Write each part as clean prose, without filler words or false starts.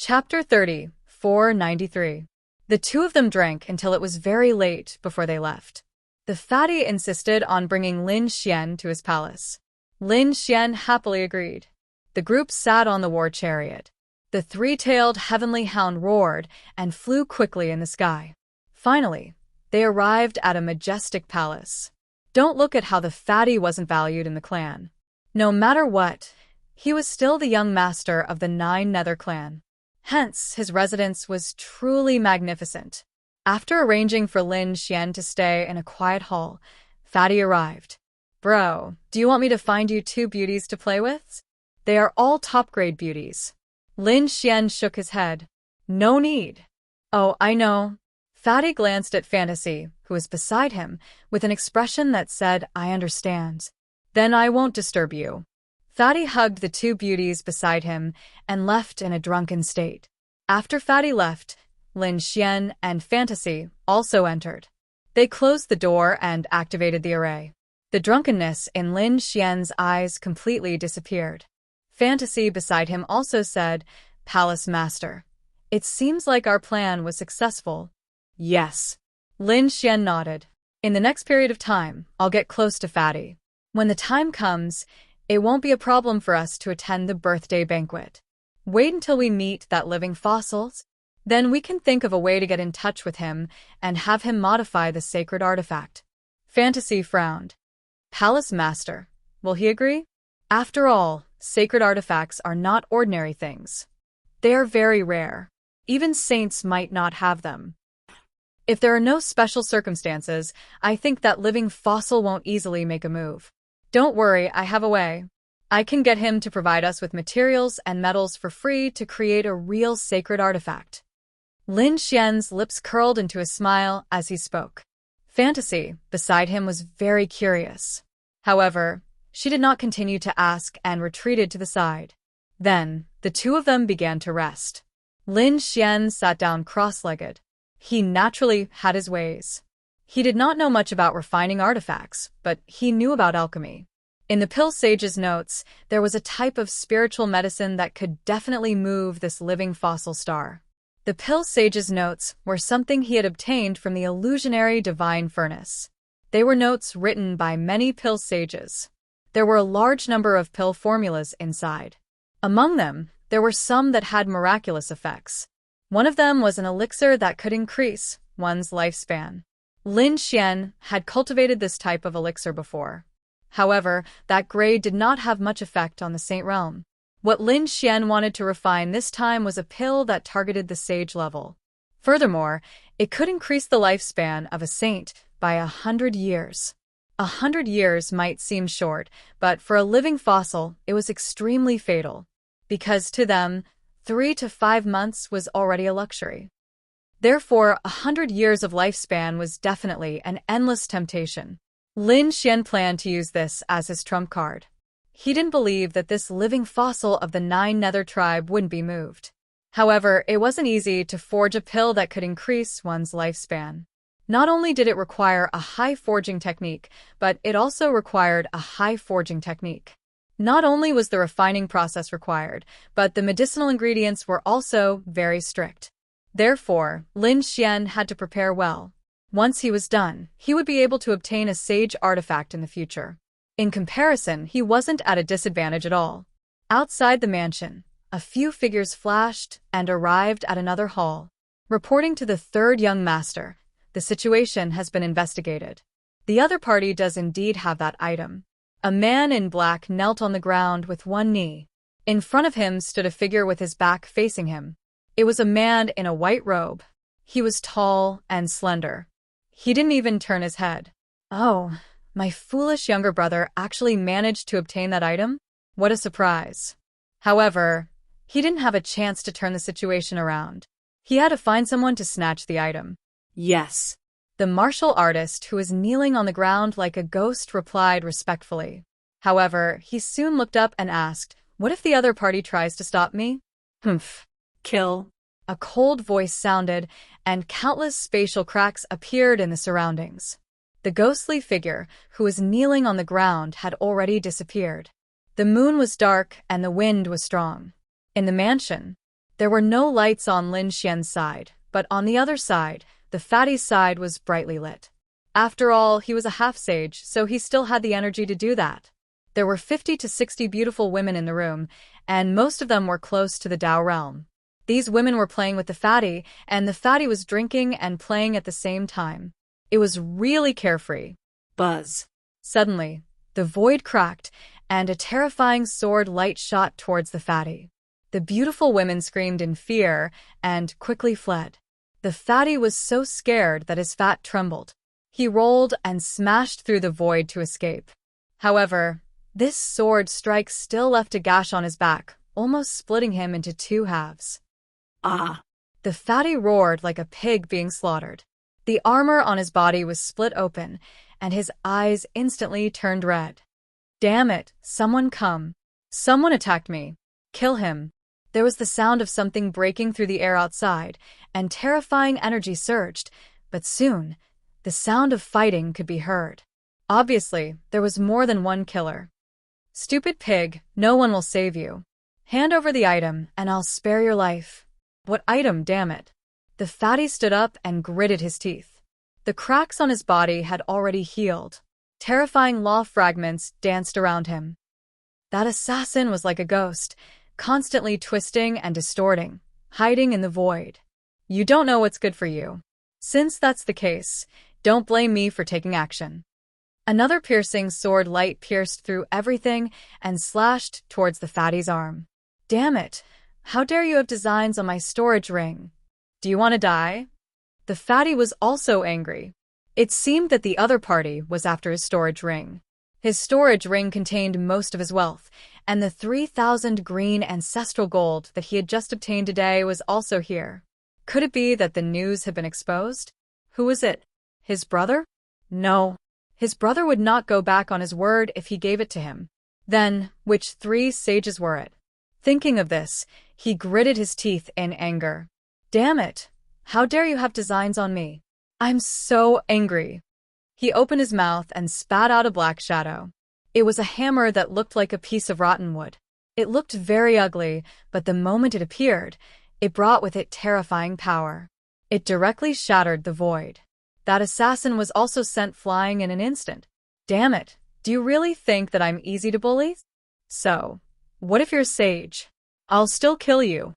Chapter 30, 493. The two of them drank until it was very late before they left. The fatty insisted on bringing Lin Xian to his palace. Lin Xian happily agreed. The group sat on the war chariot. The three-tailed heavenly hound roared and flew quickly in the sky. Finally, they arrived at a majestic palace. Don't look at how the fatty wasn't valued in the clan. No matter what, he was still the young master of the Nine Nether clan. Hence, his residence was truly magnificent. After arranging for Lin Xian to stay in a quiet hall, Fatty arrived. "Bro, do you want me to find you two beauties to play with? They are all top-grade beauties." Lin Xian shook his head. "No need." "Oh, I know." Fatty glanced at Fantasy, who was beside him, with an expression that said, "I understand. Then I won't disturb you." Fatty hugged the two beauties beside him and left in a drunken state. After Fatty left, Lin Xian and Fantasy also entered. They closed the door and activated the array. The drunkenness in Lin Xian's eyes completely disappeared. Fantasy beside him also said, "Palace Master, it seems like our plan was successful." "Yes." Lin Xian nodded. "In the next period of time, I'll get close to Fatty. When the time comes, it won't be a problem for us to attend the birthday banquet. Wait until we meet that living fossil. Then we can think of a way to get in touch with him and have him modify the sacred artifact." Fantasy frowned. "Palace Master, will he agree? After all, sacred artifacts are not ordinary things. They are very rare. Even saints might not have them. If there are no special circumstances, I think that living fossil won't easily make a move. Don't worry, I have a way. I can get him to provide us with materials and metals for free to create a real sacred artifact." Lin Xian's lips curled into a smile as he spoke. Fantasy, beside him, was very curious. However, she did not continue to ask and retreated to the side. Then, the two of them began to rest. Lin Xian sat down cross-legged. He naturally had his ways. He did not know much about refining artifacts, but he knew about alchemy. In the Pill Sage's notes, there was a type of spiritual medicine that could definitely move this living fossil star. The Pill Sage's notes were something he had obtained from the illusionary divine furnace. They were notes written by many Pill Sages. There were a large number of pill formulas inside. Among them, there were some that had miraculous effects. One of them was an elixir that could increase one's lifespan. Lin Xian had cultivated this type of elixir before. However, that grade did not have much effect on the saint realm. What Lin Xian wanted to refine this time was a pill that targeted the sage level. Furthermore, it could increase the lifespan of a saint by 100 years. 100 years might seem short, but for a living fossil, it was extremely fatal. Because to them, 3 to 5 months was already a luxury. Therefore, 100 years of lifespan was definitely an endless temptation. Lin Xian planned to use this as his trump card. He didn't believe that this living fossil of the Nine Nether tribe wouldn't be moved. However, it wasn't easy to forge a pill that could increase one's lifespan. Not only did it require a high forging technique, but it also required a high forging technique. Not only was the refining process required, but the medicinal ingredients were also very strict. Therefore, Lin Xian had to prepare well. Once he was done, he would be able to obtain a sage artifact in the future. In comparison, he wasn't at a disadvantage at all. Outside the mansion, a few figures flashed and arrived at another hall. Reporting to the third young master, "The situation has been investigated. The other party does indeed have that item." A man in black knelt on the ground with one knee. In front of him stood a figure with his back facing him. It was a man in a white robe. He was tall and slender. He didn't even turn his head. "Oh, my foolish younger brother actually managed to obtain that item? What a surprise." However, he didn't have a chance to turn the situation around. He had to find someone to snatch the item. "Yes." The martial artist, who was kneeling on the ground like a ghost, replied respectfully. However, he soon looked up and asked, "What if the other party tries to stop me?" "Humph. Kill." A cold voice sounded, and countless spatial cracks appeared in the surroundings. The ghostly figure, who was kneeling on the ground, had already disappeared. The moon was dark and the wind was strong. In the mansion, There were no lights on Lin Xian's side, but on the other side, the fatty's side was brightly lit. After all, he was a half-sage, so he still had the energy to do that. There were 50 to 60 beautiful women in the room, and most of them were close to the Tao realm. These women were playing with the fatty, and the fatty was drinking and playing at the same time. It was really carefree. Buzz. Suddenly, the void cracked, and a terrifying sword light shot towards the fatty. The beautiful women screamed in fear and quickly fled. The fatty was so scared that his fat trembled. He rolled and smashed through the void to escape. However, this sword strike still left a gash on his back, almost splitting him into two halves. Ah! The fatty roared like a pig being slaughtered. The armor on his body was split open, and his eyes instantly turned red. Damn it, someone come. Someone attacked me. Kill him. There was the sound of something breaking through the air outside, and terrifying energy surged, but soon, the sound of fighting could be heard. Obviously, there was more than one killer. Stupid pig, no one will save you. Hand over the item, and I'll spare your life. What item, damn it? The fatty stood up and gritted his teeth. The cracks on his body had already healed. Terrifying law fragments danced around him. That assassin was like a ghost, constantly twisting and distorting, hiding in the void. You don't know what's good for you. Since that's the case, don't blame me for taking action. Another piercing sword light pierced through everything and slashed towards the fatty's arm. Damn it! How dare you have designs on my storage ring? Do you want to die? The fatty was also angry. It seemed that the other party was after his storage ring. His storage ring contained most of his wealth, and the 3,000 green ancestral gold that he had just obtained today was also here. Could it be that the news had been exposed? Who was it? His brother? No. His brother would not go back on his word if he gave it to him. Then, which 3 sages were it? Thinking of this, he gritted his teeth in anger. Damn it! How dare you have designs on me? I'm so angry. He opened his mouth and spat out a black shadow. It was a hammer that looked like a piece of rotten wood. It looked very ugly, but the moment it appeared, it brought with it terrifying power. It directly shattered the void. That assassin was also sent flying in an instant. Damn it, do you really think that I'm easy to bully? So, what if you're a sage? I'll still kill you.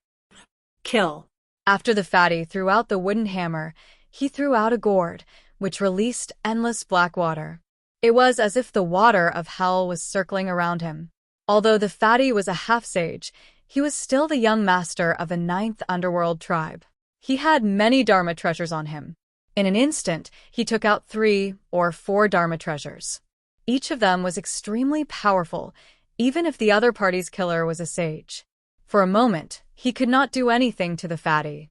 Kill. After the fatty threw out the wooden hammer, he threw out a gourd, which released endless black water. It was as if the water of hell was circling around him. Although the fatty was a half-sage, he was still the young master of a 9th underworld tribe. He had many Dharma treasures on him. In an instant, he took out 3 or 4 Dharma treasures. Each of them was extremely powerful, even if the other party's killer was a sage. For a moment, he could not do anything to the fatty.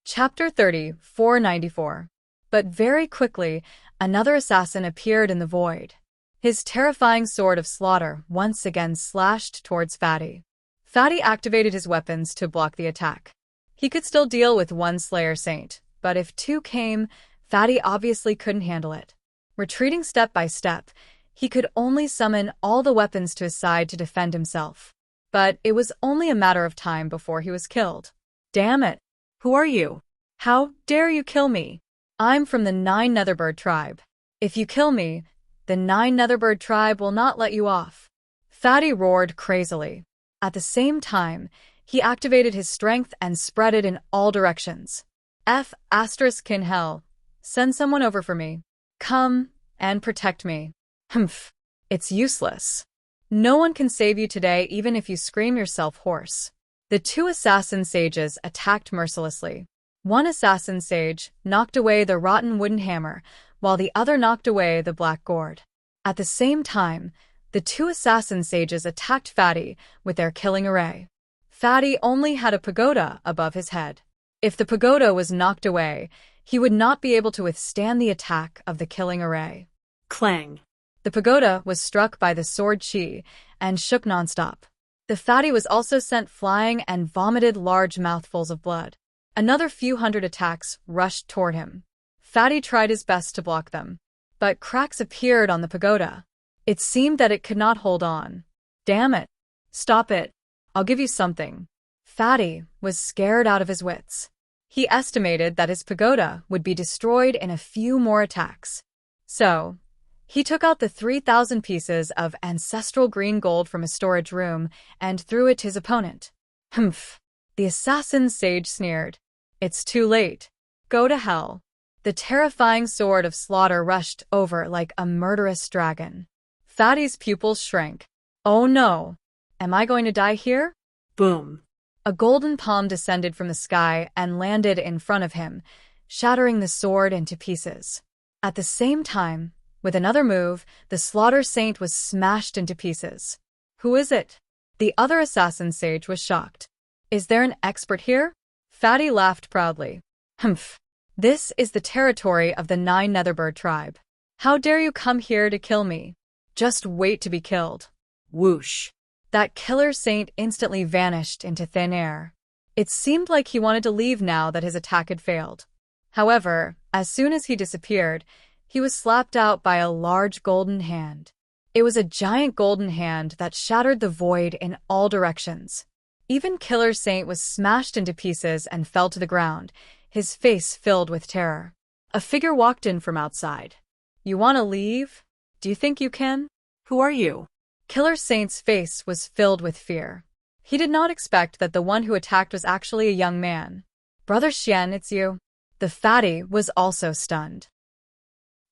Chapter 30, 494. But very quickly, another assassin appeared in the void. His terrifying sword of slaughter once again slashed towards Fatty. Fatty activated his weapons to block the attack. He could still deal with 1 Slayer Saint, but if 2 came, Fatty obviously couldn't handle it. Retreating step by step, he could only summon all the weapons to his side to defend himself. But it was only a matter of time before he was killed. Damn it! Who are you? How dare you kill me? I'm from the 9 Netherbird tribe. If you kill me, the 9 Netherbird tribe will not let you off. Fatty roared crazily. At the same time, he activated his strength and spread it in all directions. Kin hell. Send someone over for me. Come and protect me. Humph. It's useless. No one can save you today even if you scream yourself hoarse. The 2 assassin sages attacked mercilessly. 1 assassin sage knocked away the rotten wooden hammer, while the other knocked away the black gourd. At the same time, the 2 assassin sages attacked Fatty with their killing array. Fatty only had a pagoda above his head. If the pagoda was knocked away, he would not be able to withstand the attack of the killing array. Clang! The pagoda was struck by the sword chi and shook nonstop. The Fatty was also sent flying and vomited large mouthfuls of blood. Another few hundred attacks rushed toward him. Fatty tried his best to block them, but cracks appeared on the pagoda. It seemed that it could not hold on. Damn it! Stop it! I'll give you something. Fatty was scared out of his wits. He estimated that his pagoda would be destroyed in a few more attacks. So, he took out the 3,000 pieces of ancestral green gold from his storage room and threw it to his opponent. Humph! The assassin sage sneered. It's too late. Go to hell. The terrifying sword of slaughter rushed over like a murderous dragon. Fatty's pupils shrank. Oh no! Am I going to die here? Boom. A golden palm descended from the sky and landed in front of him, shattering the sword into pieces. At the same time, with another move, the slaughter saint was smashed into pieces. Who is it? The other assassin sage was shocked. Is there an expert here? Fatty laughed proudly. Humph. This is the territory of the 9 Netherbird tribe. How dare you come here to kill me? Just wait to be killed. Whoosh. That killer saint instantly vanished into thin air. It seemed like he wanted to leave now that his attack had failed. However, as soon as he disappeared, he was slapped out by a large golden hand. It was a giant golden hand that shattered the void in all directions. Even Killer Saint was smashed into pieces and fell to the ground, his face filled with terror. A figure walked in from outside. You want to leave? Do you think you can? Who are you? Killer Saint's face was filled with fear. He did not expect that the one who attacked was actually a young man. Brother Xian, it's you. The fatty was also stunned.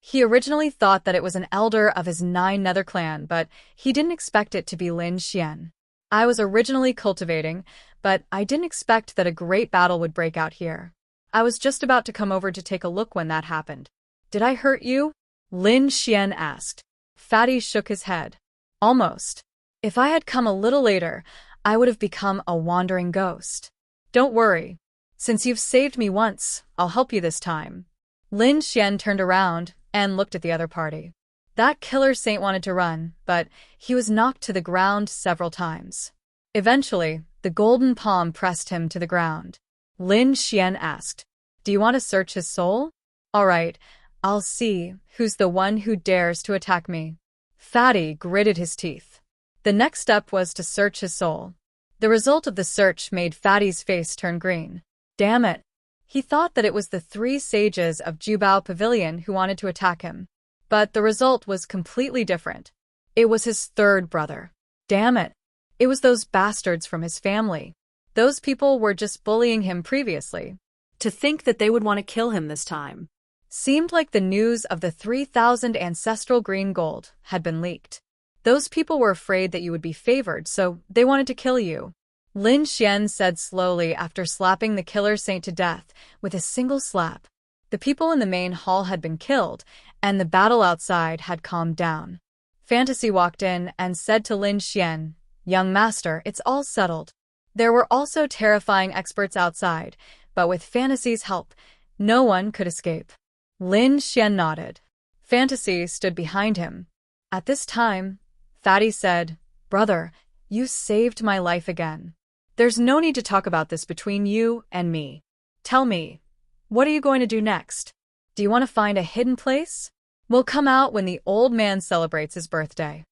He originally thought that it was an elder of his 9 Nether clan, but he didn't expect it to be Lin Xian. I was originally cultivating, but I didn't expect that a great battle would break out here. I was just about to come over to take a look when that happened. Did I hurt you? Lin Xian asked. Fatty shook his head. Almost. If I had come a little later, I would have become a wandering ghost. Don't worry. Since you've saved me once, I'll help you this time. Lin Xian turned around and looked at the other party. That killer saint wanted to run, but he was knocked to the ground several times. Eventually, the golden palm pressed him to the ground. Lin Xian asked, Do you want to search his soul? All right, I'll see who's the one who dares to attack me. Fatty gritted his teeth. The next step was to search his soul. The result of the search made Fatty's face turn green. Damn it. He thought that it was the 3 sages of Jubao Pavilion who wanted to attack him. But the result was completely different. It was his 3rd brother. Damn it. It was those bastards from his family. Those people were just bullying him previously. To think that they would want to kill him this time. Seemed like the news of the 3,000 ancestral green gold had been leaked. Those people were afraid that you would be favored, so they wanted to kill you. Lin Xian said slowly after slapping the killer saint to death with a single slap. The people in the main hall had been killed, and the battle outside had calmed down. Fantasy walked in and said to Lin Xian, Young master, it's all settled. There were also terrifying experts outside, but with Fantasy's help, no one could escape. Lin Xian nodded. Fantasy stood behind him. At this time, Fatty said, Brother, you saved my life again. There's no need to talk about this between you and me. Tell me, what are you going to do next? Do you want to find a hidden place? We'll come out when the old man celebrates his birthday.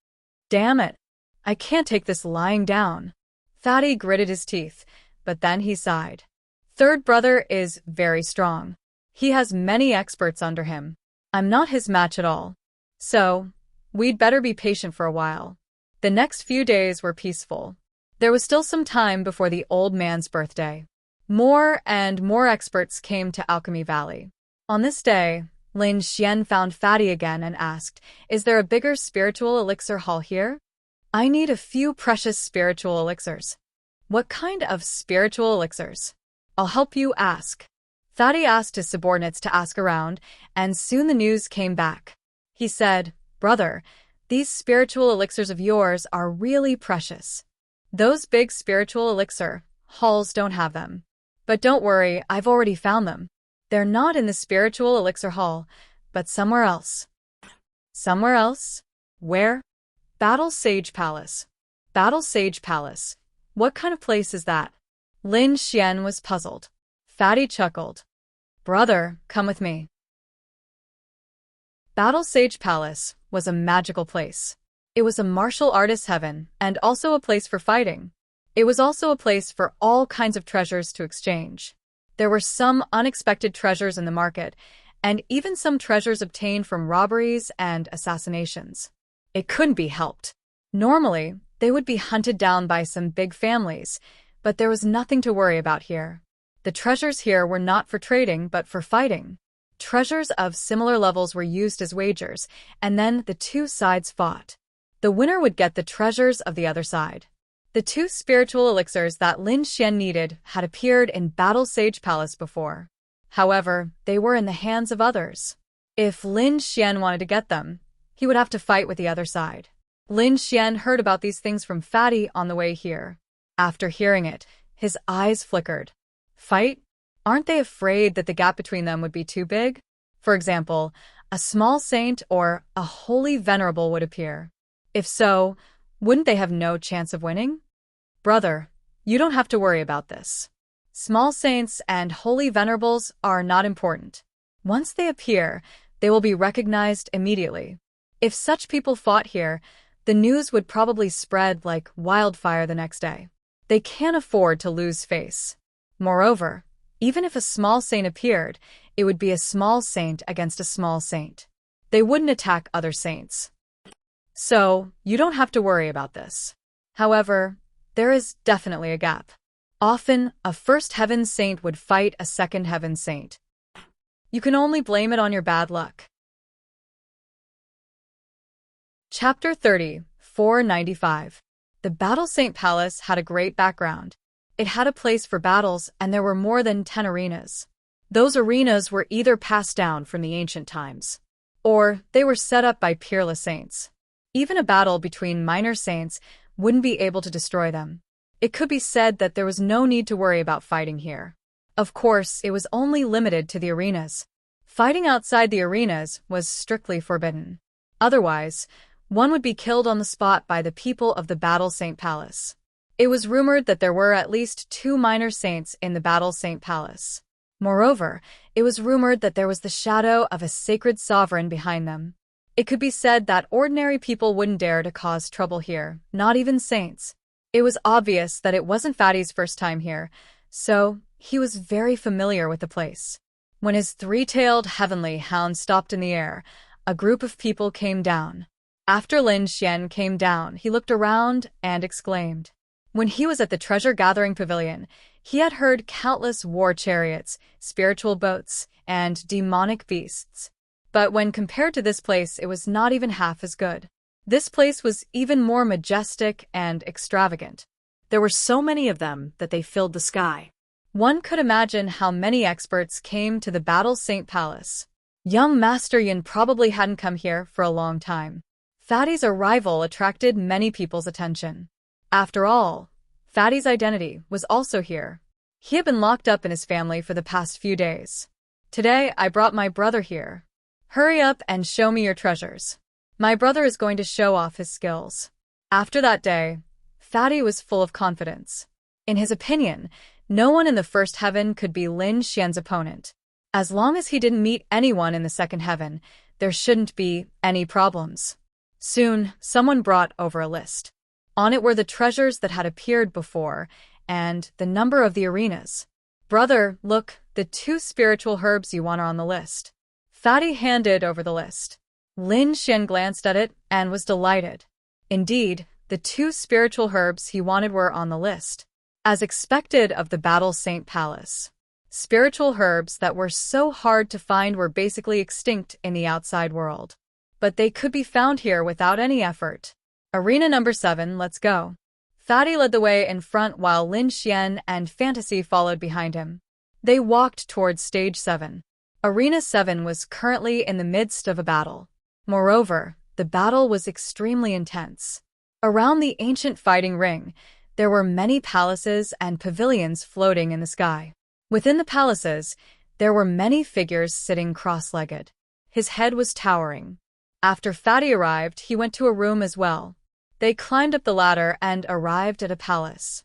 Damn it. I can't take this lying down. Fatty gritted his teeth, but then he sighed. 3rd brother is very strong. He has many experts under him. I'm not his match at all. So, we'd better be patient for a while. The next few days were peaceful. There was still some time before the old man's birthday. More and more experts came to Alchemy Valley. On this day, Lin Xian found Fatty again and asked, Is there a bigger spiritual elixir hall here? I need a few precious spiritual elixirs. What kind of spiritual elixirs? I'll help you ask. Fatty asked his subordinates to ask around, and soon the news came back. He said, Brother, these spiritual elixirs of yours are really precious. Those big spiritual elixir halls don't have them. But don't worry, I've already found them. They're not in the spiritual elixir hall, but somewhere else. Somewhere else? Where? Battle Sage Palace. Battle Sage Palace. What kind of place is that? Lin Xian was puzzled. Fatty chuckled. Brother, come with me. Battle Sage Palace was a magical place. It was a martial artist's heaven and also a place for fighting. It was also a place for all kinds of treasures to exchange. There were some unexpected treasures in the market, and even some treasures obtained from robberies and assassinations. It couldn't be helped. Normally, they would be hunted down by some big families, but there was nothing to worry about here. The treasures here were not for trading, but for fighting. Treasures of similar levels were used as wagers, and then the two sides fought. The winner would get the treasures of the other side. The two spiritual elixirs that Lin Xian needed had appeared in Battle Sage Palace before. However, they were in the hands of others. If Lin Xian wanted to get them, he would have to fight with the other side. Lin Xian heard about these things from Fatty on the way here. After hearing it, his eyes flickered. Fight? Aren't they afraid that the gap between them would be too big? For example, a small saint or a holy venerable would appear. If so, wouldn't they have no chance of winning? Brother, you don't have to worry about this. Small saints and holy venerables are not important. Once they appear, they will be recognized immediately. If such people fought here, the news would probably spread like wildfire the next day. They can't afford to lose face. Moreover, even if a small saint appeared, it would be a small saint against a small saint. They wouldn't attack other saints. So, you don't have to worry about this. However, there is definitely a gap. Often, a first heaven saint would fight a second heaven saint. You can only blame it on your bad luck. Chapter 30, 495. The Battle Saint Palace had a great background. It had a place for battles, and there were more than 10 arenas. Those arenas were either passed down from the ancient times, or they were set up by peerless saints. Even a battle between minor saints wouldn't be able to destroy them. It could be said that there was no need to worry about fighting here. Of course, it was only limited to the arenas. Fighting outside the arenas was strictly forbidden. Otherwise, one would be killed on the spot by the people of the Battle Saint Palace. It was rumored that there were at least 2 minor saints in the Battle Saint Palace. Moreover, it was rumored that there was the shadow of a sacred sovereign behind them. It could be said that ordinary people wouldn't dare to cause trouble here, not even saints. It was obvious that it wasn't Fatty's first time here, so he was very familiar with the place. When his 3-tailed heavenly hound stopped in the air, a group of people came down. After Lin Xian came down, he looked around and exclaimed. When he was at the treasure-gathering pavilion, he had heard countless war chariots, spiritual boats, and demonic beasts. But when compared to this place, it was not even half as good. This place was even more majestic and extravagant. There were so many of them that they filled the sky. One could imagine how many experts came to the Battle Saint Palace. Young Master Yin probably hadn't come here for a long time. Fatty's arrival attracted many people's attention. After all, Fatty's identity was also here. He had been locked up in his family for the past few days. Today, I brought my brother here. Hurry up and show me your treasures. My brother is going to show off his skills. After that day, Fatty was full of confidence. In his opinion, no one in the first heaven could be Lin Xian's opponent. As long as he didn't meet anyone in the second heaven, there shouldn't be any problems. Soon, someone brought over a list. On it were the treasures that had appeared before, and the number of the arenas. Brother, look, the 2 spiritual herbs you want are on the list. Fatty handed over the list. Lin Xian glanced at it and was delighted. Indeed, the 2 spiritual herbs he wanted were on the list. As expected of the Battle Saint Palace. Spiritual herbs that were so hard to find were basically extinct in the outside world. But they could be found here without any effort. Arena number 7, let's go. Fatty led the way in front while Lin Xian and Fantasy followed behind him. They walked towards Stage 7. Arena 7 was currently in the midst of a battle. Moreover, the battle was extremely intense. Around the ancient fighting ring, there were many palaces and pavilions floating in the sky. Within the palaces, there were many figures sitting cross-legged. His head was towering. After Fatty arrived, he went to a room as well. They climbed up the ladder and arrived at a palace.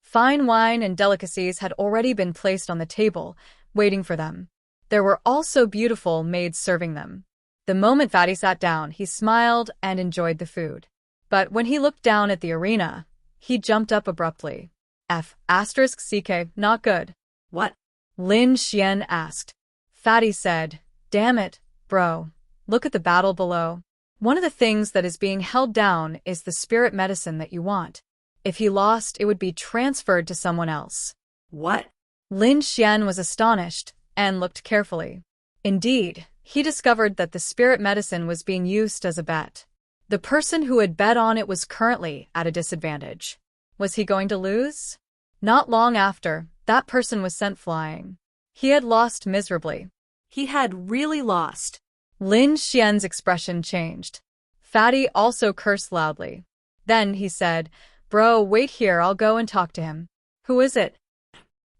Fine wine and delicacies had already been placed on the table, waiting for them. There were also beautiful maids serving them. The moment Fatty sat down, he smiled and enjoyed the food. But when he looked down at the arena, He jumped up abruptly. F***CK, not good. What? Lin Xian asked. Fatty said, damn it, bro. Look at the battle below. One of the things that is being held down is the spirit medicine that you want. If he lost, it would be transferred to someone else. What? Lin Xian was astonished and looked carefully. Indeed, he discovered that the spirit medicine was being used as a bet. The person who had bet on it was currently at a disadvantage. Was he going to lose? Not long after, that person was sent flying. He had lost miserably. He had really lost. Lin Xian's expression changed. Fatty also cursed loudly. Then he said, bro, wait here, I'll go and talk to him. Who is it?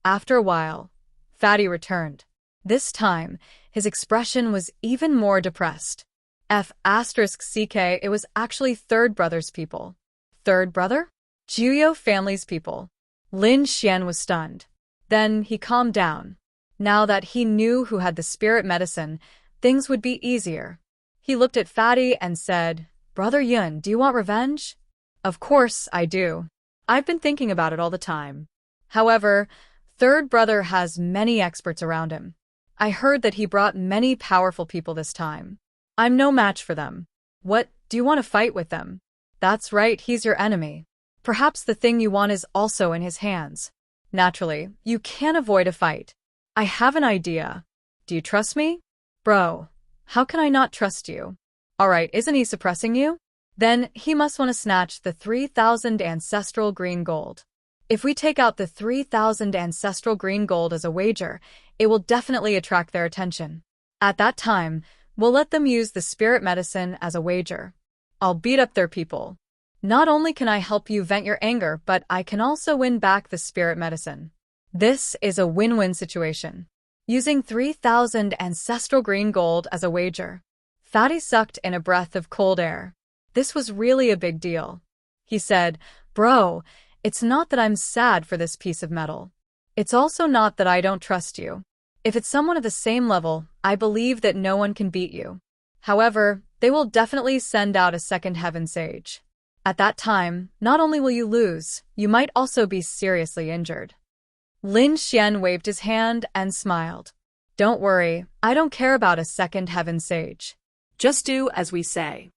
After a while, Fatty returned. This time, his expression was even more depressed. F***CK, it was actually Third Brother's people. Third Brother? Jiuyou family's people. Lin Xian was stunned. Then he calmed down. Now that he knew who had the spirit medicine, things would be easier. He looked at Fatty and said, Brother Yun, do you want revenge? Of course I do. I've been thinking about it all the time. However, Third Brother has many experts around him. I heard that he brought many powerful people this time. I'm no match for them. What, do you want to fight with them? That's right, he's your enemy. Perhaps the thing you want is also in his hands. Naturally, you can't avoid a fight. I have an idea. Do you trust me? Bro, how can I not trust you? Alright, isn't he suppressing you? Then he must want to snatch the 3,000 ancestral green gold. If we take out the 3,000 ancestral green gold as a wager, it will definitely attract their attention. At that time, we'll let them use the spirit medicine as a wager. I'll beat up their people. Not only can I help you vent your anger, but I can also win back the spirit medicine. This is a win-win situation. Using 3,000 ancestral green gold as a wager. Fatty sucked in a breath of cold air. This was really a big deal. He said, bro, it's not that I'm sad for this piece of metal. It's also not that I don't trust you. If it's someone of the same level, I believe that no one can beat you. However, they will definitely send out a second heaven sage. At that time, not only will you lose, you might also be seriously injured. Lin Xian waved his hand and smiled. Don't worry, I don't care about a second heaven sage. Just do as we say.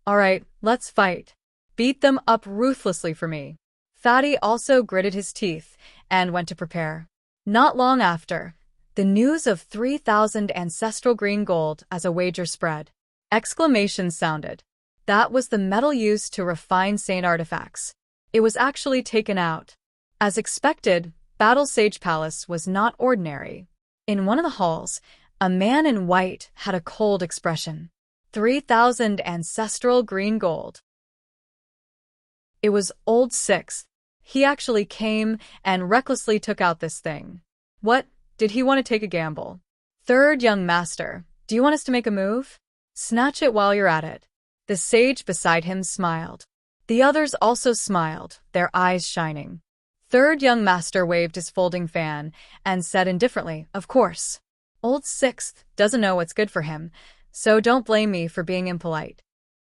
Alright, let's fight. Beat them up ruthlessly for me. Fatty also gritted his teeth and went to prepare. Not long after, the news of 3,000 ancestral green gold as a wager spread. Exclamations sounded. That was the metal used to refine saint artifacts. It was actually taken out. As expected, Battle Sage Palace was not ordinary. In one of the halls, a man in white had a cold expression. 3,000 ancestral green gold. It was Old Sixth. He actually came and recklessly took out this thing. What? Did he want to take a gamble? Third young master, do you want us to make a move? Snatch it while you're at it. The sage beside him smiled. The others also smiled, their eyes shining. Third young master waved his folding fan and said indifferently, of course. Old Sixth doesn't know what's good for him, so don't blame me for being impolite.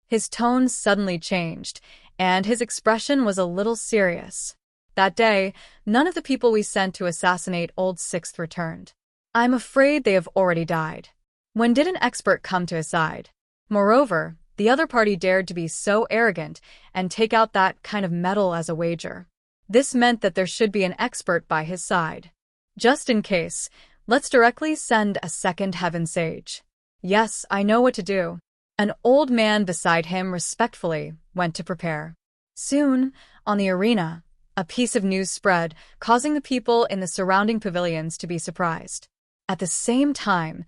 His tone suddenly changed, and his expression was a little serious. That day, none of the people we sent to assassinate Old Sixth returned. I'm afraid they have already died. When did an expert come to his side? Moreover, the other party dared to be so arrogant and take out that kind of metal as a wager. This meant that there should be an expert by his side. Just in case, let's directly send a second heaven sage. Yes, I know what to do. An old man beside him respectfully went to prepare. Soon, on the arena, a piece of news spread, causing the people in the surrounding pavilions to be surprised. At the same time,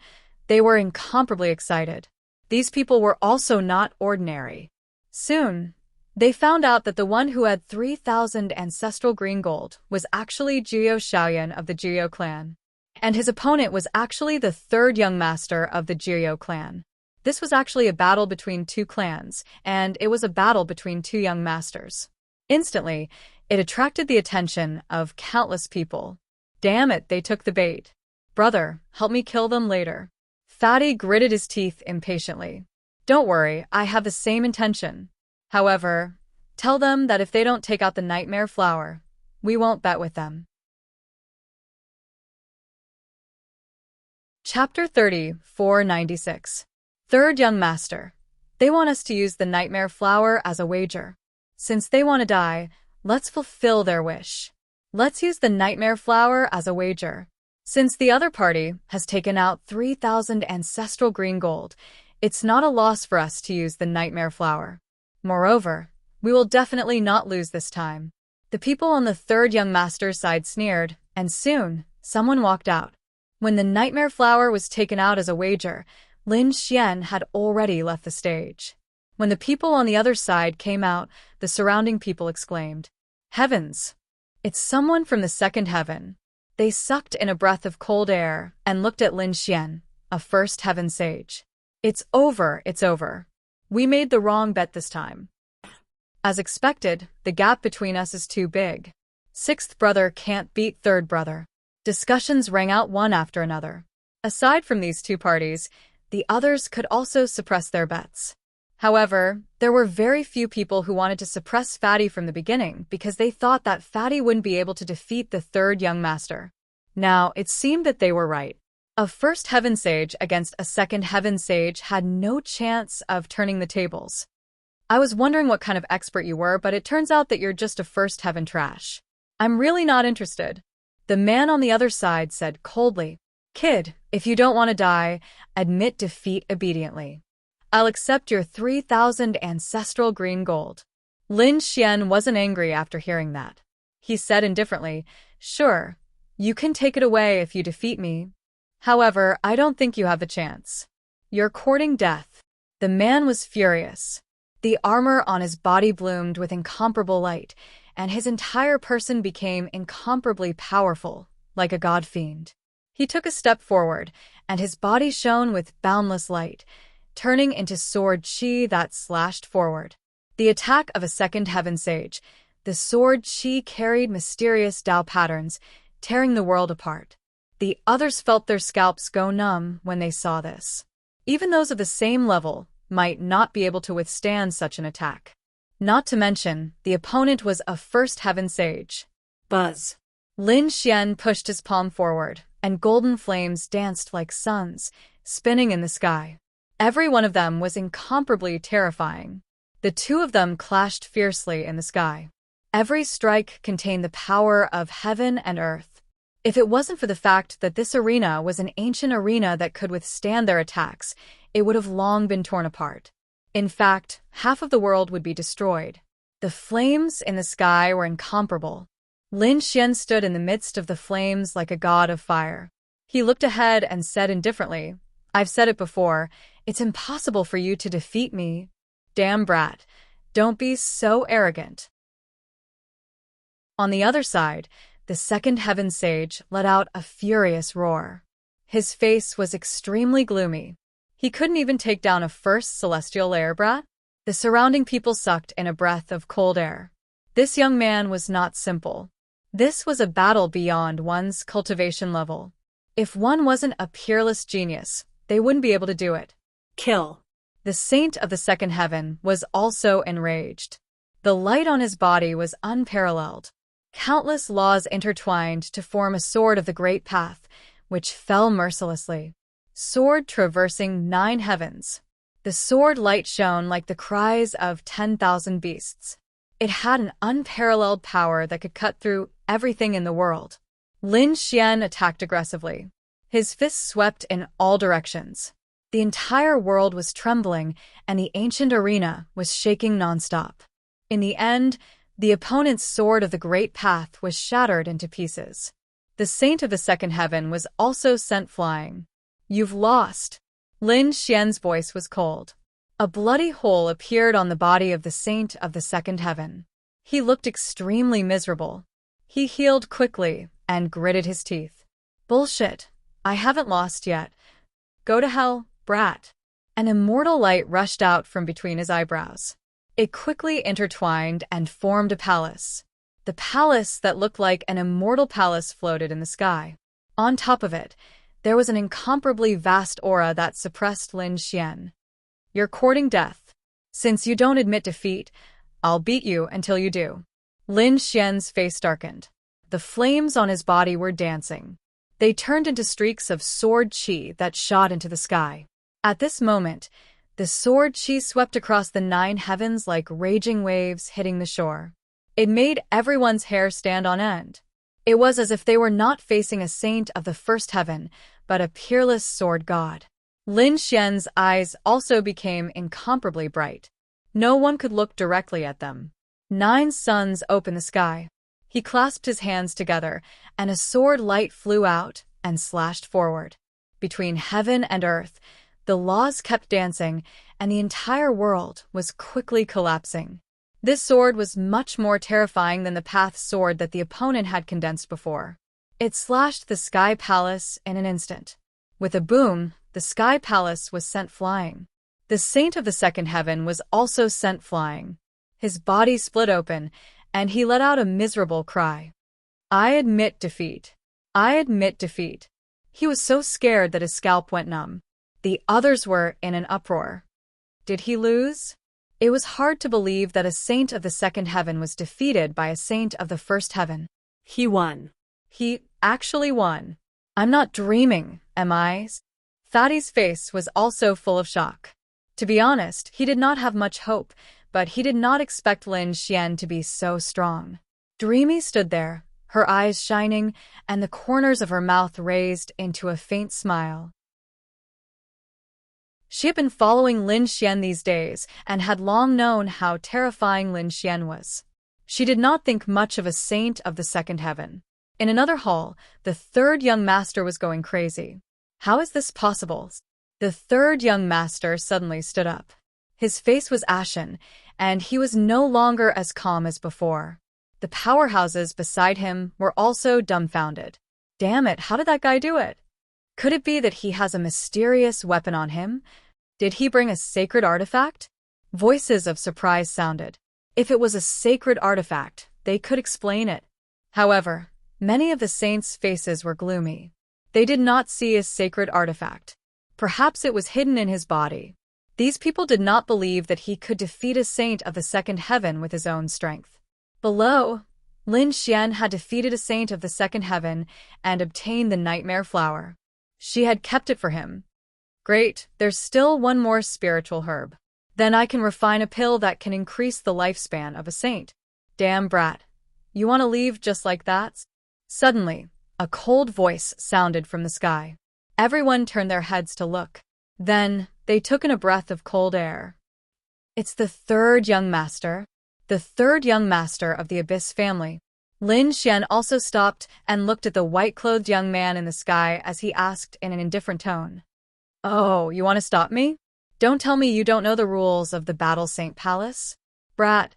they were incomparably excited. These people were also not ordinary. Soon, they found out that the one who had 3,000 ancestral green gold was actually Jiuyou Shaoyan of the Jiuyou clan. And his opponent was actually the third young master of the Jiuyou clan. This was actually a battle between two clans, and it was a battle between two young masters. Instantly, it attracted the attention of countless people. Damn it, they took the bait. Brother, help me kill them later. Fatty gritted his teeth impatiently. Don't worry, I have the same intention. However, Tell them that if they don't take out the nightmare flower, we won't bet with them. Chapter 30, 496. Third Young Master. They want us to use the nightmare flower as a wager. Since they want to die, let's fulfill their wish. Let's use the nightmare flower as a wager. Since the other party has taken out 3,000 ancestral green gold, it's not a loss for us to use the nightmare flower. Moreover, we will definitely not lose this time. The people on the third young master's side sneered, and soon, someone walked out. When the nightmare flower was taken out as a wager, Lin Xian had already left the stage. When the people on the other side came out, the surrounding people exclaimed, "Heavens! It's someone from the second heaven." They sucked in a breath of cold air and looked at Lin Xian, a first heaven sage. It's over. We made the wrong bet this time. As expected, the gap between us is too big. Sixth brother can't beat third brother. Discussions rang out one after another. Aside from these two parties, the others could also suppress their bets. However, there were very few people who wanted to suppress Fatty from the beginning because they thought that Fatty wouldn't be able to defeat the third young master. Now, it seemed that they were right. A first heaven sage against a second heaven sage had no chance of turning the tables. I was wondering what kind of expert you were, but it turns out that you're just a first heaven trash. I'm really not interested. The man on the other side said coldly, "Kid, if you don't want to die, admit defeat obediently. I'll accept your 3,000 ancestral green gold." Lin Xian wasn't angry after hearing that. He said indifferently, "Sure, you can take it away if you defeat me. However, I don't think you have the chance. You're courting death." The man was furious. The armor on his body bloomed with incomparable light, and his entire person became incomparably powerful, like a god fiend. He took a step forward, and his body shone with boundless light, turning into sword qi that slashed forward. The attack of a second heaven sage, the sword qi carried mysterious Dao patterns, tearing the world apart. The others felt their scalps go numb when they saw this. Even those of the same level might not be able to withstand such an attack. Not to mention, the opponent was a first heaven sage. Buzz. Lin Xian pushed his palm forward, and golden flames danced like suns, spinning in the sky. Every one of them was incomparably terrifying. The two of them clashed fiercely in the sky. Every strike contained the power of heaven and earth. If it wasn't for the fact that this arena was an ancient arena that could withstand their attacks, it would have long been torn apart. In fact, half of the world would be destroyed. The flames in the sky were incomparable. Lin Xian stood in the midst of the flames like a god of fire. He looked ahead and said indifferently, "I've said it before, it's impossible for you to defeat me. Damn brat, don't be so arrogant." On the other side, the second heaven sage let out a furious roar. His face was extremely gloomy. He couldn't even take down a first celestial layer brat. The surrounding people sucked in a breath of cold air. This young man was not simple. This was a battle beyond one's cultivation level. If one wasn't a peerless genius, they wouldn't be able to do it. Kill. The saint of the second heaven was also enraged. The light on his body was unparalleled. Countless laws intertwined to form a sword of the great path, which fell mercilessly. Sword traversing 9 heavens. The sword light shone like the cries of 10,000 beasts. It had an unparalleled power that could cut through everything in the world. Lin Xian attacked aggressively. His fists swept in all directions. The entire world was trembling, and the ancient arena was shaking nonstop. In the end, the opponent's sword of the great path was shattered into pieces. The saint of the second heaven was also sent flying. "You've lost." Lin Xian's voice was cold. A bloody hole appeared on the body of the saint of the second heaven. He looked extremely miserable. He healed quickly and gritted his teeth. "Bullshit. I haven't lost yet. Go to hell, brat." An immortal light rushed out from between his eyebrows. It quickly intertwined and formed a palace. The palace that looked like an immortal palace floated in the sky. On top of it, there was an incomparably vast aura that suppressed Lin Xian. "You're courting death. Since you don't admit defeat, I'll beat you until you do. Lin Xian's face darkened. The flames on his body were dancing. They turned into streaks of sword qi that shot into the sky. At this moment, the sword qi swept across the 9 heavens like raging waves hitting the shore. It made everyone's hair stand on end. It was as if they were not facing a saint of the first heaven, but a peerless sword god. Lin Xian's eyes also became incomparably bright. No one could look directly at them. 9 suns opened the sky. He clasped his hands together, and a sword light flew out and slashed forward. Between heaven and earth, the laws kept dancing, and the entire world was quickly collapsing. This sword was much more terrifying than the path sword that the opponent had condensed before. It slashed the Sky Palace in an instant. With a boom, the Sky Palace was sent flying. The Saint of the Second Heaven was also sent flying. His body split open, and he let out a miserable cry. I admit defeat. I admit defeat. He was so scared that his scalp went numb. The others were in an uproar. Did he lose? It was hard to believe that a saint of the second heaven was defeated by a saint of the first heaven. He won. He actually won. I'm not dreaming, am I? Fatty's face was also full of shock. To be honest, he did not have much hope, but he did not expect Lin Xian to be so strong. Dreamy stood there, her eyes shining, and the corners of her mouth raised into a faint smile. She had been following Lin Xian these days and had long known how terrifying Lin Xian was. She did not think much of a saint of the second heaven. In another hall, the third young master was going crazy. How is this possible? The third young master suddenly stood up. His face was ashen, and he was no longer as calm as before. The powerhouses beside him were also dumbfounded. Damn it, how did that guy do it? Could it be that he has a mysterious weapon on him? Did he bring a sacred artifact? Voices of surprise sounded. If it was a sacred artifact, they could explain it. However, many of the saints' faces were gloomy. They did not see a sacred artifact. Perhaps it was hidden in his body. These people did not believe that he could defeat a saint of the second heaven with his own strength. Below, Lin Xian had defeated a saint of the second heaven and obtained the nightmare flower. She had kept it for him. Great, there's still one more spiritual herb. Then I can refine a pill that can increase the lifespan of a saint. Damn brat. You want to leave just like that? Suddenly, a cold voice sounded from the sky. Everyone turned their heads to look. Then, they took in a breath of cold air. It's the third young master. The third young master of the Abyss family. Lin Xian also stopped and looked at the white-clothed young man in the sky as he asked in an indifferent tone. Oh, you want to stop me? Don't tell me you don't know the rules of the Battle Saint Palace? Brat,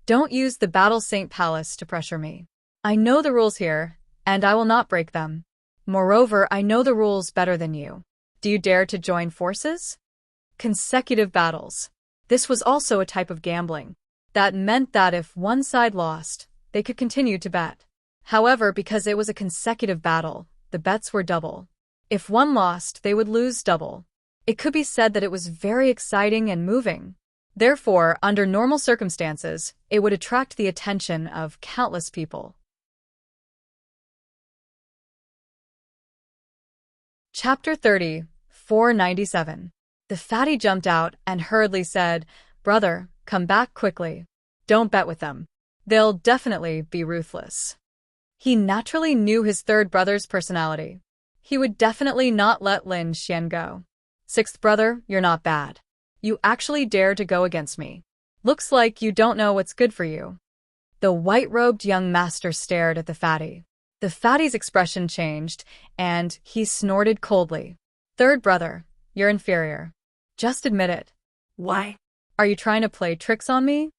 don't use the Battle Saint Palace to pressure me. I know the rules here, and I will not break them. Moreover, I know the rules better than you. Do you dare to join forces? Consecutive battles. This was also a type of gambling. That meant that if one side lost, they could continue to bet. However, because it was a consecutive battle, the bets were double. If one lost, they would lose double. It could be said that it was very exciting and moving. Therefore, under normal circumstances, it would attract the attention of countless people. Chapter 30, 497. The fatty jumped out and hurriedly said, Brother, come back quickly. Don't bet with them. They'll definitely be ruthless. He naturally knew his third brother's personality. He would definitely not let Lin Xian go. Sixth brother, you're not bad. You actually dare to go against me. Looks like you don't know what's good for you. The white-robed young master stared at the fatty. The fatty's expression changed, and he snorted coldly. Third brother, you're inferior. Just admit it. Why? Are you trying to play tricks on me?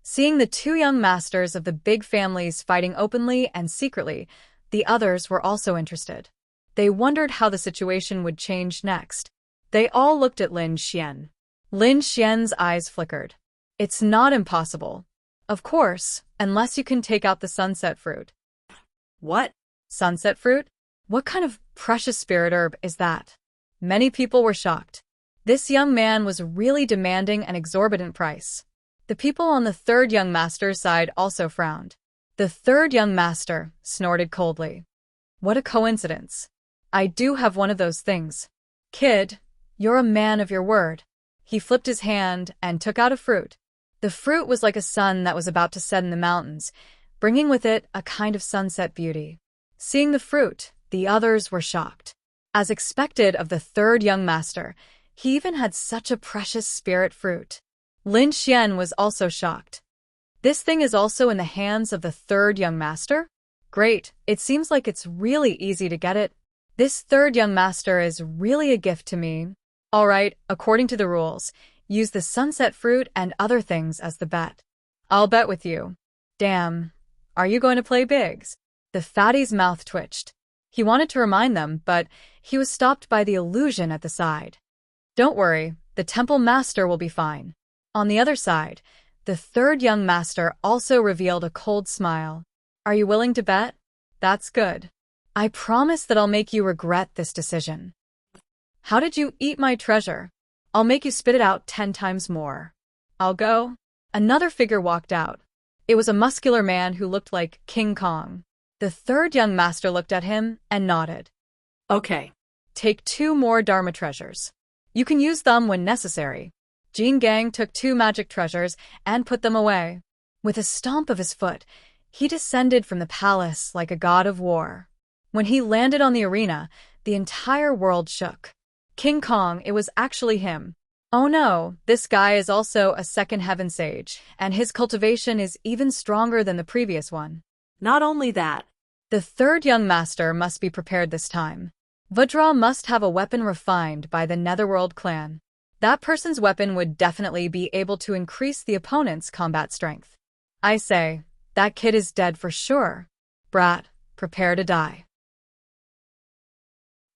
Seeing the two young masters of the big families fighting openly and secretly, the others were also interested. They wondered how the situation would change next. They all looked at Lin Xian. Lin Xian's eyes flickered. It's not impossible. Of course, unless you can take out the sunset fruit. What? Sunset fruit? What kind of precious spirit herb is that? Many people were shocked. This young man was really demanding an exorbitant price. The people on the third young master's side also frowned. The third young master snorted coldly. What a coincidence. I do have one of those things. Kid, you're a man of your word. He flipped his hand and took out a fruit. The fruit was like a sun that was about to set in the mountains, bringing with it a kind of sunset beauty. Seeing the fruit, the others were shocked. As expected of the third young master, he even had such a precious spirit fruit. Lin Xian was also shocked. This thing is also in the hands of the third young master? Great, it seems like it's really easy to get it. This third young master is really a gift to me. All right, according to the rules, use the sunset fruit and other things as the bet. I'll bet with you. Damn, are you going to play bigs? The fatty's mouth twitched. He wanted to remind them, but he was stopped by the illusion at the side. Don't worry, the temple master will be fine. On the other side, the third young master also revealed a cold smile. Are you willing to bet? That's good. I promise that I'll make you regret this decision. How did you eat my treasure? I'll make you spit it out 10 times more. I'll go. Another figure walked out. It was a muscular man who looked like King Kong. The third young master looked at him and nodded. Okay. Take 2 more Dharma treasures. You can use them when necessary. Jin Gang took 2 magic treasures and put them away. With a stomp of his foot, he descended from the palace like a god of war. When he landed on the arena, the entire world shook. King Kong, it was actually him. Oh no, this guy is also a second heaven sage, and his cultivation is even stronger than the previous one. Not only that, The third young master must be prepared this time. Vajra must have a weapon refined by the Netherworld clan. That person's weapon would definitely be able to increase the opponent's combat strength. I say, that kid is dead for sure. Brat, prepare to die.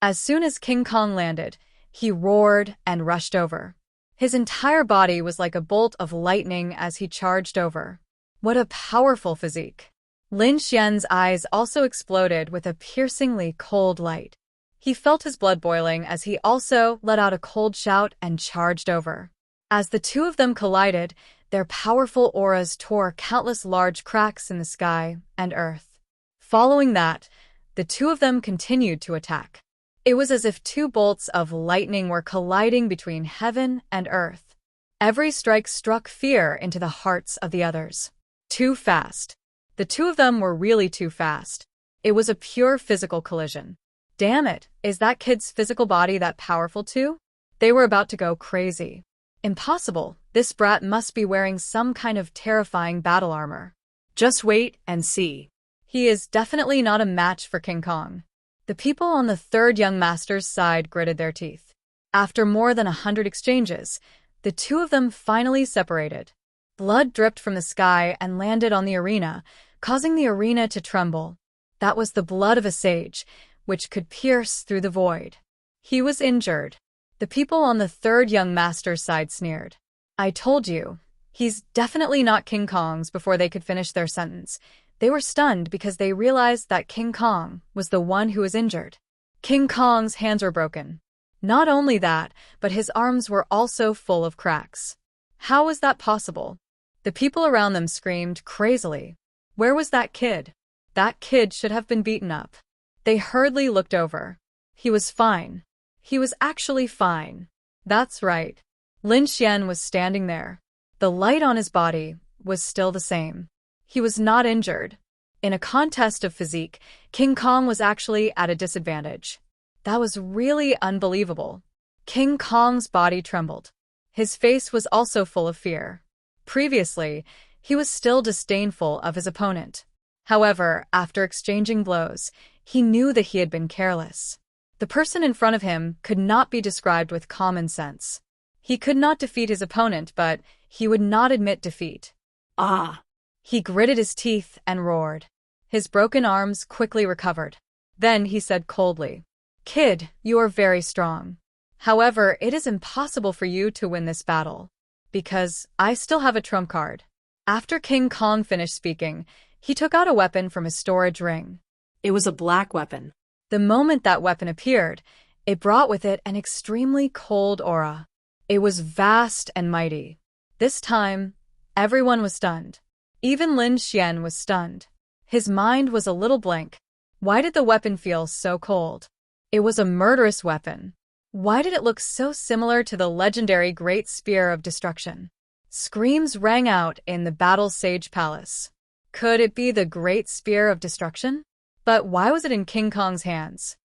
As soon as King Kong landed, he roared and rushed over. His entire body was like a bolt of lightning as he charged over. What a powerful physique. Lin Xian's eyes also exploded with a piercingly cold light. He felt his blood boiling as he also let out a cold shout and charged over. As the two of them collided, their powerful auras tore countless large cracks in the sky and earth. Following that, the two of them continued to attack. It was as if 2 bolts of lightning were colliding between heaven and earth. Every strike struck fear into the hearts of the others. Too fast. The two of them were really too fast. It was a pure physical collision. Damn it, is that kid's physical body that powerful too? They were about to go crazy. Impossible, this brat must be wearing some kind of terrifying battle armor. Just wait and see. He is definitely not a match for King Kong. The people on the third young master's side gritted their teeth. After more than 100 exchanges, the two of them finally separated. Blood dripped from the sky and landed on the arena, causing the arena to tremble. That was the blood of a sage, which could pierce through the void. He was injured. The people on the third young master's side sneered. I told you, he's definitely not King Kong's. Before they could finish their sentence, they were stunned because they realized that King Kong was the one who was injured. King Kong's hands were broken. Not only that, but his arms were also full of cracks. How was that possible? The people around them screamed crazily. Where was that kid? That kid should have been beaten up. They hurriedly looked over. He was fine. He was actually fine. That's right. Lin Xian was standing there. The light on his body was still the same. He was not injured. In a contest of physique, King Kong was actually at a disadvantage. That was really unbelievable. King Kong's body trembled. His face was also full of fear. Previously, he was still disdainful of his opponent. However, after exchanging blows, he knew that he had been careless. The person in front of him could not be described with common sense. He could not defeat his opponent, but he would not admit defeat. Ah! He gritted his teeth and roared. His broken arms quickly recovered. Then he said coldly, Kid, you are very strong. However, it is impossible for you to win this battle. Because I still have a trump card. After King Kong finished speaking, he took out a weapon from his storage ring. It was a black weapon. The moment that weapon appeared, it brought with it an extremely cold aura. It was vast and mighty. This time, Everyone was stunned. Even Lin Xian was stunned. His mind was a little blank. Why did the weapon feel so cold? It was a murderous weapon. Why did it look so similar to the legendary Great Spear of Destruction? Screams rang out in the Battle Sage Palace. Could it be the Great Spear of Destruction? But why was it in King Kong's hands?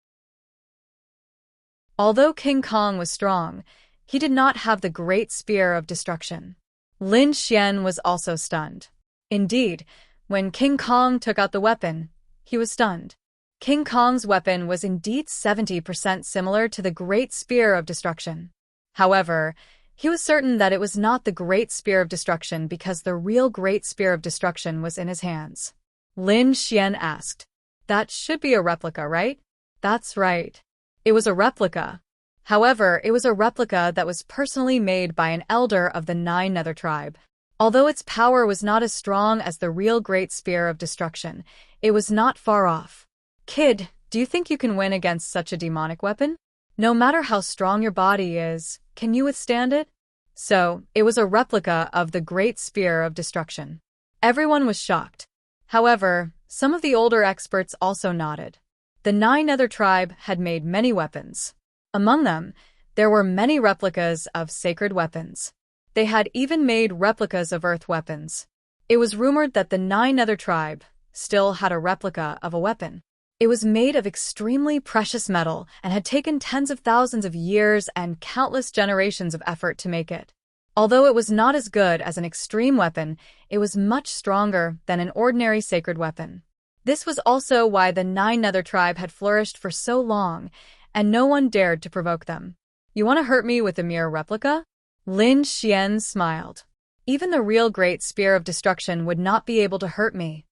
Although King Kong was strong, he did not have the Great Spear of Destruction. Lin Xian was also stunned. Indeed, when King Kong took out the weapon, he was stunned. King Kong's weapon was indeed 70% similar to the Great Spear of Destruction. However, he was certain that it was not the Great Spear of Destruction because the real Great Spear of Destruction was in his hands. Lin Xian asked, "That should be a replica, right?" "That's right. It was a replica. However, it was a replica that was personally made by an elder of the Nine Nether tribe. Although its power was not as strong as the real Great Spear of Destruction, it was not far off. Kid, do you think you can win against such a demonic weapon? No matter how strong your body is, can you withstand it?" So, it was a replica of the Great Spear of Destruction. Everyone was shocked. However, some of the older experts also nodded. The Nine Nether tribe had made many weapons. Among them, there were many replicas of sacred weapons. They had even made replicas of earth weapons. It was rumored that the Nine Nether tribe still had a replica of a weapon. It was made of extremely precious metal and had taken tens of thousands of years and countless generations of effort to make it. Although it was not as good as an extreme weapon, it was much stronger than an ordinary sacred weapon. This was also why the Nine Nether tribe had flourished for so long, and no one dared to provoke them. "You want to hurt me with a mere replica?" Lin Xian smiled. "Even the real Great Spear of Destruction would not be able to hurt me."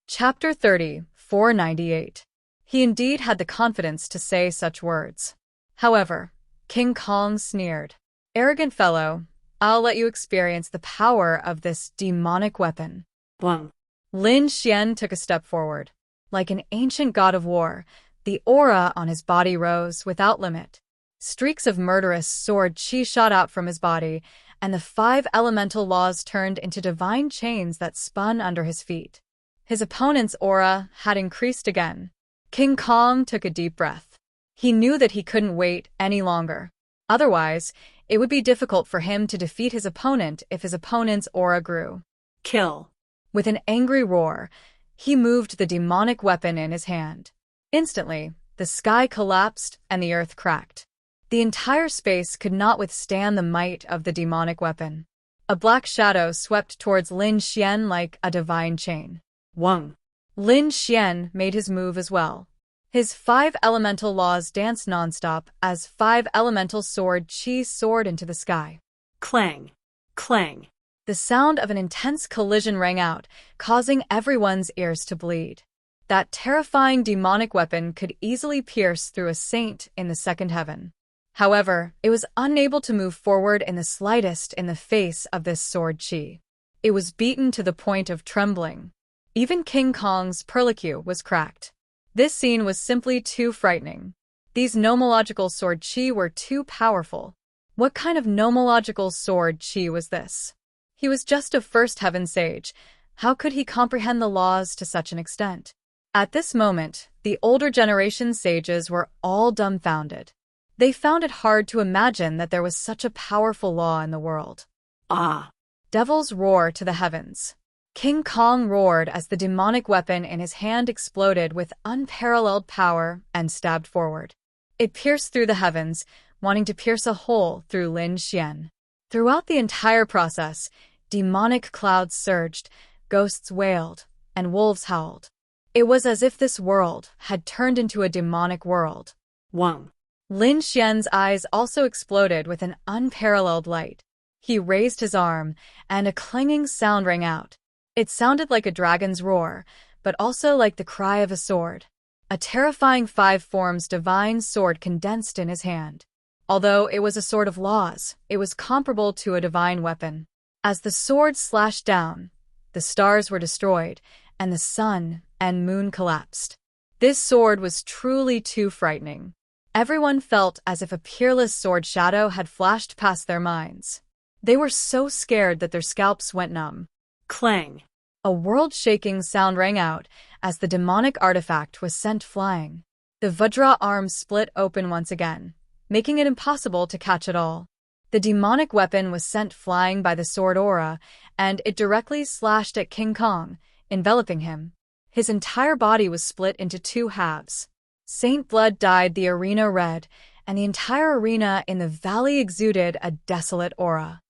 Chapter 30, 498. He indeed had the confidence to say such words. However, King Kong sneered. "Arrogant fellow, I'll let you experience the power of this demonic weapon." One. Lin Xian took a step forward. Like an ancient god of war, the aura on his body rose without limit. Streaks of murderous sword qi shot out from his body, and the 5 elemental laws turned into divine chains that spun under his feet. His opponent's aura had increased again. King Kong took a deep breath. He knew that he couldn't wait any longer. Otherwise, it would be difficult for him to defeat his opponent if his opponent's aura grew. Kill. With an angry roar, he moved the demonic weapon in his hand. Instantly, the sky collapsed and the earth cracked. The entire space could not withstand the might of the demonic weapon. A black shadow swept towards Lin Xian like a divine chain. One. Lin Xian made his move as well. His 5 elemental laws danced nonstop as 5 elemental sword qi soared into the sky. Clang. Clang. The sound of an intense collision rang out, causing everyone's ears to bleed. That terrifying demonic weapon could easily pierce through a saint in the second heaven. However, it was unable to move forward in the slightest in the face of this sword qi. It was beaten to the point of trembling. Even King Kong's perlicue was cracked. This scene was simply too frightening. These nomological sword qi were too powerful. What kind of nomological sword qi was this? He was just a first heaven sage. How could he comprehend the laws to such an extent? At this moment, the older generation sages were all dumbfounded. They found it hard to imagine that there was such a powerful law in the world. Ah. Devils roar to the heavens. King Kong roared as the demonic weapon in his hand exploded with unparalleled power and stabbed forward. It pierced through the heavens, wanting to pierce a hole through Lin Xian. Throughout the entire process, demonic clouds surged, ghosts wailed, and wolves howled. It was as if this world had turned into a demonic world. One. Lin Xian's eyes also exploded with an unparalleled light. He raised his arm, and a clanging sound rang out. It sounded like a dragon's roar, but also like the cry of a sword. A terrifying 5 forms divine sword condensed in his hand. Although it was a sword of laws, it was comparable to a divine weapon. As the sword slashed down, the stars were destroyed, and the sun and moon collapsed. This sword was truly too frightening. Everyone felt as if a peerless sword shadow had flashed past their minds. They were so scared that their scalps went numb. Clang. A world-shaking sound rang out as the demonic artifact was sent flying. The Vajra arm split open once again, making it impossible to catch it all. The demonic weapon was sent flying by the sword aura, and it directly slashed at King Kong, enveloping him. His entire body was split into two halves. Saint blood dyed the arena red, and the entire arena in the valley exuded a desolate aura.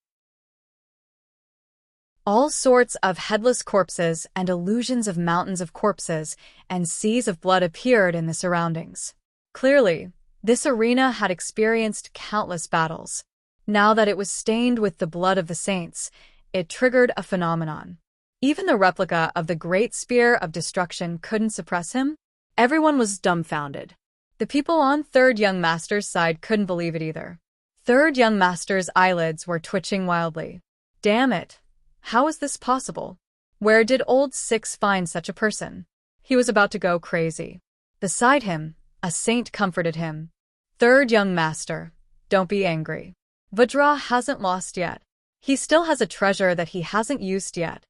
All sorts of headless corpses and illusions of mountains of corpses and seas of blood appeared in the surroundings. Clearly, this arena had experienced countless battles. Now that it was stained with the blood of the saints, it triggered a phenomenon. Even the replica of the Great Spear of Destruction couldn't suppress him. Everyone was dumbfounded. The people on Third Young Master's side couldn't believe it either. Third Young Master's eyelids were twitching wildly. Damn it! How is this possible? Where did Old Six find such a person? He was about to go crazy. Beside him, a saint comforted him. Third Young Master, don't be angry. Vajra hasn't lost yet. He still has a treasure that he hasn't used yet.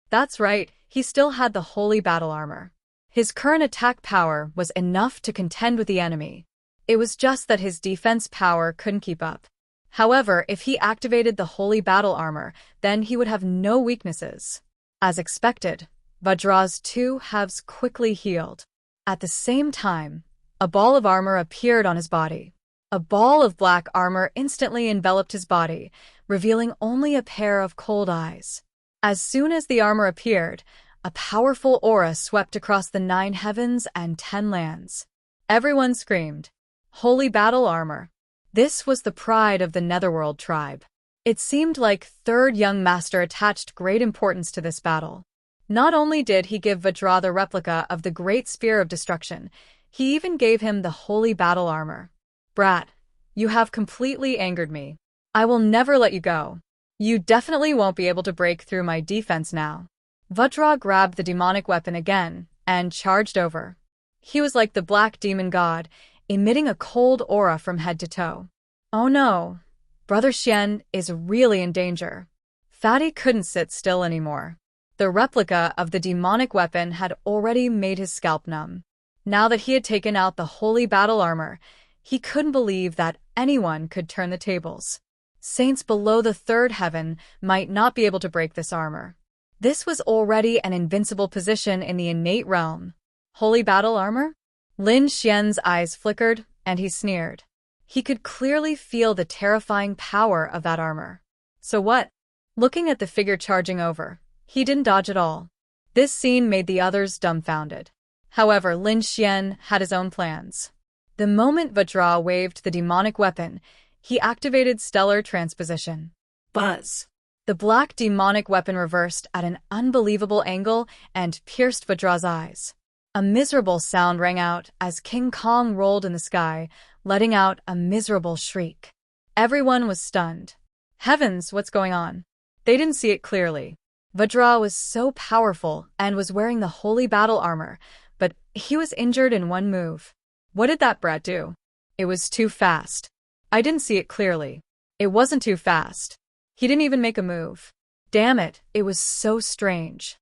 That's right, he still had the holy battle armor. His current attack power was enough to contend with the enemy. It was just that his defense power couldn't keep up. However, if he activated the holy battle armor, then he would have no weaknesses. As expected, Vajra's two halves quickly healed. At the same time, a ball of armor appeared on his body. A ball of black armor instantly enveloped his body, revealing only a pair of cold eyes. As soon as the armor appeared, a powerful aura swept across the 9 heavens and 10 lands. Everyone screamed, "Holy battle armor!" This was the pride of the Netherworld tribe. It seemed like Third Young Master attached great importance to this battle. Not only did he give Vajra the replica of the Great Spear of Destruction, he even gave him the holy battle armor. Brat, you have completely angered me. I will never let you go. You definitely won't be able to break through my defense now. Vajra grabbed the demonic weapon again and charged over. He was like the black demon god, emitting a cold aura from head to toe. Oh no, Brother Xian is really in danger. Fatty couldn't sit still anymore. The replica of the demonic weapon had already made his scalp numb. Now that he had taken out the holy battle armor, he couldn't believe that anyone could turn the tables. Saints below the third heaven might not be able to break this armor. This was already an invincible position in the innate realm. Holy battle armor? Lin Xian's eyes flickered, and he sneered. He could clearly feel the terrifying power of that armor. So what? Looking at the figure charging over, he didn't dodge at all. This scene made the others dumbfounded. However, Lin Xian had his own plans. The moment Vajra waved the demonic weapon, he activated stellar transposition. Buzz. The black demonic weapon reversed at an unbelievable angle and pierced Vajra's eyes. A miserable sound rang out as King Kong rolled in the sky, letting out a miserable shriek. Everyone was stunned. Heavens, what's going on? They didn't see it clearly. Vajra was so powerful and was wearing the holy battle armor, but he was injured in one move. What did that brat do? It was too fast. I didn't see it clearly. It wasn't too fast. He didn't even make a move. Damn it, it was so strange.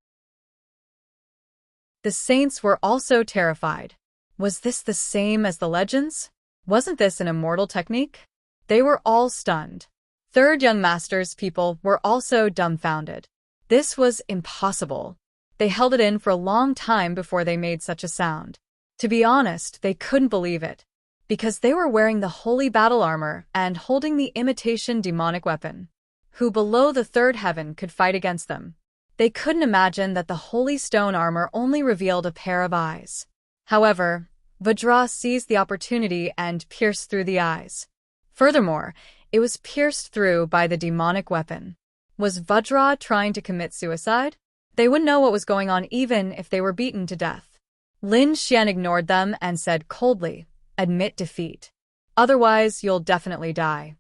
The saints were also terrified. Was this the same as the legends? Wasn't this an immortal technique? They were all stunned. Third Young Master's people were also dumbfounded. This was impossible. They held it in for a long time before they made such a sound. To be honest, they couldn't believe it, because they were wearing the holy battle armor and holding the imitation demonic weapon. Who below the third heaven could fight against them? They couldn't imagine that the holy stone armor only revealed a pair of eyes. However, Vajra seized the opportunity and pierced through the eyes. Furthermore, it was pierced through by the demonic weapon. Was Vajra trying to commit suicide? They wouldn't know what was going on even if they were beaten to death. Lin Xian ignored them and said coldly, "Admit defeat. Otherwise, you'll definitely die."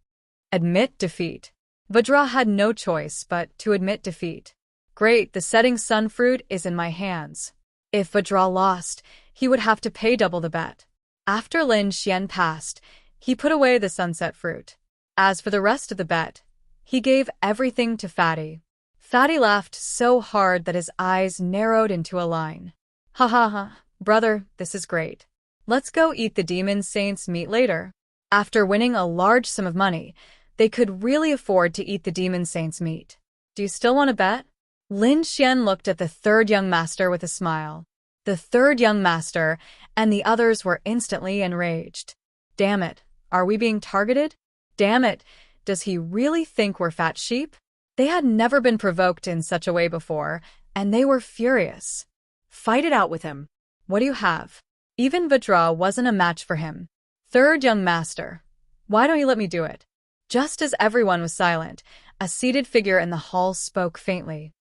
Admit defeat. Vajra had no choice but to admit defeat. Great, the setting sun fruit is in my hands. If Vajra lost, he would have to pay double the bet. After Lin Xian passed, he put away the sunset fruit. As for the rest of the bet, he gave everything to Fatty. Fatty laughed so hard that his eyes narrowed into a line. Ha ha ha, brother, this is great. Let's go eat the demon saint's meat later. After winning a large sum of money, they could really afford to eat the demon saint's meat. Do you still want to bet? Lin Xian looked at the third young master with a smile. The third young master and the others were instantly enraged. Damn it, are we being targeted? Damn it, does he really think we're fat sheep? They had never been provoked in such a way before, and they were furious. Fight it out with him. What do you have? Even Vajra wasn't a match for him. Third young master, why don't you let me do it? Just as everyone was silent, a seated figure in the hall spoke faintly.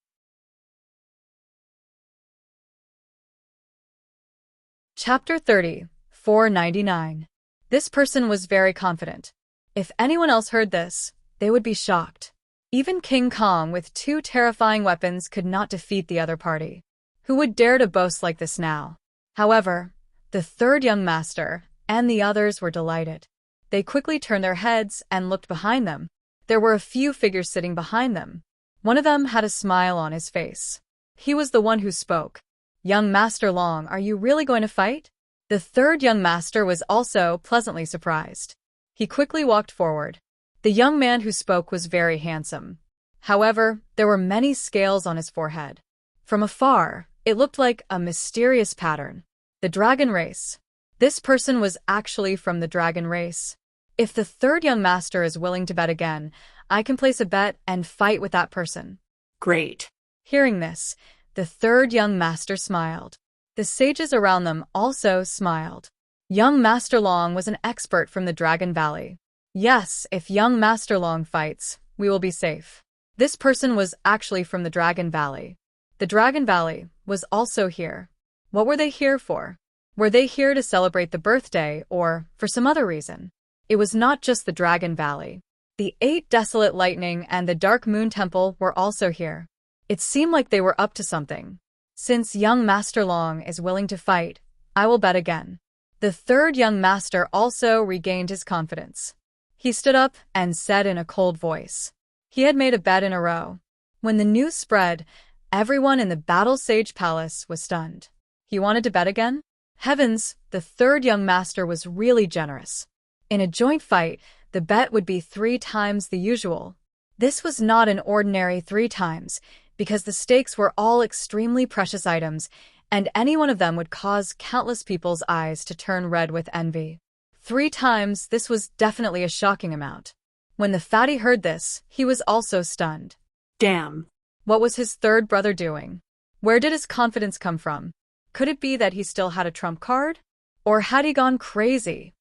Chapter 30, 499. This person was very confident. If anyone else heard this, they would be shocked. Even King Kong with 2 terrifying weapons could not defeat the other party. Who would dare to boast like this now? However, the third young master and the others were delighted. They quickly turned their heads and looked behind them. There were a few figures sitting behind them. One of them had a smile on his face. He was the one who spoke. Young Master Long, are you really going to fight? The third young master was also pleasantly surprised. He quickly walked forward. The young man who spoke was very handsome. However, there were many scales on his forehead. From afar, it looked like a mysterious pattern. The dragon race. This person was actually from the dragon race. If the third young master is willing to bet again, I can place a bet and fight with that person. Great. Hearing this, the third young master smiled. The sages around them also smiled. Young Master Long was an expert from the Dragon Valley. Yes, if young Master Long fights, we will be safe. This person was actually from the Dragon Valley. The Dragon Valley was also here. What were they here for? Were they here to celebrate the birthday or for some other reason? It was not just the Dragon Valley. The 8 Desolate Lightning and the Dark Moon Temple were also here. It seemed like they were up to something. Since young Master Long is willing to fight, I will bet again. The third young master also regained his confidence. He stood up and said in a cold voice. He had made a bet in a row. When the news spread, everyone in the Battle Sage Palace was stunned. He wanted to bet again? Heavens, the third young master was really generous. In a joint fight, the bet would be 3 times the usual. This was not an ordinary 3 times, because the stakes were all extremely precious items, and any one of them would cause countless people's eyes to turn red with envy. 3 times, this was definitely a shocking amount. When the fatty heard this, he was also stunned. Damn. What was his third brother doing? Where did his confidence come from? Could it be that he still had a trump card? Or had he gone crazy?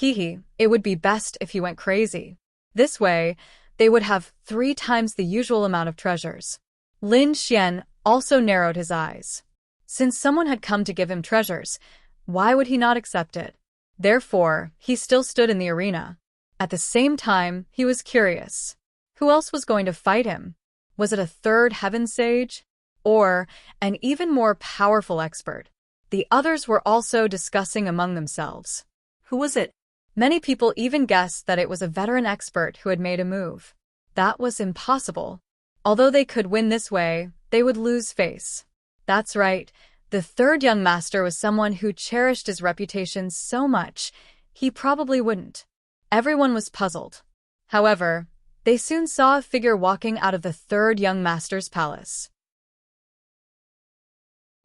It would be best if he went crazy. This way, they would have 3 times the usual amount of treasures. Lin Xian also narrowed his eyes. Since someone had come to give him treasures, why would he not accept it? Therefore, he still stood in the arena. At the same time, he was curious. Who else was going to fight him? Was it a third heaven sage? Or an even more powerful expert? The others were also discussing among themselves. Who was it? Many people even guessed that it was a veteran expert who had made a move. That was impossible. Although they could win this way, they would lose face. That's right, the third young master was someone who cherished his reputation so much, he probably wouldn't. Everyone was puzzled. However, they soon saw a figure walking out of the third young master's palace.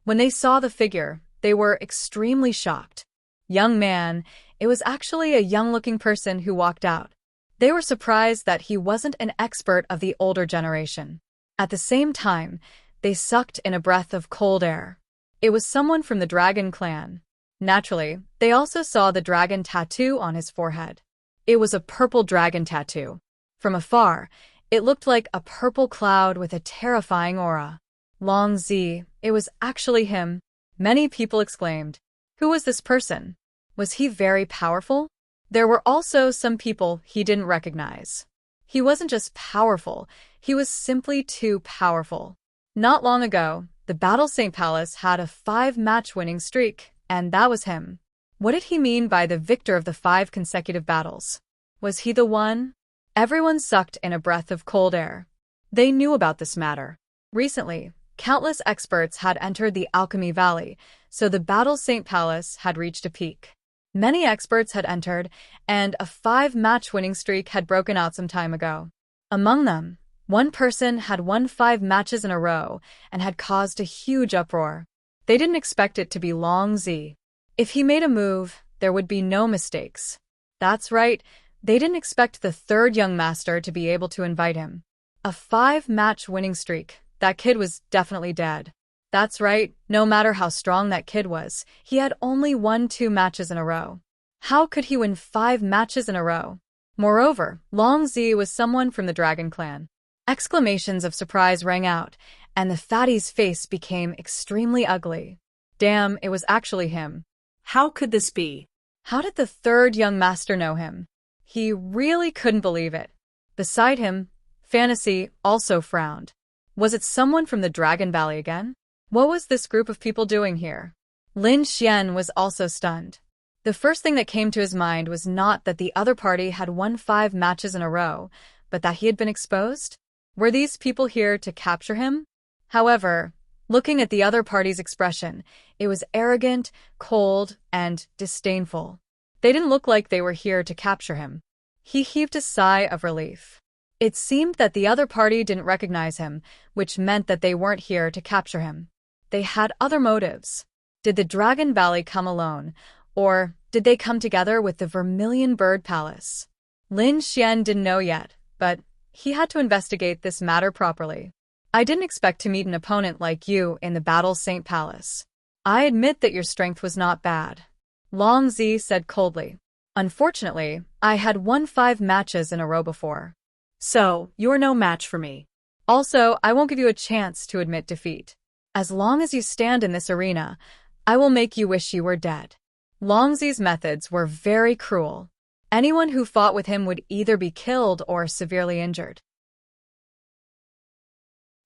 When they saw the figure, they were extremely shocked. Young man, it was actually a young-looking person who walked out. They were surprised that he wasn't an expert of the older generation. At the same time, they sucked in a breath of cold air. It was someone from the Dragon clan. Naturally, they also saw the dragon tattoo on his forehead. It was a purple dragon tattoo. From afar, it looked like a purple cloud with a terrifying aura. Long Zi, it was actually him. Many people exclaimed. Who was this person? Was he very powerful? There were also some people he didn't recognize. He wasn't just powerful, he was simply too powerful. Not long ago, the Battle St. Palace had a 5-match winning streak, and that was him. What did he mean by the victor of the 5 consecutive battles? Was he the one? Everyone sucked in a breath of cold air. They knew about this matter. Recently, countless experts had entered the Alchemy Valley, so the Battle St. Palace had reached a peak. Many experts had entered, and a 5-match winning streak had broken out some time ago. Among them, one person had won 5 matches in a row and had caused a huge uproar. They didn't expect it to be Long Zi. If he made a move, there would be no mistakes. That's right, they didn't expect the 3rd young master to be able to invite him. A 5-match winning streak. That kid was definitely dead. That's right, no matter how strong that kid was, he had only won 2 matches in a row. How could he win 5 matches in a row? Moreover, Long Zi was someone from the Dragon Clan. Exclamations of surprise rang out, and the fatty's face became extremely ugly. Damn, it was actually him. How could this be? How did the 3rd young master know him? He really couldn't believe it. Beside him, Fantasy also frowned. Was it someone from the Dragon Valley again? What was this group of people doing here? Lin Xian was also stunned. The first thing that came to his mind was not that the other party had won 5 matches in a row, but that he had been exposed? Were these people here to capture him? However, looking at the other party's expression, it was arrogant, cold, and disdainful. They didn't look like they were here to capture him. He heaved a sigh of relief. It seemed that the other party didn't recognize him, which meant that they weren't here to capture him. They had other motives. Did the Dragon Valley come alone, or did they come together with the Vermilion Bird Palace? Lin Xian didn't know yet, but he had to investigate this matter properly. I didn't expect to meet an opponent like you in the Battle St. Palace. I admit that your strength was not bad. Long Zi said coldly. Unfortunately, I had won 5 matches in a row before. So, you're no match for me. Also, I won't give you a chance to admit defeat. As long as you stand in this arena, I will make you wish you were dead. Long Zi's methods were very cruel. Anyone who fought with him would either be killed or severely injured.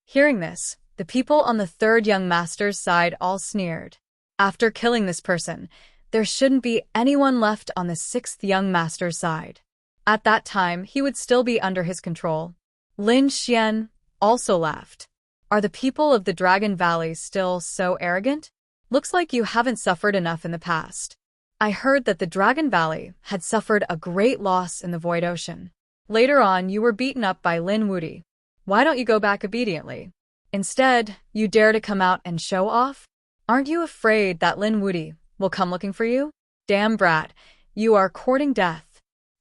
Hearing this, the people on the 3rd young master's side all sneered. After killing this person, there shouldn't be anyone left on the 6th young master's side. At that time, he would still be under his control. Lin Xian also laughed. Are the people of the Dragon Valley still so arrogant? Looks like you haven't suffered enough in the past. I heard that the Dragon Valley had suffered a great loss in the Void Ocean. Later on, you were beaten up by Lin Wudi. Why don't you go back obediently? Instead, you dare to come out and show off? Aren't you afraid that Lin Wudi will come looking for you? Damn brat, you are courting death.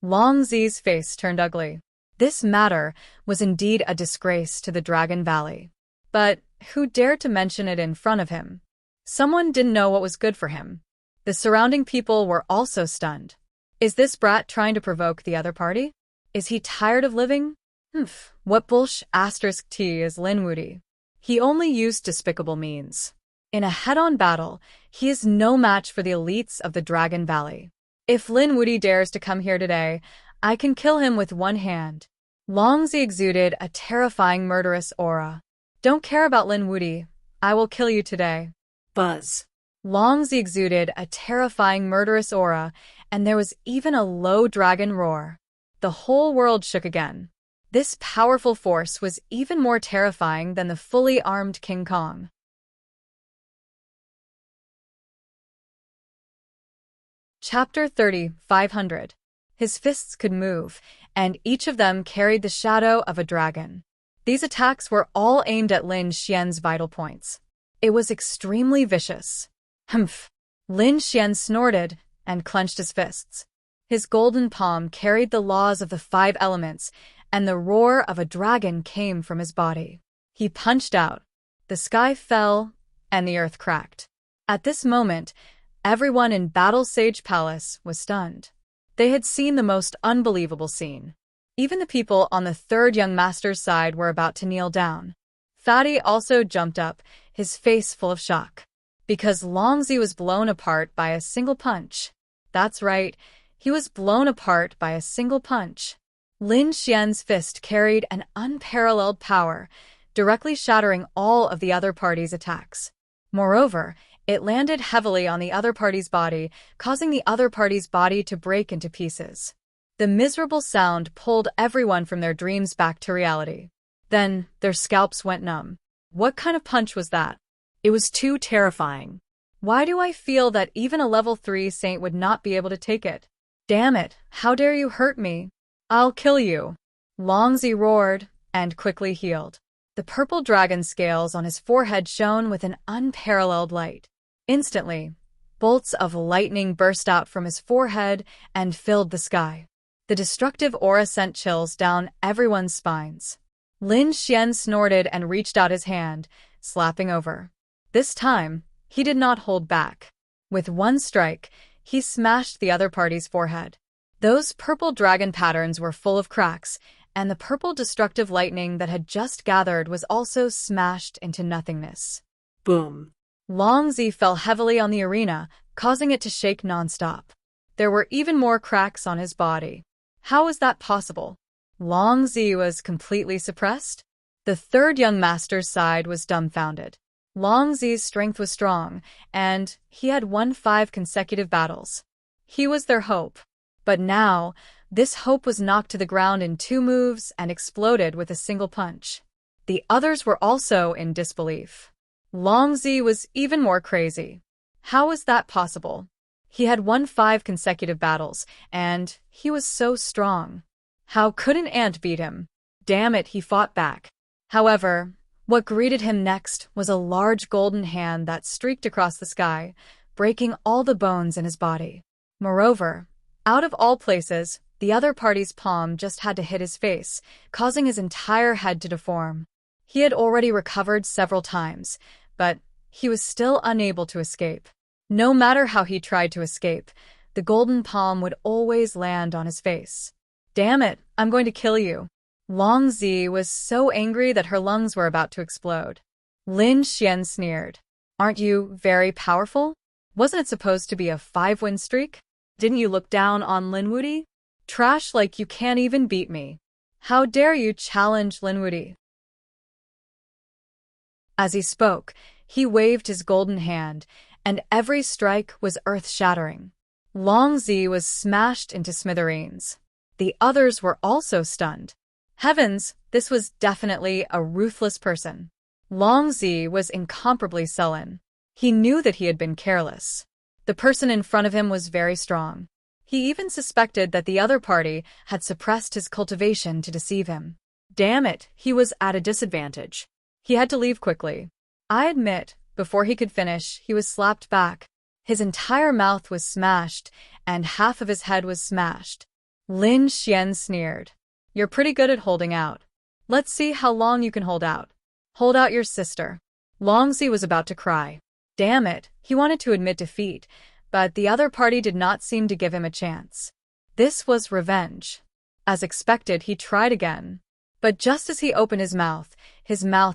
Long Zi's face turned ugly. This matter was indeed a disgrace to the Dragon Valley. But who dared to mention it in front of him? Someone didn't know what was good for him. The surrounding people were also stunned. Is this brat trying to provoke the other party? Is he tired of living? What bullsh** is Lin Wudi? He only used despicable means. In a head-on battle, he is no match for the elites of the Dragon Valley. If Lin Wudi dares to come here today, I can kill him with one hand. Long Zi exuded a terrifying murderous aura. Don't care about Lin Wudi. I will kill you today. Buzz. Long Zi exuded a terrifying murderous aura, and there was even a low dragon roar. The whole world shook again. This powerful force was even more terrifying than the fully armed King Kong. Chapter 30, 500. His fists could move, and each of them carried the shadow of a dragon. These attacks were all aimed at Lin Xian's vital points. It was extremely vicious. Lin Xian snorted and clenched his fists. His golden palm carried the laws of the 5 elements, and the roar of a dragon came from his body. He punched out. The sky fell, and the earth cracked. At this moment, everyone in Battle Sage Palace was stunned. They had seen the most unbelievable scene. Even the people on the 3rd young master's side were about to kneel down. Fatty also jumped up, his face full of shock. Because Long Zi was blown apart by a single punch. That's right, he was blown apart by a single punch. Lin Xian's fist carried an unparalleled power, directly shattering all of the other party's attacks. Moreover, It landed heavily on the other party's body, causing the other party's body to break into pieces. The miserable sound pulled everyone from their dreams back to reality. Then, their scalps went numb. What kind of punch was that? It was too terrifying. Why do I feel that even a level 3 saint would not be able to take it? Damn it, how dare you hurt me? I'll kill you. Longzi roared, and quickly healed. The purple dragon scales on his forehead shone with an unparalleled light. Instantly, bolts of lightning burst out from his forehead and filled the sky. The destructive aura sent chills down everyone's spines. Lin Xian snorted and reached out his hand, slapping over. This time, he did not hold back. With one strike, he smashed the other party's forehead. Those purple dragon patterns were full of cracks, and the purple destructive lightning that had just gathered was also smashed into nothingness. Boom. Longzi fell heavily on the arena, causing it to shake nonstop. There were even more cracks on his body. How was that possible? Longzi was completely suppressed? The third young master's side was dumbfounded. Longzi's strength was strong, and he had won 5 consecutive battles. He was their hope. But now, this hope was knocked to the ground in 2 moves and exploded with a single punch. The others were also in disbelief. Longzi was even more crazy. How was that possible? He had won 5 consecutive battles, and he was so strong. How could an ant beat him? Damn it, he fought back. However, what greeted him next was a large golden hand that streaked across the sky, breaking all the bones in his body. Moreover, out of all places, the other party's palm just had to hit his face, causing his entire head to deform. He had already recovered several times, but he was still unable to escape. No matter how he tried to escape, the golden palm would always land on his face. Damn it, I'm going to kill you. Longzi was so angry that her lungs were about to explode. Lin Xian sneered. Aren't you very powerful? Wasn't it supposed to be a 5-win streak? Didn't you look down on Lin Wuti? Trash like you can't even beat me. How dare you challenge Lin Wuti? As he spoke, he waved his golden hand, and every strike was earth-shattering. Longzi was smashed into smithereens. The others were also stunned. Heavens, this was definitely a ruthless person. Longzi was incomparably sullen. He knew that he had been careless. The person in front of him was very strong. He even suspected that the other party had suppressed his cultivation to deceive him. Damn it, he was at a disadvantage. He had to leave quickly. I admit, before he could finish, he was slapped back. His entire mouth was smashed, and half of his head was smashed. Lin Xian sneered. You're pretty good at holding out. Let's see how long you can hold out. Hold out your sister. Longzi was about to cry. Damn it, he wanted to admit defeat, but the other party did not seem to give him a chance. This was revenge. As expected, he tried again. But just as he opened his mouth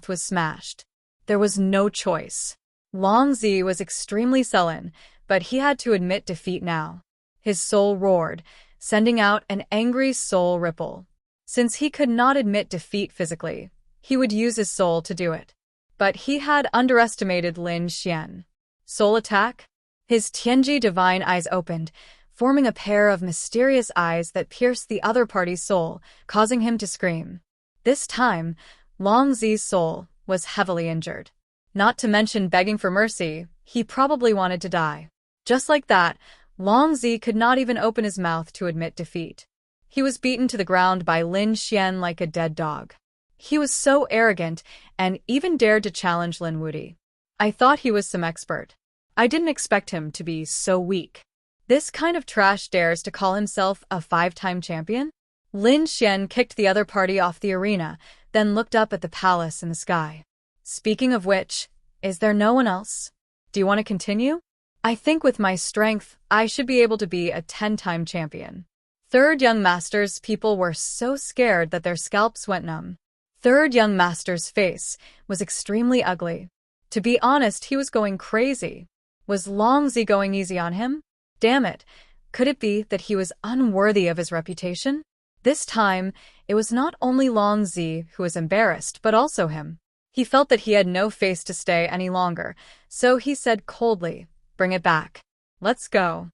was smashed. There was no choice. Longzi was extremely sullen, but he had to admit defeat now. His soul roared, sending out an angry soul ripple. Since he could not admit defeat physically, he would use his soul to do it. But he had underestimated Lin Xian. Soul attack? His Tianji divine eyes opened, forming a pair of mysterious eyes that pierced the other party's soul, causing him to scream. This time, Longzi's soul was heavily injured. Not to mention begging for mercy, he probably wanted to die. Just like that, Longzi could not even open his mouth to admit defeat. He was beaten to the ground by Lin Xian like a dead dog. He was so arrogant and even dared to challenge Lin Wuti. I thought he was some expert. I didn't expect him to be so weak. This kind of trash dares to call himself a 5-time champion? Lin Xian kicked the other party off the arena, then looked up at the palace in the sky. Speaking of which, is there no one else? Do you want to continue? I think with my strength, I should be able to be a 10-time champion. Third young master's people were so scared that their scalps went numb. Third young master's face was extremely ugly. To be honest, he was going crazy. Was Longzi going easy on him? Damn it, could it be that he was unworthy of his reputation? This time, it was not only Longzi who was embarrassed, but also him. He felt that he had no face to stay any longer, so he said coldly, "Bring it back. Let's go."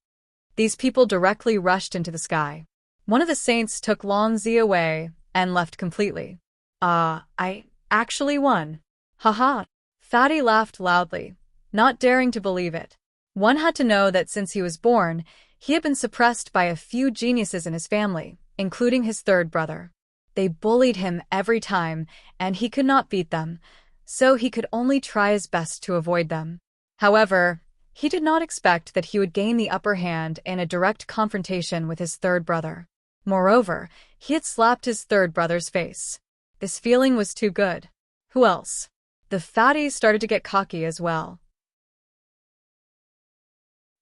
These people directly rushed into the sky. One of the saints took Long Zi away and left completely. I actually won. Haha. Fatty laughed loudly, not daring to believe it. One had to know that since he was born, he had been suppressed by a few geniuses in his family, including his third brother. They bullied him every time, and he could not beat them, so he could only try his best to avoid them. However, he did not expect that he would gain the upper hand in a direct confrontation with his third brother. Moreover, he had slapped his third brother's face. This feeling was too good. Who else? The fatty started to get cocky as well.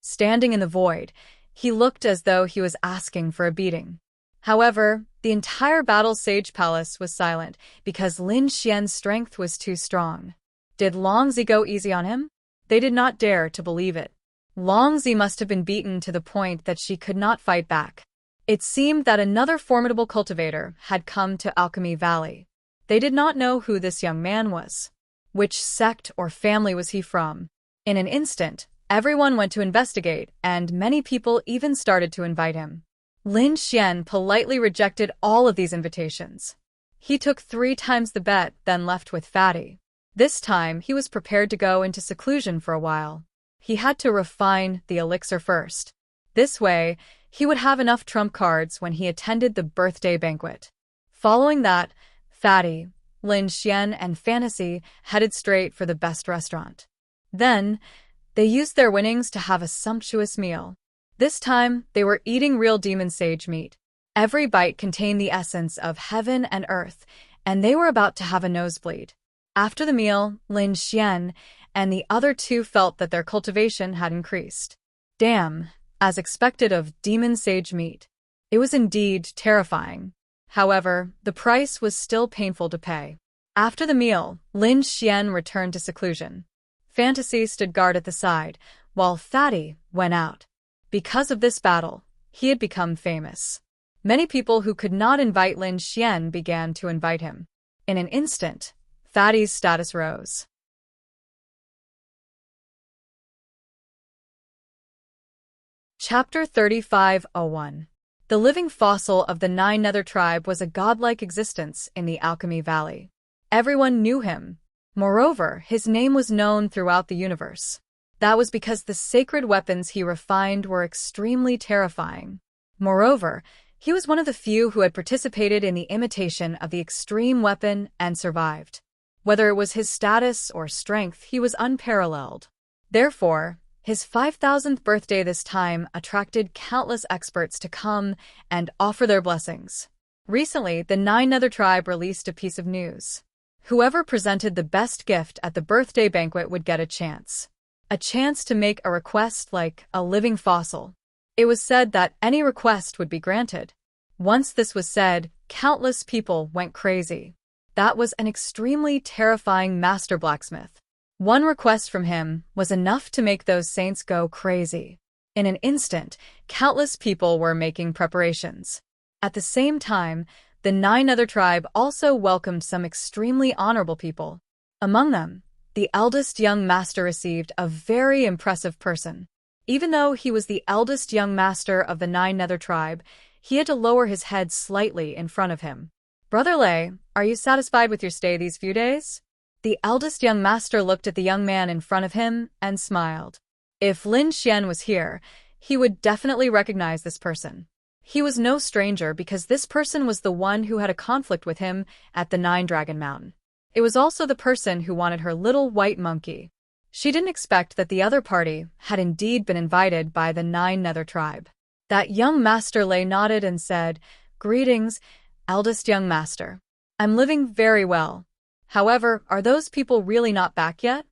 Standing in the void, he looked as though he was asking for a beating. However, the entire battle sage palace was silent because Lin Xian's strength was too strong. Did Long Zi go easy on him? They did not dare to believe it. Long Zi must have been beaten to the point that she could not fight back. It seemed that another formidable cultivator had come to Alchemy Valley. They did not know who this young man was. Which sect or family was he from? In an instant, everyone went to investigate, and many people even started to invite him. Lin Xian politely rejected all of these invitations. He took 3 times the bet, then left with Fatty. This time, he was prepared to go into seclusion for a while. He had to refine the elixir first. This way, he would have enough trump cards when he attended the birthday banquet. Following that, Fatty, Lin Xian, and Fantasy headed straight for the best restaurant. Then, they used their winnings to have a sumptuous meal. This time, they were eating real demon sage meat. Every bite contained the essence of heaven and earth, and they were about to have a nosebleed. After the meal, Lin Xian and the other 2 felt that their cultivation had increased. Damn, as expected of demon sage meat. It was indeed terrifying. However, the price was still painful to pay. After the meal, Lin Xian returned to seclusion. Fantasy stood guard at the side, while Fatty went out. Because of this battle, he had become famous. Many people who could not invite Lin Xian began to invite him. In an instant, Fatty's status rose. Chapter 35:01. The living fossil of the 9 Nether tribe was a godlike existence in the Alchemy Valley. Everyone knew him. Moreover, his name was known throughout the universe. That was because the sacred weapons he refined were extremely terrifying. Moreover, he was one of the few who had participated in the imitation of the extreme weapon and survived. Whether it was his status or strength, he was unparalleled. Therefore, his 5,000th birthday this time attracted countless experts to come and offer their blessings. Recently, the 9 Nether tribe released a piece of news. Whoever presented the best gift at the birthday banquet would get a chance. A chance to make a request like a living fossil. It was said that any request would be granted. Once this was said, countless people went crazy. That was an extremely terrifying master blacksmith. One request from him was enough to make those saints go crazy. In an instant, countless people were making preparations. At the same time, the 9 Nether tribe also welcomed some extremely honorable people. Among them, the eldest young master received a very impressive person. Even though he was the eldest young master of the 9 Nether tribe, he had to lower his head slightly in front of him. "Brother Lei, are you satisfied with your stay these few days?" The eldest young master looked at the young man in front of him and smiled. If Lin Xian was here, he would definitely recognize this person. He was no stranger because this person was the one who had a conflict with him at the 9 Dragon Mountain. It was also the person who wanted her little white monkey. She didn't expect that the other party had indeed been invited by the 9 Nether tribe. That young master Lei nodded and said, "Greetings, eldest young master. I'm living very well. However, are those people really not back yet?"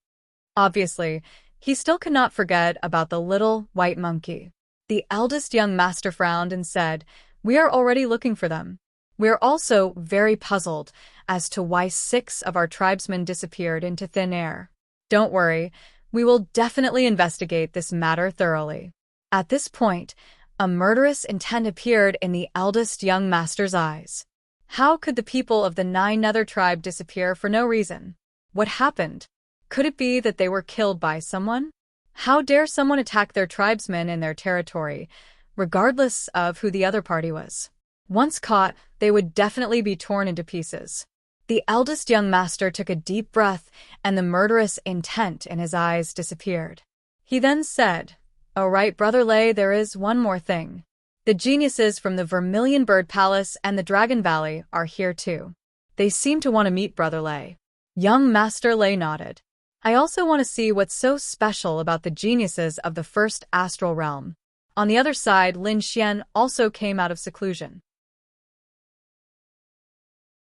Obviously, he still could not forget about the little white monkey. The eldest young master frowned and said, "We are already looking for them. We are also very puzzled as to why 6 of our tribesmen disappeared into thin air. Don't worry, we will definitely investigate this matter thoroughly." At this point, a murderous intent appeared in the eldest young master's eyes. How could the people of the 9 Nether tribe disappear for no reason? What happened? Could it be that they were killed by someone? How dare someone attack their tribesmen in their territory, regardless of who the other party was? Once caught, they would definitely be torn into pieces. The eldest young master took a deep breath, and the murderous intent in his eyes disappeared. He then said, "All right, Brother Lei, there is one more thing. The geniuses from the Vermilion Bird Palace and the Dragon Valley are here too. They seem to want to meet Brother Lei." Young Master Lei nodded. "I also want to see what's so special about the geniuses of the first astral realm." On the other side, Lin Xian also came out of seclusion.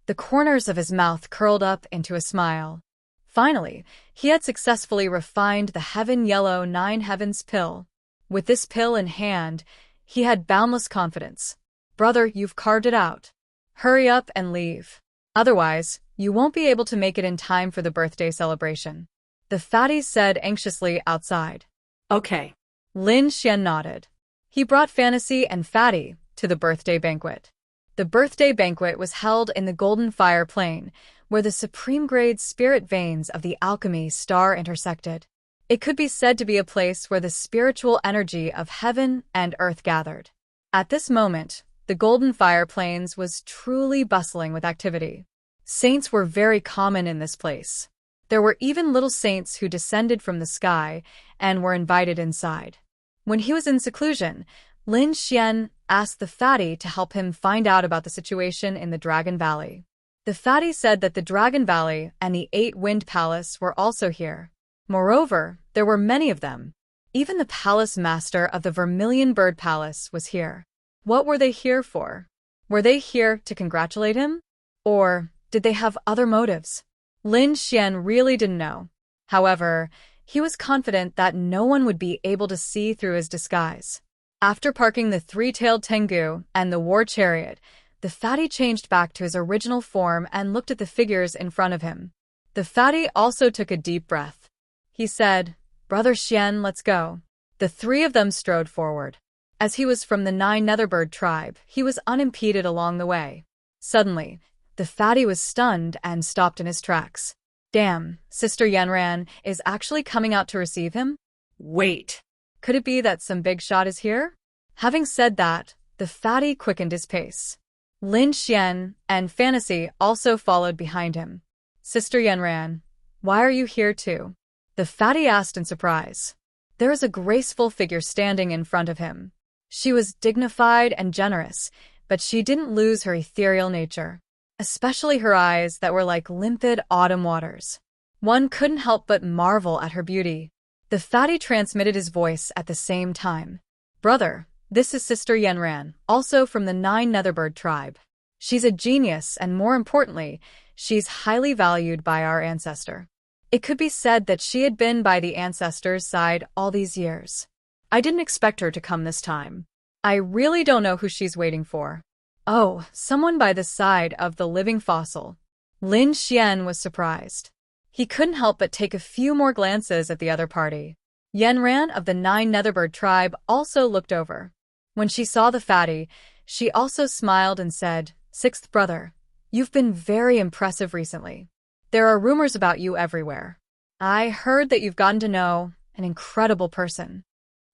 The corners of his mouth curled up into a smile. Finally, he had successfully refined the Heaven Yellow Nine Heavens pill. With this pill in hand, he had boundless confidence. "Brother, you've carved it out. Hurry up and leave. Otherwise, you won't be able to make it in time for the birthday celebration," the fatty said anxiously outside. Okay. Lin Xian nodded. He brought Fantasy and Fatty to the birthday banquet. The birthday banquet was held in the Golden Fire Plain, where the supreme-grade spirit veins of the alchemy star intersected. It could be said to be a place where the spiritual energy of heaven and earth gathered. At this moment, the Golden Fire Plains was truly bustling with activity. Saints were very common in this place. There were even little saints who descended from the sky and were invited inside. When he was in seclusion, Lin Xian asked the fatty to help him find out about the situation in the Dragon Valley. The fatty said that the Dragon Valley and the Eight-Wind Palace were also here. Moreover, there were many of them. Even the palace master of the Vermilion Bird Palace was here. What were they here for? Were they here to congratulate him? Or did they have other motives? Lin Xian really didn't know. However, he was confident that no one would be able to see through his disguise. After parking the three-tailed Tengu and the war chariot, the fatty changed back to his original form and looked at the figures in front of him. The fatty also took a deep breath. He said, "Brother Xian, let's go." The three of them strode forward. As he was from the Nine Netherbird tribe, he was unimpeded along the way. Suddenly, the fatty was stunned and stopped in his tracks. Damn, Sister Yanran is actually coming out to receive him? Wait. Could it be that some big shot is here? Having said that, the fatty quickened his pace. Lin Xian and Fantasy also followed behind him. "Sister Yanran, why are you here too?" the fatty asked in surprise. There was a graceful figure standing in front of him. She was dignified and generous, but she didn't lose her ethereal nature, especially her eyes that were like limpid autumn waters. One couldn't help but marvel at her beauty. The fatty transmitted his voice at the same time. "Brother, this is Sister Yanran, also from the Nine Netherbird tribe. She's a genius, and more importantly, she's highly valued by our ancestor." It could be said that she had been by the ancestor's side all these years. "I didn't expect her to come this time. I really don't know who she's waiting for." "Oh, someone by the side of the living fossil." Lin Xian was surprised. He couldn't help but take a few more glances at the other party. Yanran of the Nine Netherbird tribe also looked over. When she saw the fatty, she also smiled and said, "Sixth brother, you've been very impressive recently. There are rumors about you everywhere. I heard that you've gotten to know an incredible person."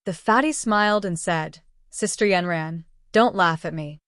The fatty smiled and said, "Sister Yanran, don't laugh at me.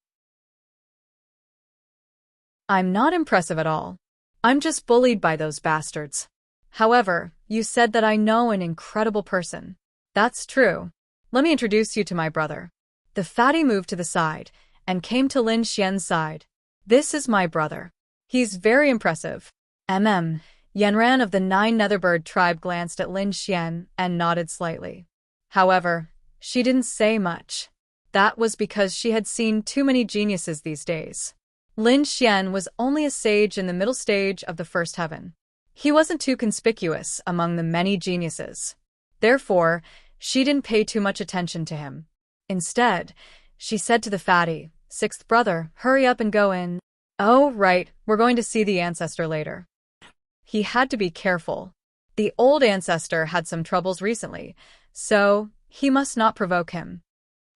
I'm not impressive at all. I'm just bullied by those bastards. However, you said that I know an incredible person. That's true. Let me introduce you to my brother." The fatty moved to the side and came to Lin Xian's side. "This is my brother. He's very impressive." Yanran of the Nine Netherbird tribe glanced at Lin Xian and nodded slightly. However, she didn't say much. That was because she had seen too many geniuses these days. Lin Xian was only a sage in the middle stage of the first heaven. He wasn't too conspicuous among the many geniuses. Therefore, she didn't pay too much attention to him. Instead, she said to the fatty, "Sixth brother, hurry up and go in." "Oh, right, we're going to see the ancestor later." He had to be careful. The old ancestor had some troubles recently, so he must not provoke him.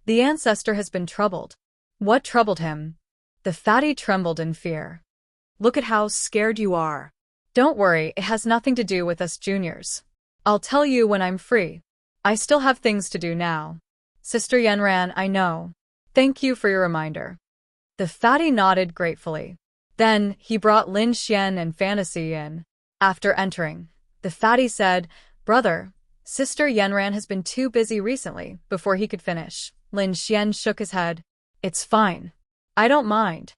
The ancestor has been troubled. What troubled him? The fatty trembled in fear. Look at how scared you are. Don't worry, it has nothing to do with us juniors. I'll tell you when I'm free. I still have things to do now. Sister Yenran, I know. Thank you for your reminder. The fatty nodded gratefully. Then he brought Lin Xian and Fantasy in. After entering, the fatty said, Brother, Sister Yenran has been too busy recently. Before he could finish, Lin Xian shook his head. It's fine. I don't mind.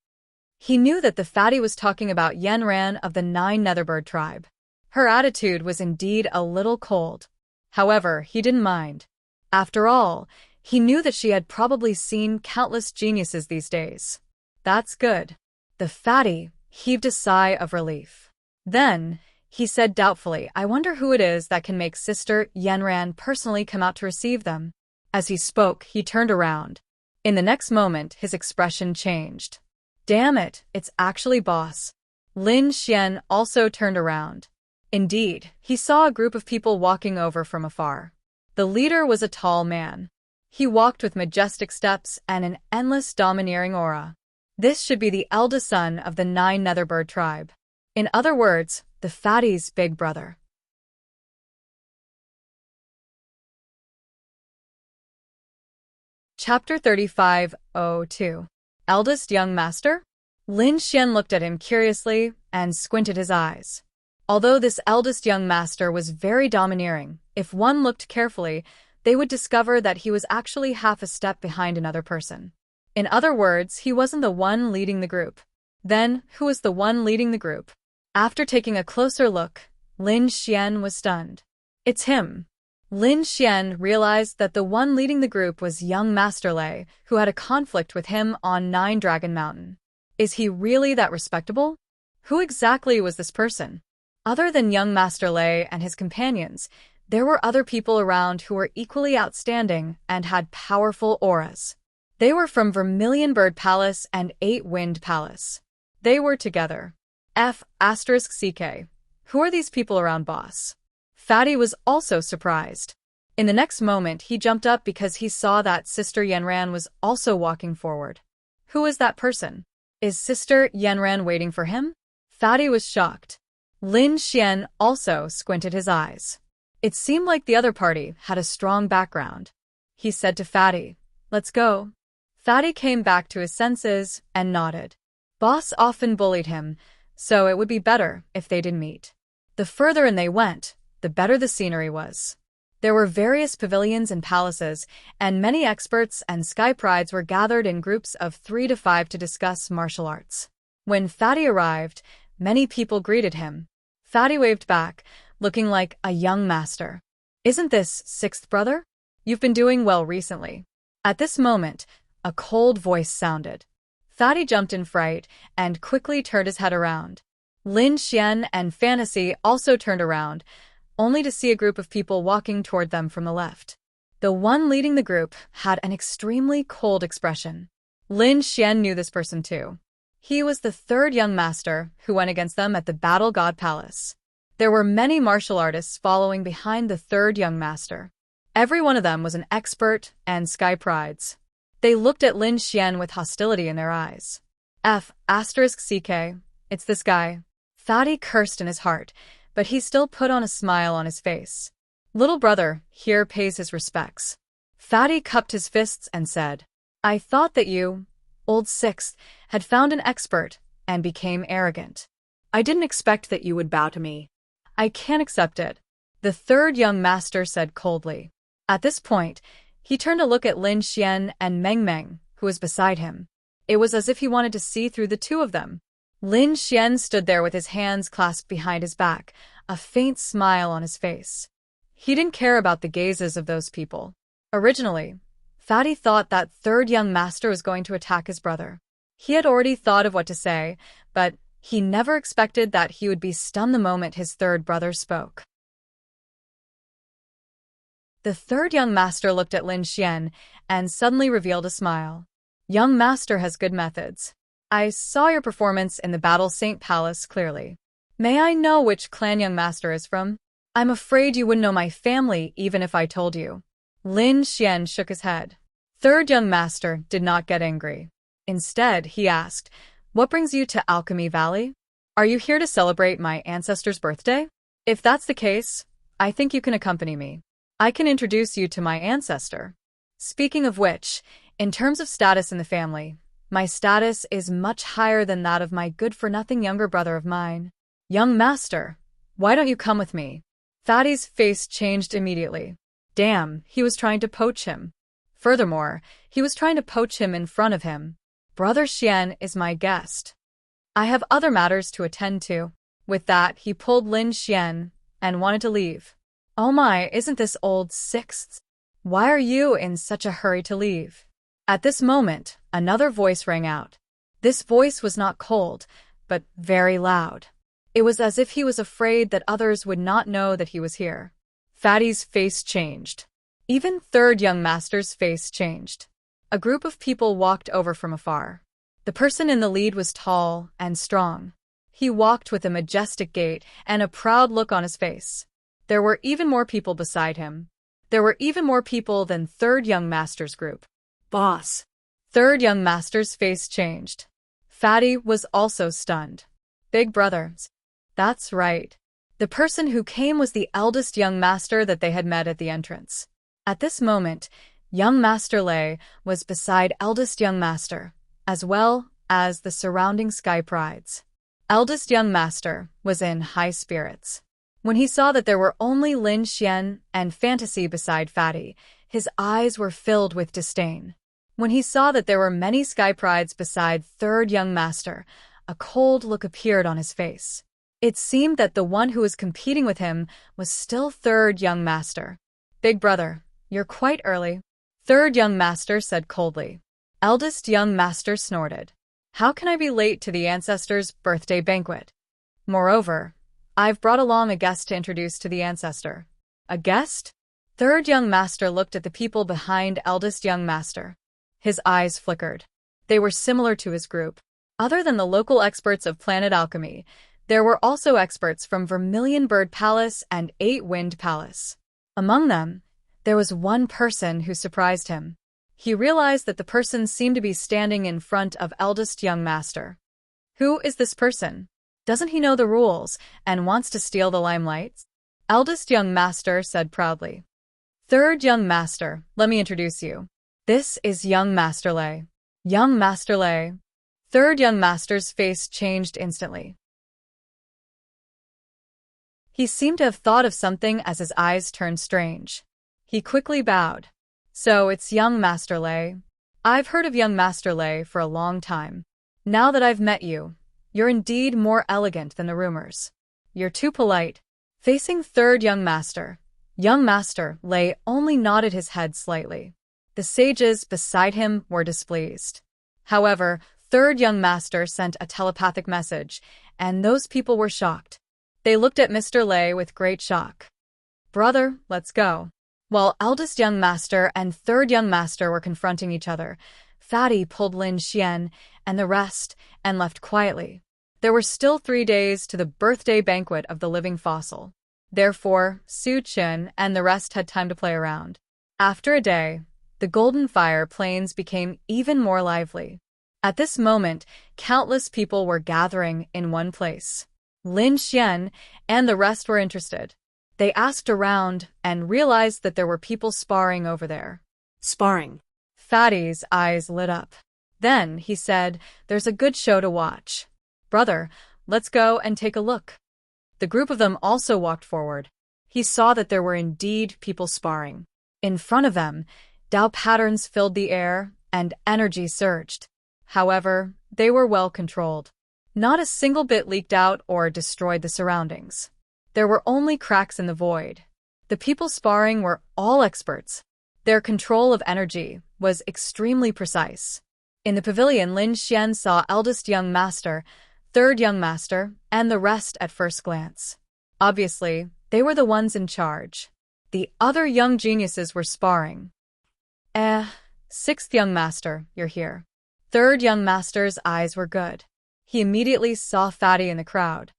He knew that the fatty was talking about Yenran of the 9 Netherbird tribe. Her attitude was indeed a little cold. However, he didn't mind. After all, he knew that she had probably seen countless geniuses these days. That's good. The fatty heaved a sigh of relief. Then, he said doubtfully, I wonder who it is that can make Sister Yenran personally come out to receive them. As he spoke, he turned around. In the next moment, his expression changed. Damn it, it's actually Boss. Lin Xian also turned around. Indeed, he saw a group of people walking over from afar. The leader was a tall man. He walked with majestic steps and an endless domineering aura. This should be the eldest son of the 9 Netherbird tribe. In other words, the fatty's big brother. Chapter 35:02. Eldest Young Master? Lin Xian looked at him curiously and squinted his eyes. Although this eldest young master was very domineering, if one looked carefully, they would discover that he was actually half a step behind another person. In other words, he wasn't the one leading the group. Then, who was the one leading the group? After taking a closer look, Lin Xian was stunned. It's him. Lin Xian realized that the one leading the group was young Master Lei, who had a conflict with him on 9 Dragon Mountain. Is he really that respectable? Who exactly was this person? Other than young Master Lei and his companions, there were other people around who were equally outstanding and had powerful auras. They were from Vermilion Bird Palace and 8 Wind Palace. They were together. F***CK. Who are these people around Boss? Fatty was also surprised. In the next moment, he jumped up because he saw that Sister Yenran was also walking forward. Who is that person? Is Sister Yenran waiting for him? Fatty was shocked. Lin Xian also squinted his eyes. It seemed like the other party had a strong background. He said to Fatty, Let's go. Fatty came back to his senses and nodded. Boss often bullied him, so it would be better if they didn't meet. The further in they went, the better the scenery was. There were various pavilions and palaces, and many experts and sky prides were gathered in groups of 3 to 5 to discuss martial arts. When Fatty arrived, many people greeted him. Fatty waved back, looking like a young master. Isn't this 6th brother? You've been doing well recently. At this moment, a cold voice sounded. Fatty jumped in fright and quickly turned his head around. Lin Xian and Fantasy also turned around, only to see a group of people walking toward them from the left. The one leading the group had an extremely cold expression. Lin Xian knew this person too. He was the 3rd young master who went against them at the Battle God Palace. There were many martial artists following behind the 3rd young master. Every one of them was an expert and sky prides. They looked at Lin Xian with hostility in their eyes. F***CK. It's this guy. Fatty cursed in his heart, but he still put on a smile on his face. Little brother here pays his respects. Fatty cupped his fists and said, I thought that you, old 6th, had found an expert and became arrogant. I didn't expect that you would bow to me. I can't accept it, the 3rd young master said coldly. At this point, he turned to look at Lin Xian and Meng Meng, who was beside him. It was as if he wanted to see through the two of them. Lin Xian stood there with his hands clasped behind his back, a faint smile on his face. He didn't care about the gazes of those people. Originally, Fatty thought that 3rd young master was going to attack his brother. He had already thought of what to say, but he never expected that he would be stunned the moment his 3rd brother spoke. The 3rd young master looked at Lin Xian and suddenly revealed a smile. Young master has good methods. I saw your performance in the Battle Saint Palace clearly. May I know which clan young master is from? I'm afraid you wouldn't know my family even if I told you. Lin Xian shook his head. 3rd young master did not get angry. Instead, he asked, What brings you to Alchemy Valley? Are you here to celebrate my ancestor's birthday? If that's the case, I think you can accompany me. I can introduce you to my ancestor. Speaking of which, in terms of status in the family, my status is much higher than that of my good-for-nothing younger brother of mine. Young master, why don't you come with me? Fatty's face changed immediately. Damn, he was trying to poach him. Furthermore, he was trying to poach him in front of him. Brother Xian is my guest. I have other matters to attend to. With that, he pulled Lin Xian and wanted to leave. Oh my, isn't this old sixth? Why are you in such a hurry to leave? At this moment, another voice rang out. This voice was not cold, but very loud. It was as if he was afraid that others would not know that he was here. Fatty's face changed. Even third young master's face changed. A group of people walked over from afar. The person in the lead was tall and strong. He walked with a majestic gait and a proud look on his face. There were even more people beside him. There were even more people than third young master's group. Boss. Third young master's face changed. Fatty was also stunned. Big brother. That's right. The person who came was the eldest young master that they had met at the entrance. At this moment, young Master Lei was beside eldest young master, as well as the surrounding sky prides. Eldest young master was in high spirits. When he saw that there were only Lin Xian and Fantasy beside Fatty, his eyes were filled with disdain. When he saw that there were many sky prides beside third young master, a cold look appeared on his face. It seemed that the one who was competing with him was still third young master. Big brother, you're quite early. Third young master said coldly. Eldest young master snorted. How can I be late to the ancestor's birthday banquet? Moreover, I've brought along a guest to introduce to the ancestor. A guest? Third young master looked at the people behind eldest young master. His eyes flickered. They were similar to his group. Other than the local experts of Planet Alchemy, there were also experts from Vermilion Bird Palace and Eight Wind Palace. Among them, there was one person who surprised him. He realized that the person seemed to be standing in front of eldest young master. Who is this person? Doesn't he know the rules and wants to steal the limelight? Eldest young master said proudly. Third young master, let me introduce you. This is young Master Lei. Young Master Lei. Third young master's face changed instantly. He seemed to have thought of something as his eyes turned strange. He quickly bowed. So it's young Master Lei. I've heard of young Master Lei for a long time. Now that I've met you, you're indeed more elegant than the rumors. You're too polite. Facing third young Master Lei only nodded his head slightly. The sages beside him were displeased. However, third young master sent a telepathic message, and those people were shocked. They looked at Mr. Lei with great shock. Brother, let's go. While eldest young master and third young master were confronting each other, Fatty pulled Lin Xian and the rest and left quietly. There were still 3 days to the birthday banquet of the living fossil. Therefore, Su Chun and the rest had time to play around. After a day, the Golden Fire Plains became even more lively. At this moment, countless people were gathering in one place. Lin Xian and the rest were interested. They asked around and realized that there were people sparring over there. Sparring. Fatty's eyes lit up. Then he said, there's a good show to watch. Brother, let's go and take a look. The group of them also walked forward. He saw that there were indeed people sparring. In front of them, Tao patterns filled the air and energy surged. However, they were well controlled. Not a single bit leaked out or destroyed the surroundings. There were only cracks in the void. The people sparring were all experts. Their control of energy was extremely precise. In the pavilion, Lin Xian saw eldest young master, third young master, and the rest at first glance. Obviously, they were the ones in charge. The other young geniuses were sparring. Sixth young master, you're here. Third young master's eyes were good. He immediately saw Fatty in the crowd.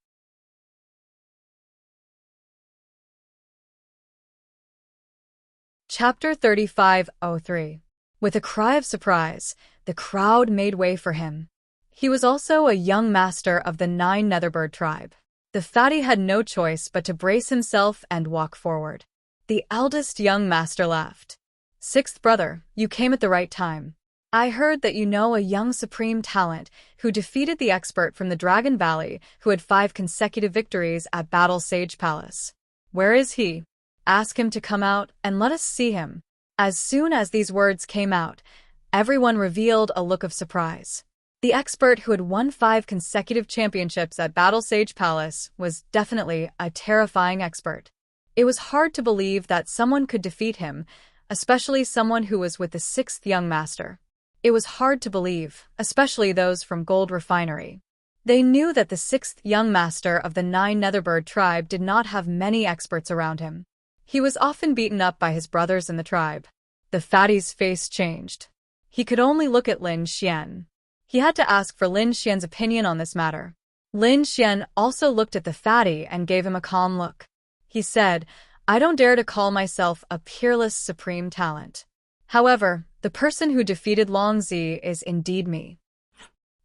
Chapter 3503. With a cry of surprise, the crowd made way for him. He was also a young master of the 9 Netherbird tribe. The fatty had no choice but to brace himself and walk forward. The eldest young master laughed. "Sixth brother, you came at the right time. I heard that you know a young supreme talent who defeated the expert from the Dragon Valley who had 5 consecutive victories at Battle Sage Palace. Where is he? Ask him to come out and let us see him." As soon as these words came out, everyone revealed a look of surprise. The expert who had won 5 consecutive championships at Battle Sage Palace was definitely a terrifying expert. It was hard to believe that someone could defeat him, especially someone who was with the 6th young master. It was hard to believe, especially those from Gold Refinery. They knew that the 6th young master of the 9 Netherbird tribe did not have many experts around him. He was often beaten up by his brothers in the tribe. The fatty's face changed. He could only look at Lin Xian. He had to ask for Lin Xian's opinion on this matter. Lin Xian also looked at the fatty and gave him a calm look. He said, "I don't dare to call myself a peerless supreme talent. However, the person who defeated Long Zi is indeed me."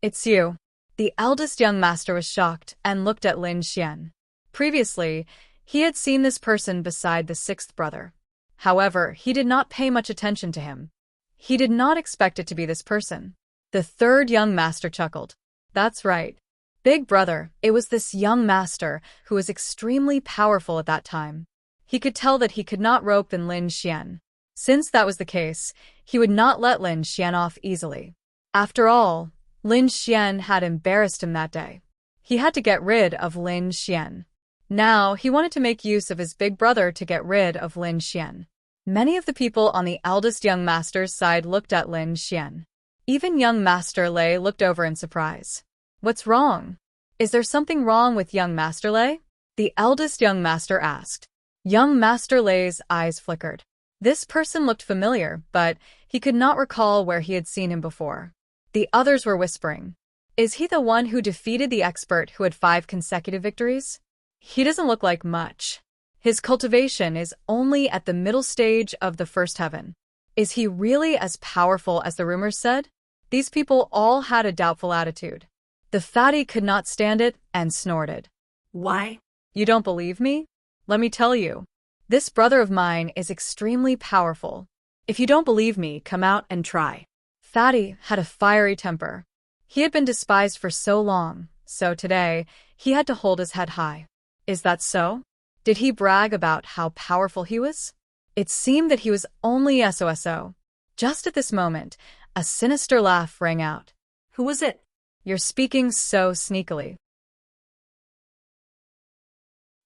"It's you." The eldest young master was shocked and looked at Lin Xian. Previously, he had seen this person beside the 6th brother. However, he did not pay much attention to him. He did not expect it to be this person. The 3rd young master chuckled. "That's right. Big brother, it was this young master who was extremely powerful at that time. He could tell that he could not rope in Lin Xian. Since that was the case, he would not let Lin Xian off easily. After all, Lin Xian had embarrassed him that day. He had to get rid of Lin Xian. Now, he wanted to make use of his big brother to get rid of Lin Xian. Many of the people on the eldest young master's side looked at Lin Xian. Even young Master Lei looked over in surprise. "What's wrong? Is there something wrong with young Master Lei?" The eldest young master asked. Young Master Lei's eyes flickered. This person looked familiar, but he could not recall where he had seen him before. The others were whispering. "Is he the one who defeated the expert who had 5 consecutive victories? He doesn't look like much. His cultivation is only at the middle stage of the 1st heaven. Is he really as powerful as the rumors said?" These people all had a doubtful attitude. The fatty could not stand it and snorted. Why? "You don't believe me? Let me tell you. This brother of mine is extremely powerful. If you don't believe me, come out and try." Fatty had a fiery temper. He had been despised for so long, so today, he had to hold his head high. Is that so? Did he brag about how powerful he was? It seemed that he was only SOSO. Just at this moment, a sinister laugh rang out. Who was it? "You're speaking so sneakily.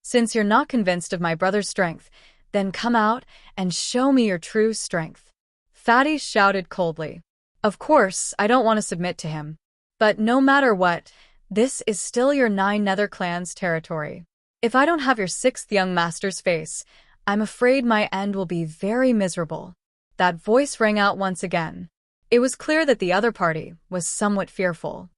Since you're not convinced of my brother's strength, then come out and show me your true strength." Fatty shouted coldly. "Of course, I don't want to submit to him. But no matter what, this is still your 9 Nether clan's territory. If I don't have your 6th young master's face, I'm afraid my end will be very miserable." That voice rang out once again. It was clear that the other party was somewhat fearful.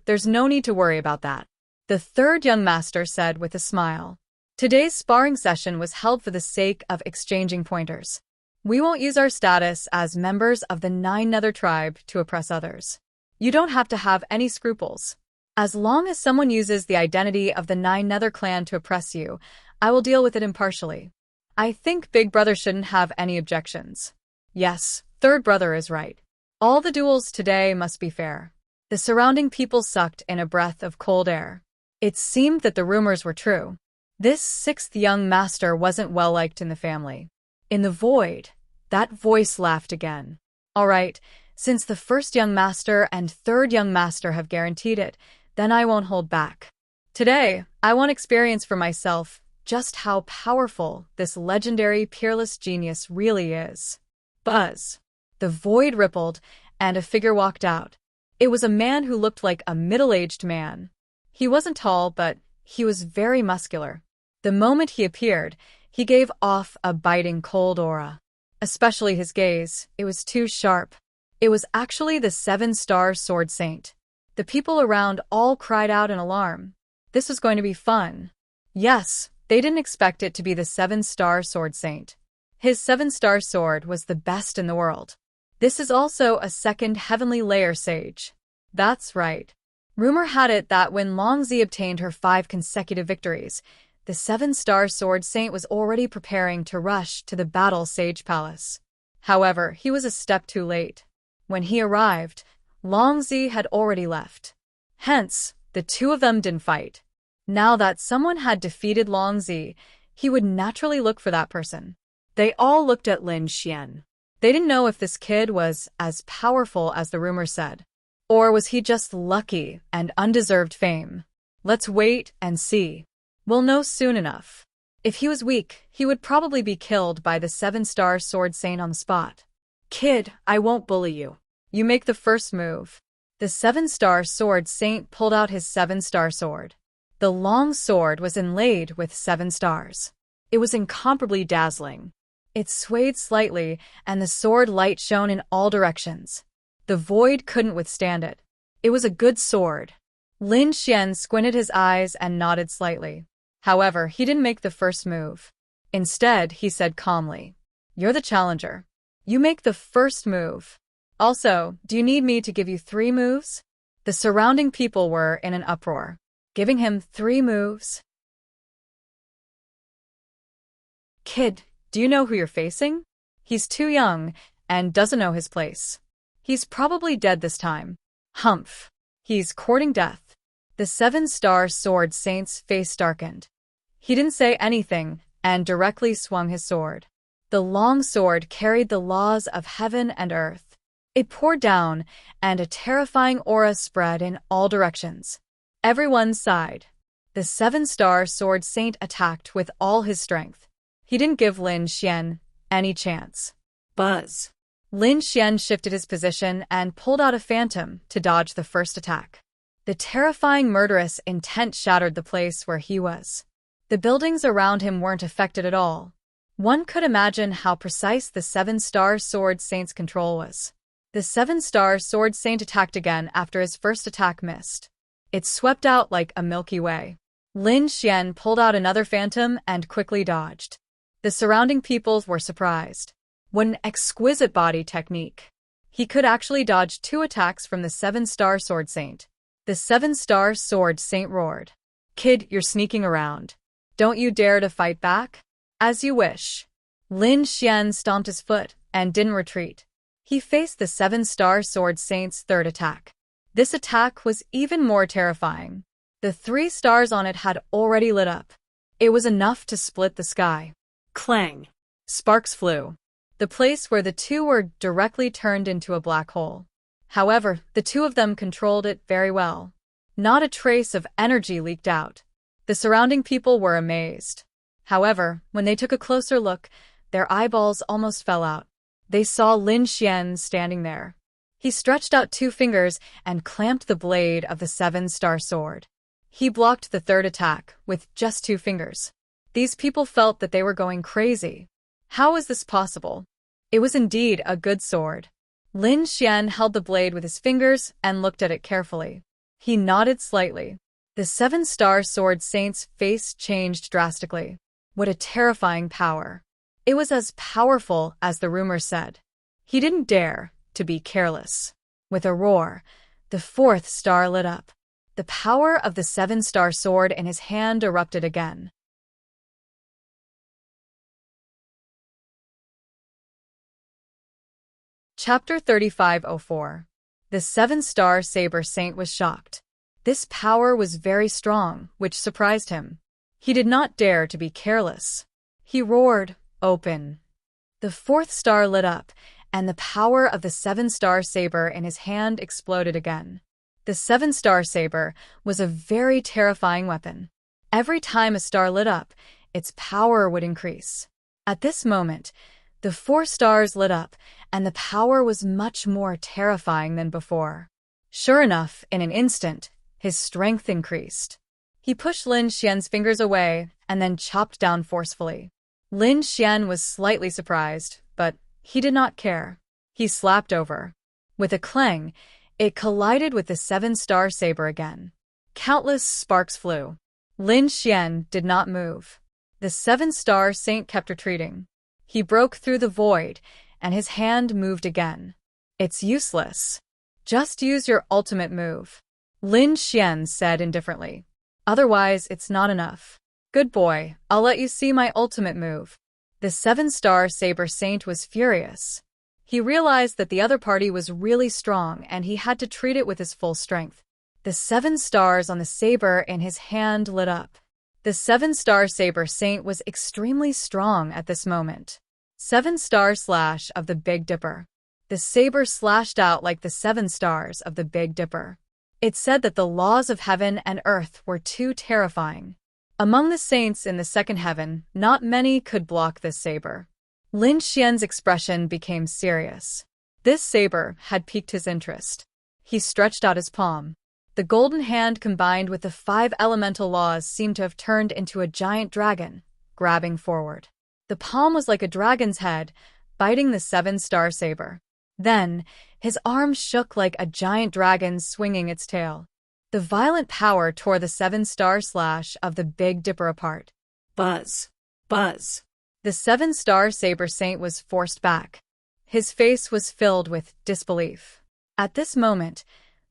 There's no need to worry about that," the 3rd young master said with a smile. "Today's sparring session was held for the sake of exchanging pointers. We won't use our status as members of the 9 Nether tribe to oppress others. You don't have to have any scruples. As long as someone uses the identity of the 9 Nether clan to oppress you, I will deal with it impartially. I think Big Brother shouldn't have any objections. Yes, 3rd brother is right. All the duels today must be fair." The surrounding people sucked in a breath of cold air. It seemed that the rumors were true. This 6th young master wasn't well liked in the family. In the void, that voice laughed again. "All right, since the 1st young master and 3rd young master have guaranteed it, then I won't hold back. Today, I want experience for myself just how powerful this legendary peerless genius really is." Buzz. The void rippled, and a figure walked out. It was a man who looked like a middle-aged man. He wasn't tall, but he was very muscular. The moment he appeared, he gave off a biting cold aura. Especially his gaze, it was too sharp. It was actually the 7-star sword saint. The people around all cried out in alarm. This was going to be fun. Yes, they didn't expect it to be the 7-star sword saint. His 7-star sword was the best in the world. This is also a 2nd heavenly layer sage. That's right. Rumor had it that when Longzi obtained her 5 consecutive victories, the 7-star sword saint was already preparing to rush to the battle sage palace. However, he was a step too late. When he arrived, Longzi had already left. Hence, the two of them didn't fight. Now that someone had defeated Longzi, he would naturally look for that person. They all looked at Lin Xian. They didn't know if this kid was as powerful as the rumor said. Or was he just lucky and undeserved fame? Let's wait and see. We'll know soon enough. If he was weak, he would probably be killed by the 7-star sword saint on the spot. Kid, I won't bully you. You make the first move. The 7-star sword saint pulled out his 7-star sword. The long sword was inlaid with 7 stars. It was incomparably dazzling. It swayed slightly, and the sword light shone in all directions. The void couldn't withstand it. It was a good sword. Lin Xian squinted his eyes and nodded slightly. However, he didn't make the first move. Instead, he said calmly, "You're the challenger. You make the first move. Also, do you need me to give you 3 moves?" The surrounding people were in an uproar. Giving him 3 moves? Kid, do you know who you're facing? He's too young and doesn't know his place. He's probably dead this time. Humph. He's courting death. The 7-star sword saint's face darkened. He didn't say anything and directly swung his sword. The long sword carried the laws of heaven and earth. It poured down, and a terrifying aura spread in all directions. Everyone sighed. The 7-star sword saint attacked with all his strength. He didn't give Lin Xian any chance. Buzz. Lin Xian shifted his position and pulled out a phantom to dodge the first attack. The terrifying murderous intent shattered the place where he was. The buildings around him weren't affected at all. One could imagine how precise the 7-star sword saint's control was. The 7-star sword saint attacked again after his first attack missed. It swept out like a Milky Way. Lin Xian pulled out another phantom and quickly dodged. The surrounding peoples were surprised. What an exquisite body technique. He could actually dodge 2 attacks from the 7-star sword saint. The 7-star sword saint roared. "Kid, you're sneaking around. Don't you dare to fight back?" "As you wish." Lin Xian stomped his foot and didn't retreat. He faced the 7-star sword saint's third attack. This attack was even more terrifying. The 3 stars on it had already lit up. It was enough to split the sky. Clang. Sparks flew. The place where the two were directly turned into a black hole. However, the two of them controlled it very well. Not a trace of energy leaked out. The surrounding people were amazed. However, when they took a closer look, their eyeballs almost fell out. They saw Lin Xian standing there. He stretched out 2 fingers and clamped the blade of the 7-star sword. He blocked the third attack with just 2 fingers. These people felt that they were going crazy. How was this possible? It was indeed a good sword. Lin Xian held the blade with his fingers and looked at it carefully. He nodded slightly. The 7-star sword saint's face changed drastically. What a terrifying power. It was as powerful as the rumor said. He didn't dare to be careless. With a roar, the 4th star lit up. The power of the 7-star sword in his hand erupted again. Chapter 3504. The 7-star saber saint was shocked. This power was very strong, which surprised him. He did not dare to be careless. He roared, "Open." The 4th star lit up, and the power of the 7-star saber in his hand exploded again. The 7-star saber was a very terrifying weapon. Every time a star lit up, its power would increase. At this moment, the 4 stars lit up, and the power was much more terrifying than before. Sure enough, in an instant, his strength increased. He pushed Lin Xian's fingers away and then chopped down forcefully. Lin Xian was slightly surprised, but he did not care. He slapped over. With a clang, it collided with the 7-star saber again. Countless sparks flew. Lin Xian did not move. The 7-star saint kept retreating. He broke through the void, and his hand moved again. "It's useless." Just use your ultimate move, Lin Xian said indifferently. Otherwise, it's not enough. Good boy, I'll let you see my ultimate move. The seven-star saber saint was furious. He realized that the other party was really strong and he had to treat it with his full strength. The 7 stars on the saber in his hand lit up. The 7-star saber saint was extremely strong at this moment. 7-star slash of the Big Dipper. The saber slashed out like the 7 stars of the Big Dipper. It said that the laws of heaven and earth were too terrifying. Among the saints in the second heaven, not many could block this saber. Lin Xian's expression became serious. This saber had piqued his interest. He stretched out his palm. The golden hand combined with the 5 elemental laws seemed to have turned into a giant dragon, grabbing forward. The palm was like a dragon's head, biting the 7-star saber. Then, his arm shook like a giant dragon swinging its tail. The violent power tore the 7-star slash of the Big Dipper apart. Buzz. Buzz. The 7-star saber saint was forced back. His face was filled with disbelief. At this moment,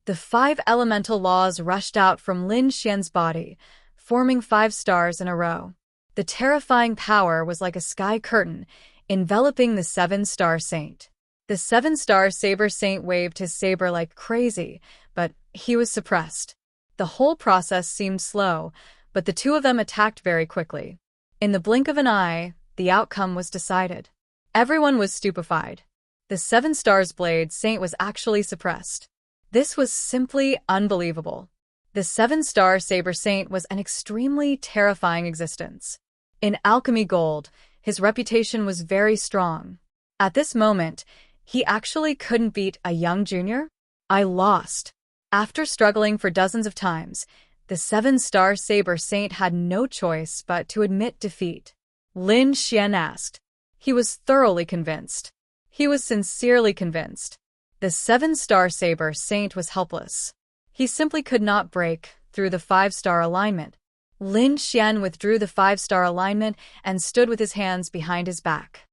the 5 elemental laws rushed out from Lin Xian's body, forming 5 stars in a row. The terrifying power was like a sky curtain, enveloping the 7-star saint. The 7-star saber saint waved his saber like crazy, but he was suppressed. The whole process seemed slow, but the two of them attacked very quickly. In the blink of an eye, the outcome was decided. Everyone was stupefied. The 7-star's blade saint was actually suppressed. This was simply unbelievable. The 7-star saber saint was an extremely terrifying existence. In Alchemy Gold, his reputation was very strong. At this moment, he actually couldn't beat a young junior? I lost. After struggling for dozens of times, the 7-star saber saint had no choice but to admit defeat. Lin Xian asked. He was thoroughly convinced. He was sincerely convinced. The 7-star saber saint was helpless. He simply could not break through the 5-star alignment. Lin Xian withdrew the 5-star alignment and stood with his hands behind his back.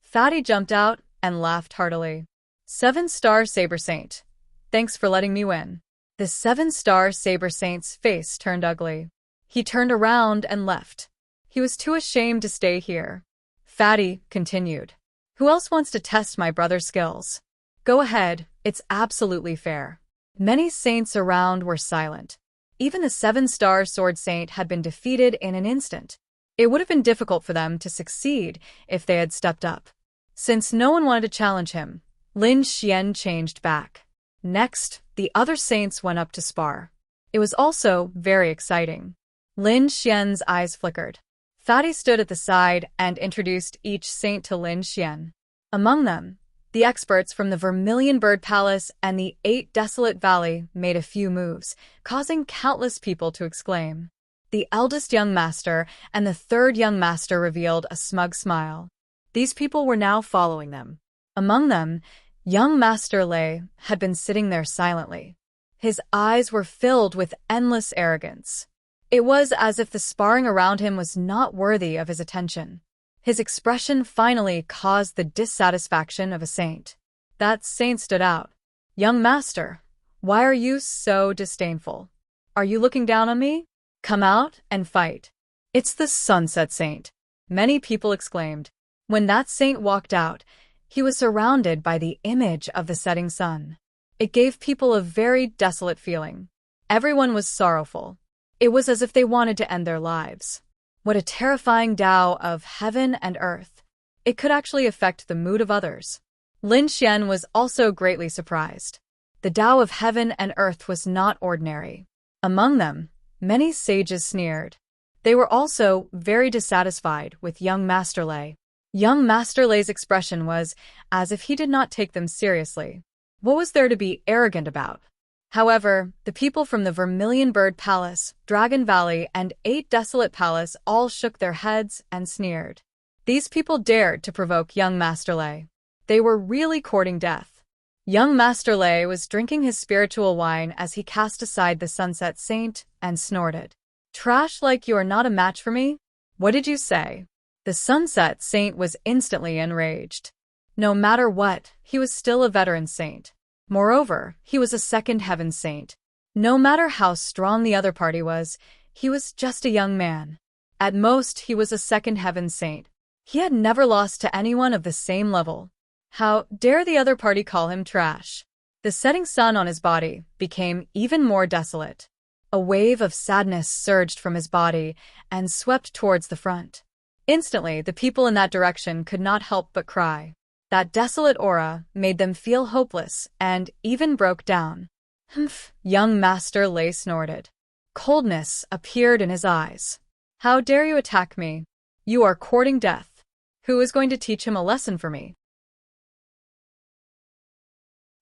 Fatty jumped out and laughed heartily. 7-star saber saint, thanks for letting me win. The 7-star saber saint's face turned ugly. He turned around and left. He was too ashamed to stay here. Fatty continued. Who else wants to test my brother's skills? Go ahead, it's absolutely fair. Many saints around were silent. Even the 7-star sword saint had been defeated in an instant. It would have been difficult for them to succeed if they had stepped up. Since no one wanted to challenge him, Lin Xian changed back. Next, the other saints went up to spar. It was also very exciting. Lin Xian's eyes flickered. Fatty stood at the side and introduced each saint to Lin Xian. Among them, the experts from the Vermilion Bird Palace and the 8 Desolate Valley made a few moves, causing countless people to exclaim. The eldest young master and the 3rd young master revealed a smug smile. These people were now following them. Among them, young Master Lei had been sitting there silently. His eyes were filled with endless arrogance. It was as if the sparring around him was not worthy of his attention. His expression finally caused the dissatisfaction of a saint. That saint stood out. Young master, why are you so disdainful? Are you looking down on me? Come out and fight. It's the Sunset Saint, many people exclaimed. When that saint walked out, he was surrounded by the image of the setting sun. It gave people a very desolate feeling. Everyone was sorrowful. It was as if they wanted to end their lives. What a terrifying Tao of heaven and earth. It could actually affect the mood of others. Lin Xian was also greatly surprised. The Tao of heaven and earth was not ordinary. Among them, many sages sneered. They were also very dissatisfied with young Master Lei. Young Master Lei's expression was as if he did not take them seriously. What was there to be arrogant about? However, the people from the Vermilion Bird Palace, Dragon Valley, and 8 Desolate Palace all shook their heads and sneered. These people dared to provoke young Master Lei. They were really courting death. Young Master Lei was drinking his spiritual wine as he cast aside the Sunset Saint and snorted. Trash like you are not a match for me? What did you say? The Sunset Saint was instantly enraged. No matter what, he was still a veteran saint. Moreover, he was a second heaven saint. No matter how strong the other party was, he was just a young man. At most, he was a second heaven saint. He had never lost to anyone of the same level. How dare the other party call him trash? The setting sun on his body became even more desolate. A wave of sadness surged from his body and swept towards the front. Instantly, the people in that direction could not help but cry. That desolate aura made them feel hopeless and even broke down. Humph, young Master Lei snorted. Coldness appeared in his eyes. How dare you attack me? You are courting death. Who is going to teach him a lesson for me?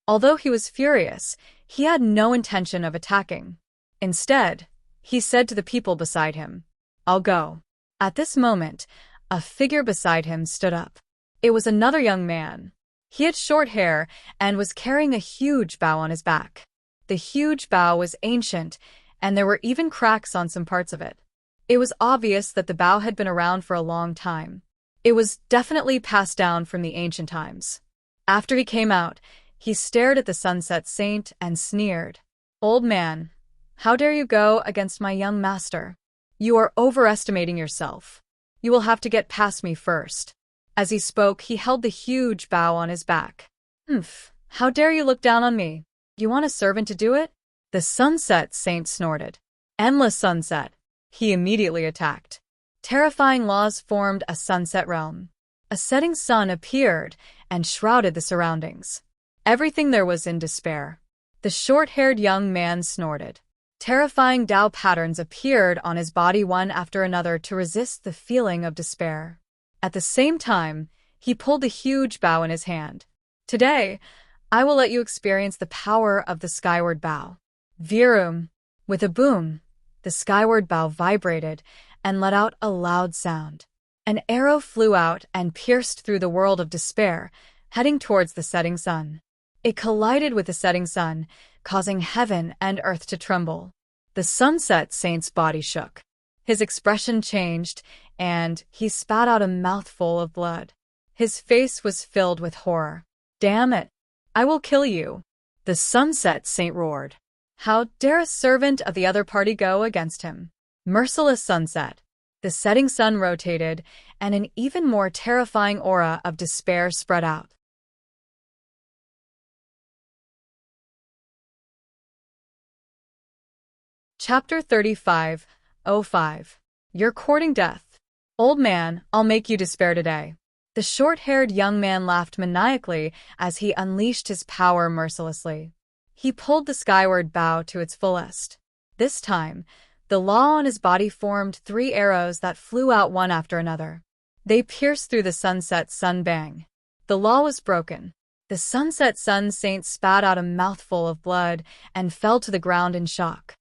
Although he was furious, he had no intention of attacking. Instead, he said to the people beside him, "I'll go." At this moment, a figure beside him stood up. It was another young man. He had short hair and was carrying a huge bow on his back. The huge bow was ancient, and there were even cracks on some parts of it. It was obvious that the bow had been around for a long time. It was definitely passed down from the ancient times. After he came out, he stared at the sunset saint and sneered. "Old man, how dare you go against my young master? You are overestimating yourself. You will have to get past me first." As he spoke, he held the huge bow on his back. "Humph, how dare you look down on me? You want a servant to do it?" The sunset saint snorted. "Endless sunset." He immediately attacked. Terrifying laws formed a sunset realm. A setting sun appeared and shrouded the surroundings. Everything there was in despair. The short-haired young man snorted. Terrifying Tao patterns appeared on his body one after another to resist the feeling of despair. At the same time, he pulled the huge bow in his hand. "Today, I will let you experience the power of the skyward bow." Virum! With a boom, the skyward bow vibrated and let out a loud sound. An arrow flew out and pierced through the world of despair, heading towards the setting sun. It collided with the setting sun, causing heaven and earth to tremble. The sunset saint's body shook. His expression changed, and he spat out a mouthful of blood. His face was filled with horror. "Damn it! I will kill you!" The sunset saint roared. How dare a servant of the other party go against him? Merciless sunset. The setting sun rotated, and an even more terrifying aura of despair spread out. Chapter 35:05. You're courting death. Old man, I'll make you despair today. The short-haired young man laughed maniacally as he unleashed his power mercilessly. He pulled the skyward bow to its fullest. This time, the law on his body formed 3 arrows that flew out one after another. They pierced through the sunset sun. Bang! The law was broken. The sunset sun saint spat out a mouthful of blood and fell to the ground in shock.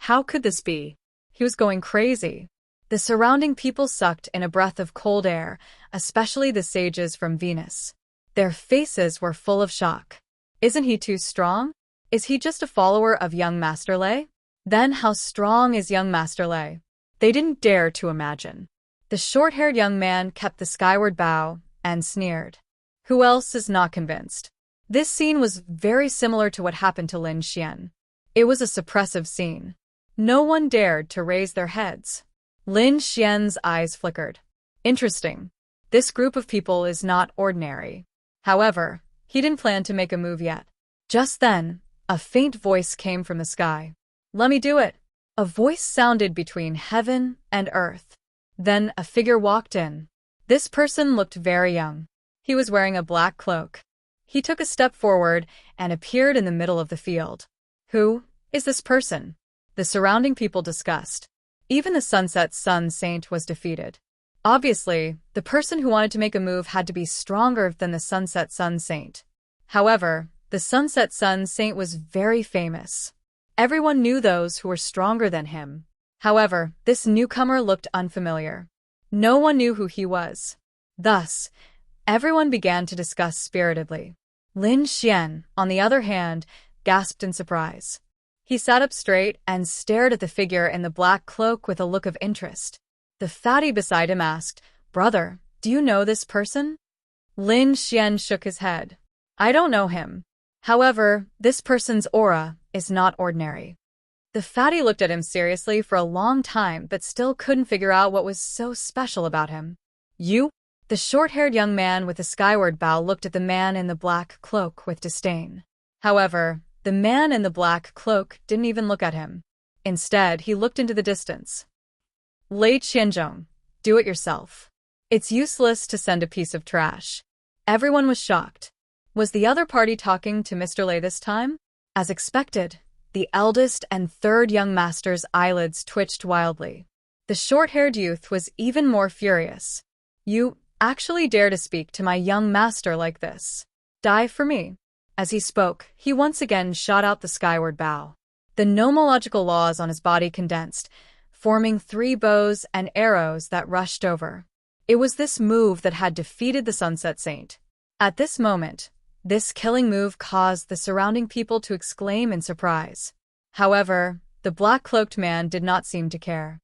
How could this be? He was going crazy. The surrounding people sucked in a breath of cold air, especially the sages from Venus. Their faces were full of shock. Isn't he too strong? Is he just a follower of young Master Lei? Then how strong is young Master Lei? They didn't dare to imagine. The short-haired young man kept the skyward bow and sneered. Who else is not convinced? This scene was very similar to what happened to Lin Xian. It was a suppressive scene. No one dared to raise their heads. Lin Xian's eyes flickered. Interesting. This group of people is not ordinary. However, he didn't plan to make a move yet. Just then, a faint voice came from the sky. "Let me do it." A voice sounded between heaven and earth. Then a figure walked in. This person looked very young. He was wearing a black cloak. He took a step forward and appeared in the middle of the field. Who is this person? The surrounding people discussed. Even the sunset sun saint was defeated. Obviously, the person who wanted to make a move had to be stronger than the sunset sun saint. However, the sunset sun saint was very famous. Everyone knew those who were stronger than him. However, this newcomer looked unfamiliar. No one knew who he was. Thus, everyone began to discuss spiritedly. Lin Xian, on the other hand, gasped in surprise. He sat up straight and stared at the figure in the black cloak with a look of interest. The fatty beside him asked, "Brother, do you know this person?" Lin Xian shook his head. I don't know him. However, this person's aura is not ordinary. The fatty looked at him seriously for a long time but still couldn't figure out what was so special about him. You? The short-haired young man with the skyward bow looked at the man in the black cloak with disdain. However, the man in the black cloak didn't even look at him. Instead, he looked into the distance. Lei Qianzhong, do it yourself. It's useless to send a piece of trash. Everyone was shocked. Was the other party talking to Mr. Lei this time? As expected, the eldest and third young master's eyelids twitched wildly. The short-haired youth was even more furious. You actually dare to speak to my young master like this? Die for me. As he spoke, he once again shot out the skyward bow. The nomological laws on his body condensed, forming 3 bows and arrows that rushed over. It was this move that had defeated the Sunset Saint. At this moment, this killing move caused the surrounding people to exclaim in surprise. However, the black-cloaked man did not seem to care.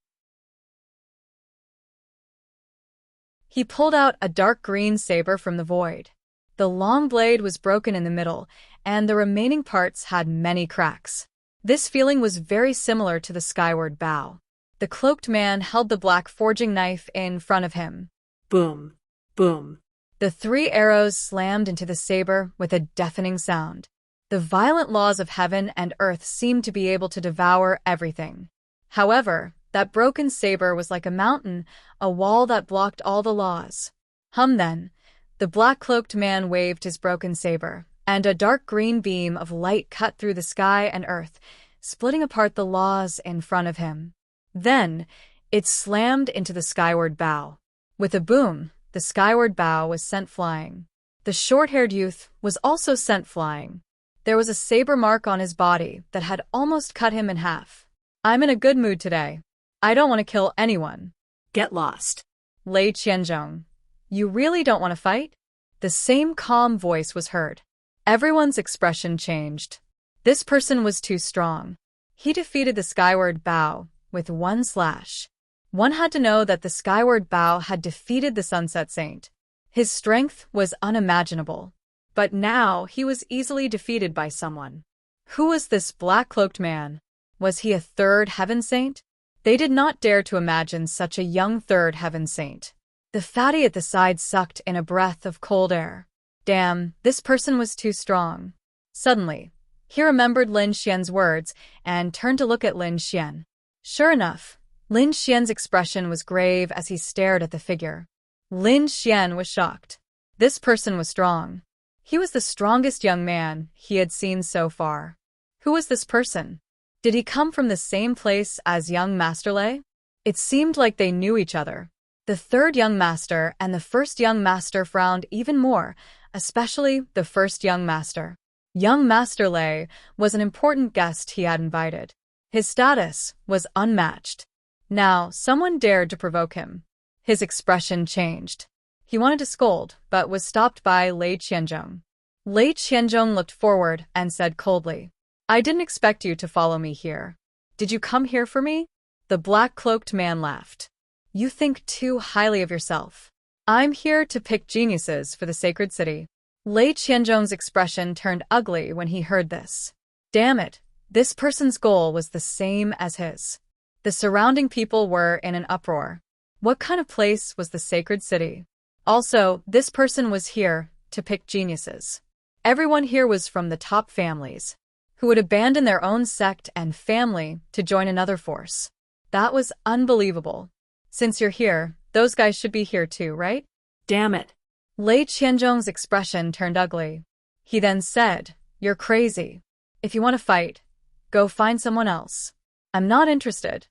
He pulled out a dark green saber from the void. The long blade was broken in the middle, and the remaining parts had many cracks. This feeling was very similar to the skyward bow. The cloaked man held the black forging knife in front of him. Boom. Boom. The 3 arrows slammed into the saber with a deafening sound. The violent laws of heaven and earth seemed to be able to devour everything. However, that broken saber was like a mountain, a wall that blocked all the laws. Then, the black-cloaked man waved his broken saber, and a dark green beam of light cut through the sky and earth, splitting apart the laws in front of him. Then, it slammed into the skyward bow. With a boom, the skyward bow was sent flying. The short-haired youth was also sent flying. There was a saber mark on his body that had almost cut him in half. I'm in a good mood today. I don't want to kill anyone. Get lost. Lei Qianzhong, you really don't want to fight? The same calm voice was heard. Everyone's expression changed. This person was too strong. He defeated the skyward bow with 1 slash. One had to know that the skyward bow had defeated the Sunset Saint. His strength was unimaginable. But now he was easily defeated by someone. Who was this black-cloaked man? Was he a 3rd heaven saint? They did not dare to imagine such a young 3rd heaven saint. The fatty at the side sucked in a breath of cold air. Damn, this person was too strong. Suddenly, he remembered Lin Xian's words and turned to look at Lin Xian. Sure enough, Lin Xian's expression was grave as he stared at the figure. Lin Xian was shocked. This person was strong. He was the strongest young man he had seen so far. Who was this person? Did he come from the same place as young Master Lei? It seemed like they knew each other. The 3rd young master and the 1st young master frowned even more, especially the 1st young master. Young Master Lei was an important guest he had invited. His status was unmatched. Now, someone dared to provoke him. His expression changed. He wanted to scold, but was stopped by Lei Qianzhong. Lei Qianzhong looked forward and said coldly, I didn't expect you to follow me here. Did you come here for me? The black-cloaked man laughed. You think too highly of yourself. I'm here to pick geniuses for the sacred city. Lei Qianzhong's expression turned ugly when he heard this. Damn it, this person's goal was the same as his. The surrounding people were in an uproar. What kind of place was the sacred city? Also, this person was here to pick geniuses. Everyone here was from the top families, who would abandon their own sect and family to join another force. That was unbelievable. Since you're here, those guys should be here too, right? Damn it. Lei Qianzhong's expression turned ugly. He then said, You're crazy. If you want to fight, go find someone else. I'm not interested.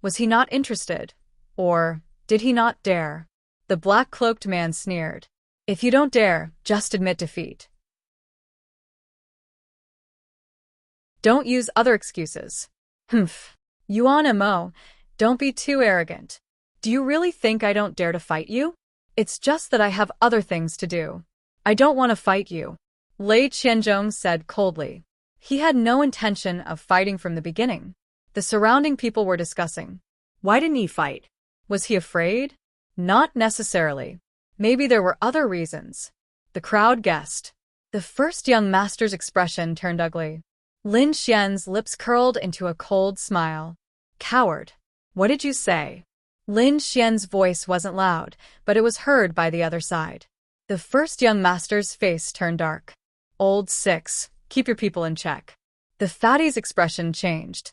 Was he not interested? Or did he not dare? The black-cloaked man sneered. If you don't dare, just admit defeat. Don't use other excuses. Humph. Yuan Mo, don't be too arrogant. Do you really think I don't dare to fight you? It's just that I have other things to do. I don't want to fight you. Lei Qianzhong said coldly. He had no intention of fighting from the beginning. The surrounding people were discussing. Why didn't he fight? Was he afraid? Not necessarily. Maybe there were other reasons. The crowd guessed. The first young master's expression turned ugly. Lin Xian's lips curled into a cold smile. Coward. What did you say? Lin Xian's voice wasn't loud, but it was heard by the other side. The first young master's face turned dark. Old Six, keep your people in check. The fatty's expression changed.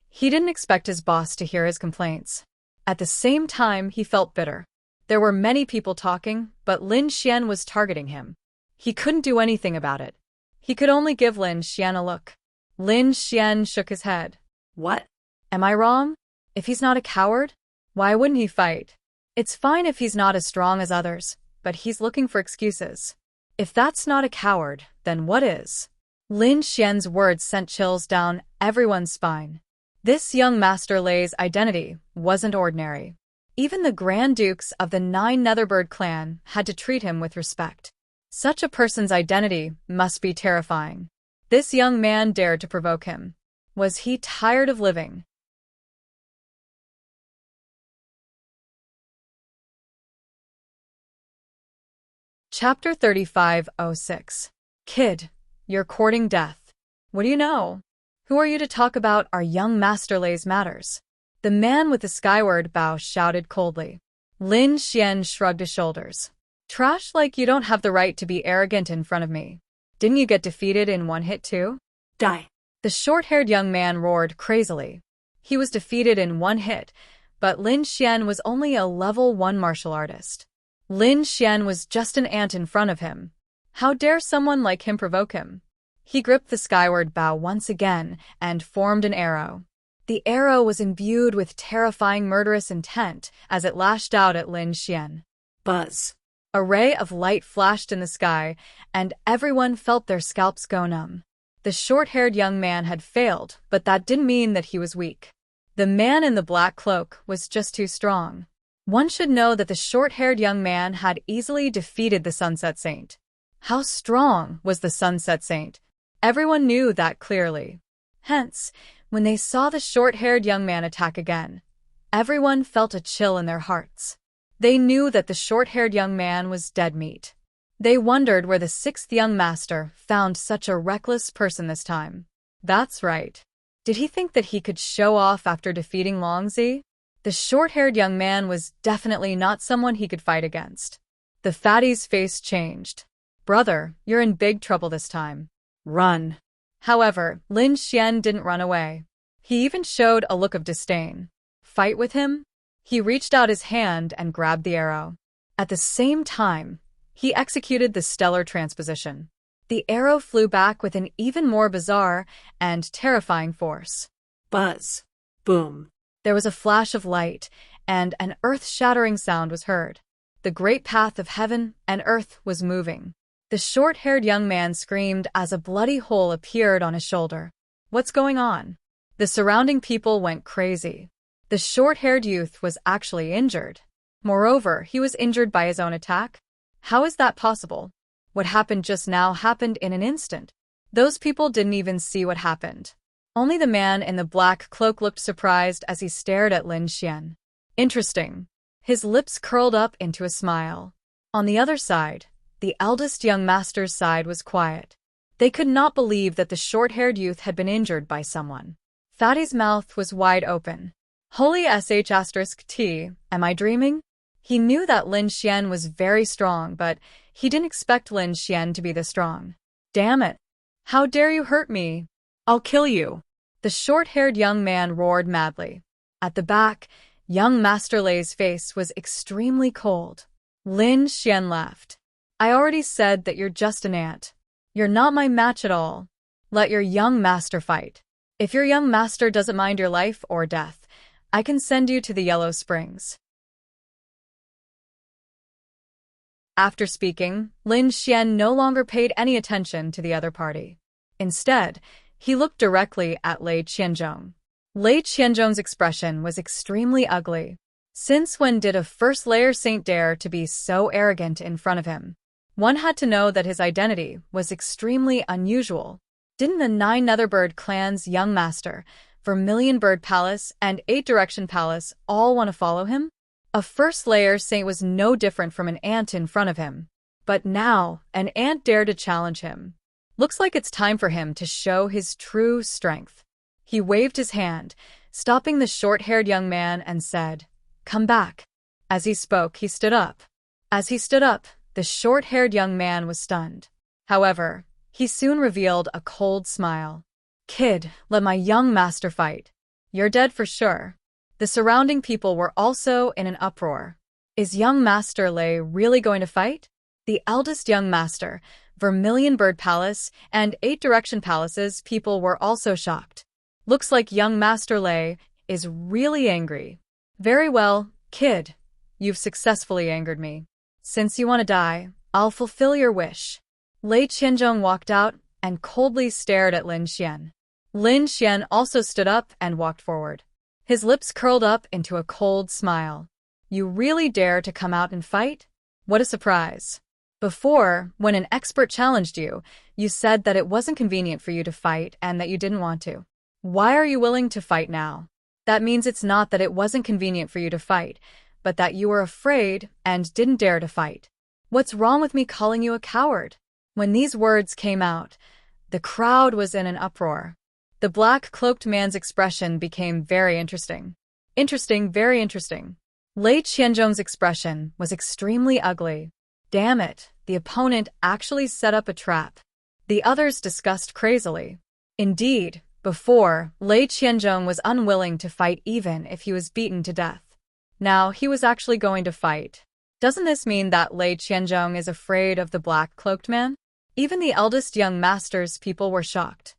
He didn't expect his boss to hear his complaints. At the same time, he felt bitter. There were many people talking, but Lin Xian was targeting him. He couldn't do anything about it. He could only give Lin Xian a look. Lin Xian shook his head. What? Am I wrong? If he's not a coward, why wouldn't he fight? It's fine if he's not as strong as others, but he's looking for excuses. If that's not a coward, then what is? Lin Xian's words sent chills down everyone's spine. This young Master Lei's identity wasn't ordinary. Even the Grand Dukes of the Nine Netherbird clan had to treat him with respect. Such a person's identity must be terrifying. This young man dared to provoke him. Was he tired of living? Chapter 3506. Kid, you're courting death. What do you know? Who are you to talk about our young Master Lei's matters? The man with the skyward bow shouted coldly. Lin Xian shrugged his shoulders. Trash like you don't have the right to be arrogant in front of me. Didn't you get defeated in one hit too? Die. The short-haired young man roared crazily. He was defeated in one hit, but Lin Xian was only a level 1 martial artist. Lin Xian was just an ant in front of him. How dare someone like him provoke him? He gripped the skyward bow once again and formed an arrow. The arrow was imbued with terrifying murderous intent as it lashed out at Lin Xian. Buzz. A ray of light flashed in the sky, and everyone felt their scalps go numb. The short-haired young man had failed, but that didn't mean that he was weak. The man in the black cloak was just too strong. One should know that the short-haired young man had easily defeated the Sunset Saint. How strong was the Sunset Saint? Everyone knew that clearly. Hence, when they saw the short-haired young man attack again, everyone felt a chill in their hearts. They knew that the short-haired young man was dead meat. They wondered where the sixth young master found such a reckless person this time. That's right. Did he think that he could show off after defeating Longzi? The short-haired young man was definitely not someone he could fight against. The fatty's face changed. Brother, you're in big trouble this time. Run. However, Lin Xian didn't run away. He even showed a look of disdain. Fight with him? He reached out his hand and grabbed the arrow. At the same time, he executed the stellar transposition. The arrow flew back with an even more bizarre and terrifying force. Buzz. Boom. There was a flash of light, and an earth-shattering sound was heard. The great path of heaven and earth was moving. The short-haired young man screamed as a bloody hole appeared on his shoulder. What's going on? The surrounding people went crazy. The short-haired youth was actually injured. Moreover, he was injured by his own attack. How is that possible? What happened just now happened in an instant. Those people didn't even see what happened. Only the man in the black cloak looked surprised as he stared at Lin Xian. Interesting. His lips curled up into a smile. On the other side, the eldest young master's side was quiet. They could not believe that the short-haired youth had been injured by someone. Fatty's mouth was wide open. Holy *T, am I dreaming? He knew that Lin Xian was very strong, but he didn't expect Lin Xian to be this strong. Damn it! How dare you hurt me? I'll kill you! The short-haired young man roared madly. At the back, young Master Lei's face was extremely cold. Lin Xian laughed. I already said that you're just an ant. You're not my match at all. Let your young master fight. If your young master doesn't mind your life or death, I can send you to the Yellow Springs. After speaking, Lin Xian no longer paid any attention to the other party. Instead, he looked directly at Lei Qianzhong. Lei Qianzhong's expression was extremely ugly. Since when did a first-layer saint dare to be so arrogant in front of him? One had to know that his identity was extremely unusual. Didn't the Nine Netherbird clan's young master, Vermilion Bird Palace and Eight Direction Palace all want to follow him? A first layer saint was no different from an ant in front of him. But now, an ant dared to challenge him. Looks like it's time for him to show his true strength. He waved his hand, stopping the short-haired young man, and said, "Come back." As he spoke, he stood up. As he stood up, the short-haired young man was stunned. However, he soon revealed a cold smile. "Kid, let my young master fight. You're dead for sure." The surrounding people were also in an uproar. Is young Master Lei really going to fight? The eldest young master, Vermilion Bird Palace, and Eight Direction Palace's people were also shocked. Looks like young Master Lei is really angry. Very well, kid. You've successfully angered me. Since you want to die, I'll fulfill your wish. Lei Qianzhong walked out and coldly stared at Lin Xian. Lin Xian also stood up and walked forward. His lips curled up into a cold smile. You really dare to come out and fight? What a surprise. Before, when an expert challenged you, you said that it wasn't convenient for you to fight and that you didn't want to. Why are you willing to fight now? That means it's not that it wasn't convenient for you to fight, but that you were afraid and didn't dare to fight. What's wrong with me calling you a coward? When these words came out, the crowd was in an uproar. The black-cloaked man's expression became very interesting. Very interesting. Lei Qianzhong's expression was extremely ugly. Damn it, the opponent actually set up a trap. The others discussed crazily. Indeed, before, Lei Qianzhong was unwilling to fight even if he was beaten to death. Now he was actually going to fight. Doesn't this mean that Lei Qianzhong is afraid of the black-cloaked man? Even the eldest young master's people were shocked.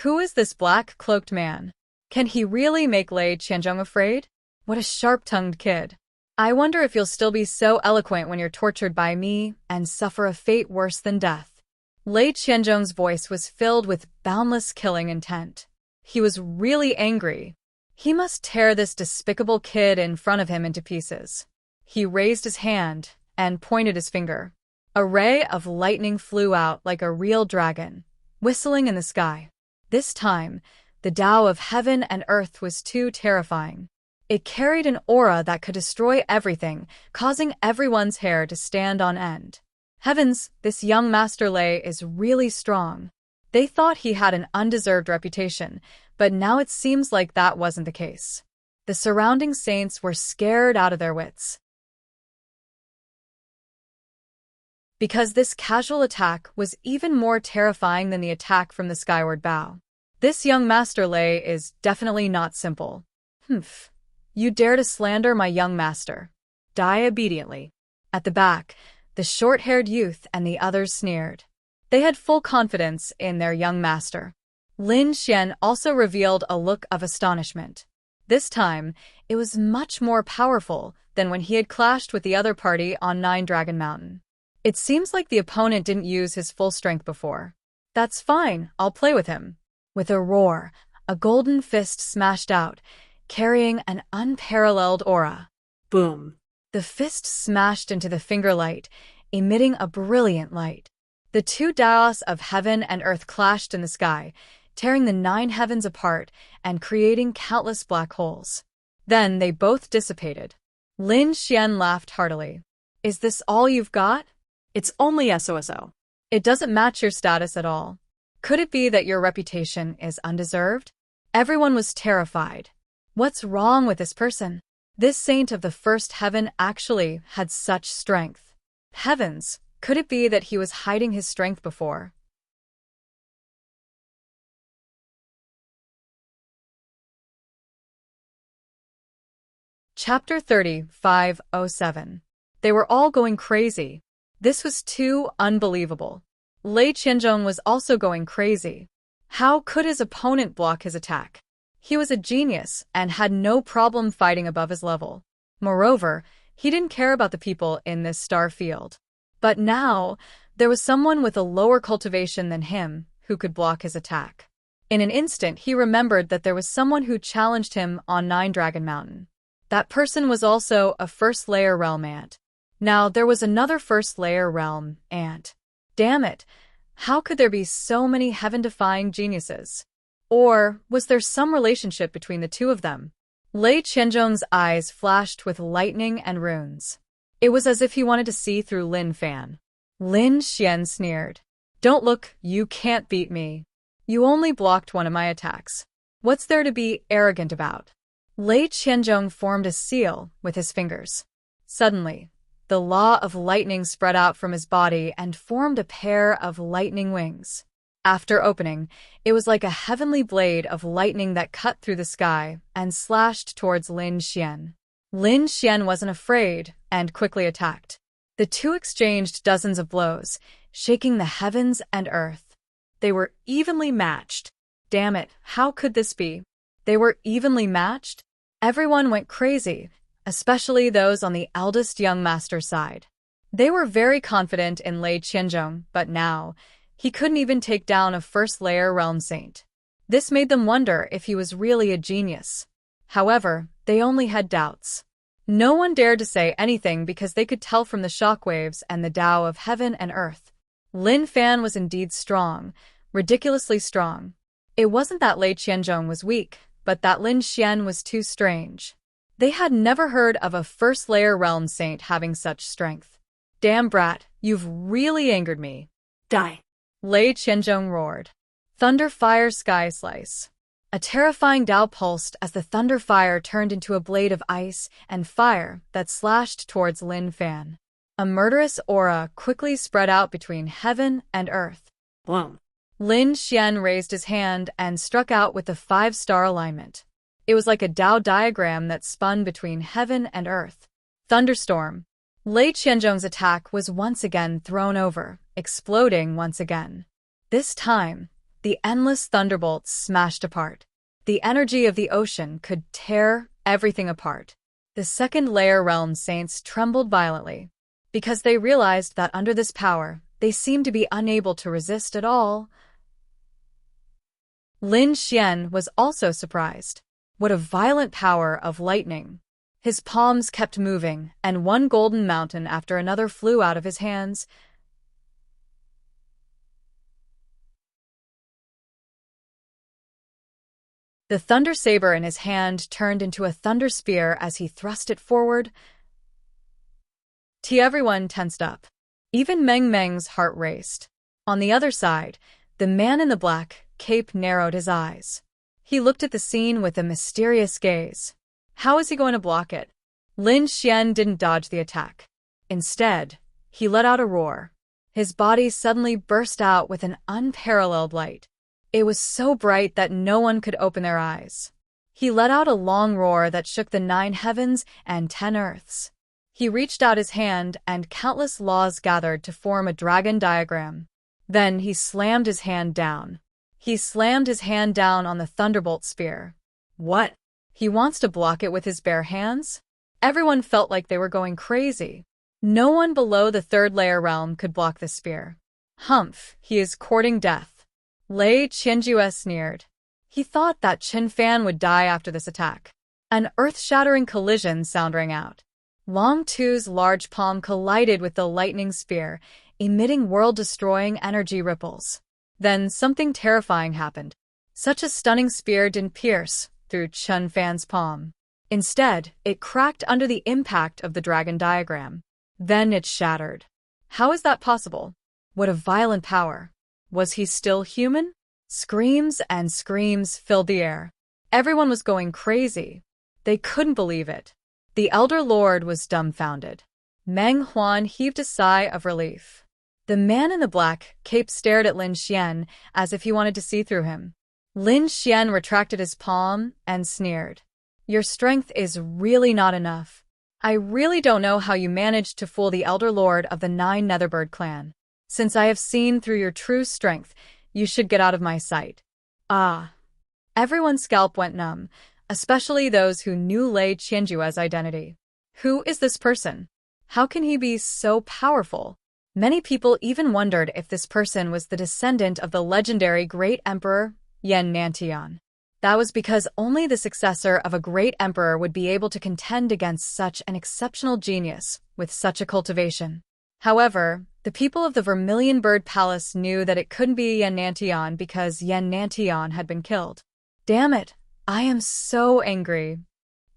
Who is this black-cloaked man? Can he really make Lei Qianzhong afraid? What a sharp-tongued kid. I wonder if you'll still be so eloquent when you're tortured by me and suffer a fate worse than death. Lei Qianzhong's voice was filled with boundless killing intent. He was really angry. He must tear this despicable kid in front of him into pieces. He raised his hand and pointed his finger. A ray of lightning flew out like a real dragon, whistling in the sky. This time, the Tao of heaven and earth was too terrifying. It carried an aura that could destroy everything, causing everyone's hair to stand on end. Heavens, this young Master Lei is really strong. They thought he had an undeserved reputation, but now it seems like that wasn't the case. The surrounding saints were scared out of their wits. Because this casual attack was even more terrifying than the attack from the skyward bow. This young Master Lei is definitely not simple. Humph. You dare to slander my young master. Die obediently. At the back, the short-haired youth and the others sneered. They had full confidence in their young master. Lin Xian also revealed a look of astonishment. This time, it was much more powerful than when he had clashed with the other party on Nine Dragon Mountain. It seems like the opponent didn't use his full strength before. That's fine, I'll play with him. With a roar, a golden fist smashed out, carrying an unparalleled aura. Boom. The fist smashed into the finger light, emitting a brilliant light. The two Taos of heaven and earth clashed in the sky, tearing the 9 heavens apart and creating countless black holes. Then they both dissipated. Lin Xian laughed heartily. Is this all you've got? It's only SOSO. It doesn't match your status at all. Could it be that your reputation is undeserved? Everyone was terrified. What's wrong with this person? This saint of the first heaven actually had such strength. Heavens, could it be that he was hiding his strength before? Chapter 35:07. They were all going crazy. This was too unbelievable. Lei Qianzhong was also going crazy. How could his opponent block his attack? He was a genius and had no problem fighting above his level. Moreover, he didn't care about the people in this star field. But now, there was someone with a lower cultivation than him who could block his attack. In an instant, he remembered that there was someone who challenged him on Nine Dragon Mountain. That person was also a first-layer realm ant. Now, there was another first-layer realm ant. Damn it! How could there be so many heaven-defying geniuses? Or was there some relationship between the two of them? Lei Qianzhong's eyes flashed with lightning and runes. It was as if he wanted to see through Lin Fan. Lin Xian sneered. Don't look, you can't beat me. You only blocked one of my attacks. What's there to be arrogant about? Lei Qianzhong formed a seal with his fingers. Suddenly, the law of lightning spread out from his body and formed a pair of lightning wings. After opening, it was like a heavenly blade of lightning that cut through the sky and slashed towards Lin Xian. Lin Xian wasn't afraid and quickly attacked. The two exchanged dozens of blows, shaking the heavens and earth. They were evenly matched. Damn it, how could this be? They were evenly matched? Everyone went crazy, especially those on the eldest young master's side. They were very confident in Lei Qianzhong, but now, he couldn't even take down a first-layer realm saint. This made them wonder if he was really a genius. However, they only had doubts. No one dared to say anything because they could tell from the shockwaves and the Tao of heaven and earth. Lin Fan was indeed strong, ridiculously strong. It wasn't that Lei Qianzhong was weak, but that Lin Xian was too strange. They had never heard of a first-layer realm saint having such strength. Damn brat, you've really angered me. Die. Lei Qianzhong roared. Thunder fire sky slice. A terrifying Tao pulsed as the thunder fire turned into a blade of ice and fire that slashed towards Lin Fan. A murderous aura quickly spread out between heaven and earth. Boom. Lin Xian raised his hand and struck out with the 5-star alignment. It was like a Tao diagram that spun between heaven and earth. Thunderstorm. Lei Qianzhong's attack was once again thrown over, exploding once again. This time, the endless thunderbolts smashed apart. The energy of the ocean could tear everything apart. The second-layer realm saints trembled violently, because they realized that under this power, they seemed to be unable to resist at all. Lin Xian was also surprised. What a violent power of lightning! His palms kept moving, and one golden mountain after another flew out of his hands. The thunder saber in his hand turned into a thunder spear as he thrust it forward. Everyone tensed up. Even Meng Meng's heart raced. On the other side, the man in the black cape narrowed his eyes. He looked at the scene with a mysterious gaze. How is he going to block it? Lin Xian didn't dodge the attack. Instead, he let out a roar. His body suddenly burst out with an unparalleled light. It was so bright that no one could open their eyes. He let out a long roar that shook the 9 heavens and 10 earths. He reached out his hand and countless laws gathered to form a dragon diagram. Then he slammed his hand down. He slammed his hand down on the thunderbolt spear. What? He wants to block it with his bare hands? Everyone felt like they were going crazy. No one below the 3rd-layer realm could block the spear. Humph, he is courting death. Lei Qianzhong sneered. He thought that Qin Fan would die after this attack. An earth-shattering collision sound rang out. Long Tu's large palm collided with the lightning spear, emitting world-destroying energy ripples. Then something terrifying happened. Such a stunning spear didn't pierce through Qin Fan's palm. Instead, it cracked under the impact of the dragon diagram. Then it shattered. How is that possible? What a violent power. Was he still human? Screams and screams filled the air. Everyone was going crazy. They couldn't believe it. The Elder Lord was dumbfounded. Meng Huan heaved a sigh of relief. The man in the black cape stared at Lin Xian as if he wanted to see through him. Lin Xian retracted his palm and sneered. Your strength is really not enough. I really don't know how you managed to fool the Elder Lord of the 9 Netherbird clan. Since I have seen through your true strength, you should get out of my sight. Ah. Everyone's scalp went numb, especially those who knew Lei Qianzhuo's identity. Who is this person? How can he be so powerful? Many people even wondered if this person was the descendant of the legendary Great Emperor, Yan Nantian. That was because only the successor of a great emperor would be able to contend against such an exceptional genius with such a cultivation. However, the people of the Vermilion Bird Palace knew that it couldn't be Yan Nantian because Yan Nantian had been killed. Damn it, I am so angry.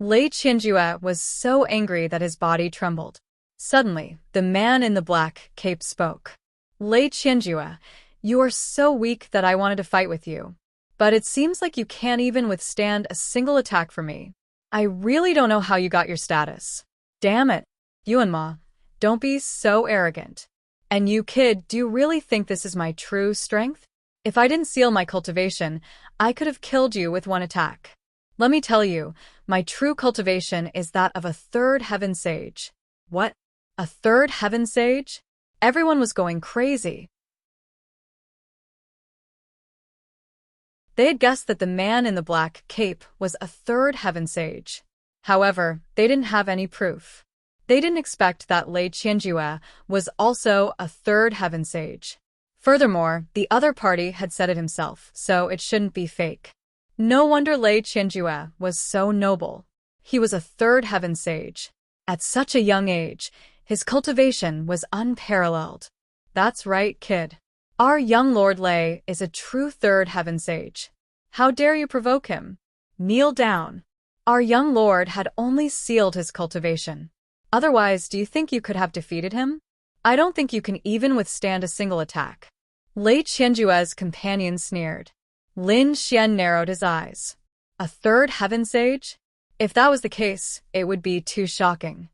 Lei Qianjue was so angry that his body trembled. Suddenly, the man in the black cape spoke. Lei Qianjue, you are so weak that I wanted to fight with you. But it seems like you can't even withstand a single attack from me. I really don't know how you got your status. Damn it, Yuanma, don't be so arrogant. And you kid, do you really think this is my true strength? If I didn't seal my cultivation, I could have killed you with one attack. Let me tell you, my true cultivation is that of a third heaven sage. What? A third heaven sage? Everyone was going crazy. They had guessed that the man in the black cape was a third heaven sage. However, they didn't have any proof. They didn't expect that Lei Qianjue was also a third heaven sage. Furthermore, the other party had said it himself, so it shouldn't be fake. No wonder Lei Qianjue was so noble. He was a third heaven sage. At such a young age, his cultivation was unparalleled. That's right, kid. Our young Lord Lei is a true third heaven sage. How dare you provoke him? Kneel down. Our young lord had only sealed his cultivation. Otherwise, do you think you could have defeated him? I don't think you can even withstand a single attack. Lei Qianjue's companion sneered. Lin Xian narrowed his eyes. A third heaven sage? If that was the case, it would be too shocking.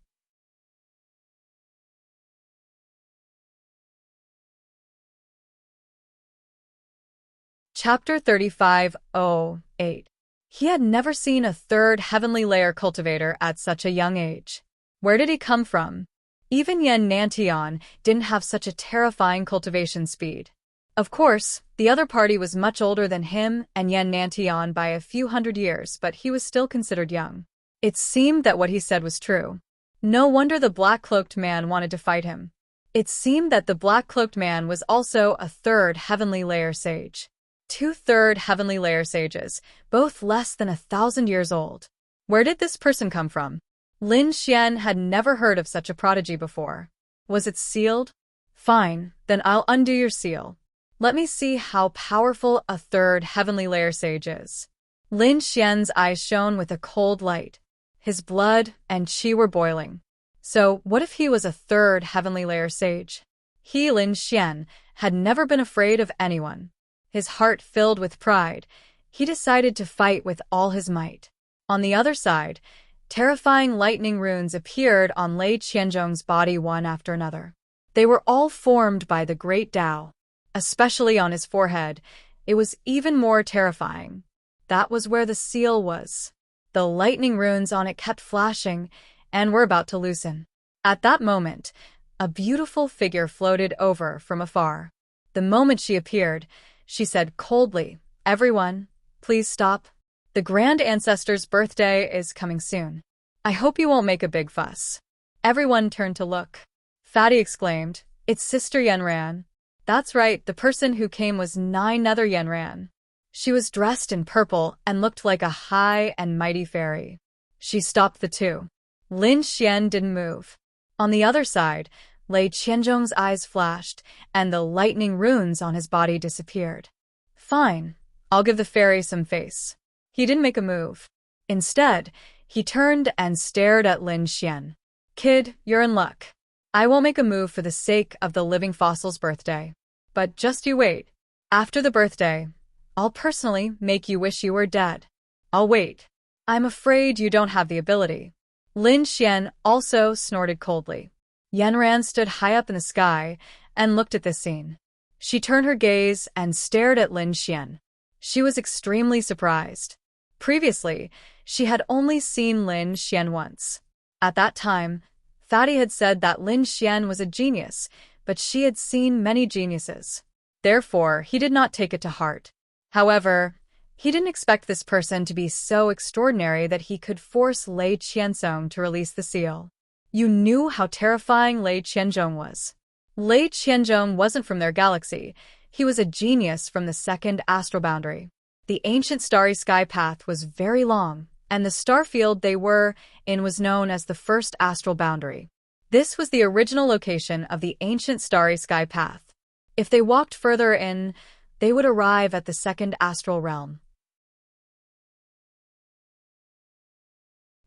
Chapter 35:08. He had never seen a third heavenly layer cultivator at such a young age. Where did he come from? Even Yan Nantian didn't have such a terrifying cultivation speed. Of course, the other party was much older than him and Yan Nantian by a few hundred years, but he was still considered young. It seemed that what he said was true. No wonder the black-cloaked man wanted to fight him. It seemed that the black-cloaked man was also a third heavenly layer sage. 2 third heavenly layer sages, both less than 1,000 years old. Where did this person come from? Lin Xian had never heard of such a prodigy before. Was it sealed? Fine, then I'll undo your seal. Let me see how powerful a third heavenly layer sage is. Lin Xian's eyes shone with a cold light. His blood and qi were boiling. So, what if he was a third heavenly layer sage? He, Lin Xian, had never been afraid of anyone. His heart filled with pride, he decided to fight with all his might. On the other side, terrifying lightning runes appeared on Lei Qianzhong's body one after another. They were all formed by the great Tao. Especially on his forehead, it was even more terrifying. That was where the seal was. The lightning runes on it kept flashing and were about to loosen. At that moment, a beautiful figure floated over from afar. The moment she appeared, she said coldly, "Everyone, please stop. The Grand Ancestor's birthday is coming soon. I hope you won't make a big fuss." Everyone turned to look. Fatty exclaimed, "It's Sister Yanran." That's right, the person who came was none other Yanran. She was dressed in purple and looked like a high and mighty fairy. She stopped the two. Lin Xian didn't move. On the other side, Lei Qianzhong's eyes flashed, and the lightning runes on his body disappeared. Fine, I'll give the fairy some face. He didn't make a move. Instead, he turned and stared at Lin Xian. Kid, you're in luck. I won't make a move for the sake of the living fossil's birthday. But just you wait. After the birthday, I'll personally make you wish you were dead. I'll wait. I'm afraid you don't have the ability. Lin Xian also snorted coldly. Yanran stood high up in the sky and looked at this scene. She turned her gaze and stared at Lin Xian. She was extremely surprised. Previously, she had only seen Lin Xian once. At that time, Fatty had said that Lin Xian was a genius, but she had seen many geniuses. Therefore, he did not take it to heart. However, he didn't expect this person to be so extraordinary that he could force Lei Qianzhong to release the seal. You knew how terrifying Lei Qianzhong was. Lei Qianzhong wasn't from their galaxy. He was a genius from the second astral boundary. The ancient starry sky path was very long, and the star field they were in was known as the first astral boundary. This was the original location of the ancient starry sky path. If they walked further in, they would arrive at the second astral realm.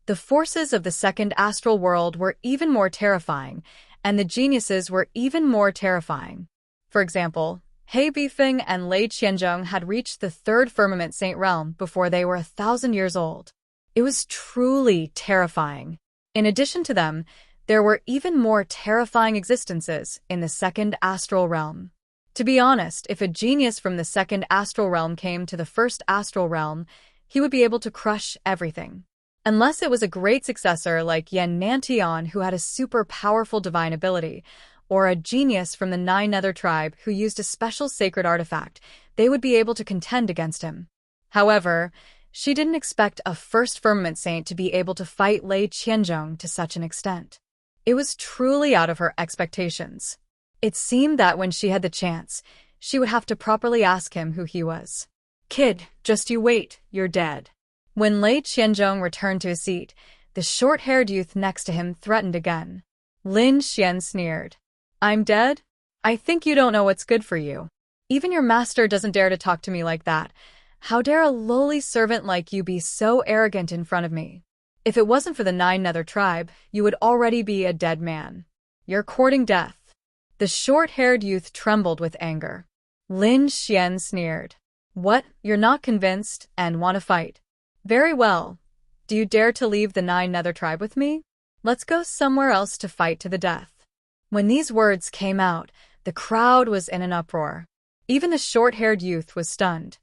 The forces of the second astral world were even more terrifying, and the geniuses were even more terrifying. For example, He Bifeng and Lei Qianzhong had reached the third firmament saint realm before they were 1,000 years old. It was truly terrifying. In addition to them, there were even more terrifying existences in the second astral realm. To be honest, if a genius from the second astral realm came to the first astral realm, he would be able to crush everything. Unless it was a great successor like Yan Nantian who had a super powerful divine ability, or a genius from the Nine Nether tribe who used a special sacred artifact, they would be able to contend against him. However, she didn't expect a first firmament saint to be able to fight Lei Qianzhong to such an extent. It was truly out of her expectations. It seemed that when she had the chance, she would have to properly ask him who he was. "Kid, just you wait, you're dead." When Lei Qianzhong returned to his seat, the short-haired youth next to him threatened again. Lin Xian sneered. "I'm dead? I think you don't know what's good for you. Even your master doesn't dare to talk to me like that. How dare a lowly servant like you be so arrogant in front of me? If it wasn't for the Nine Nether tribe, you would already be a dead man. You're courting death." The short-haired youth trembled with anger. Lin Xian sneered. "What, you're not convinced and want to fight? Very well. Do you dare to leave the Nine Nether tribe with me? Let's go somewhere else to fight to the death." When these words came out, the crowd was in an uproar. Even the short-haired youth was stunned.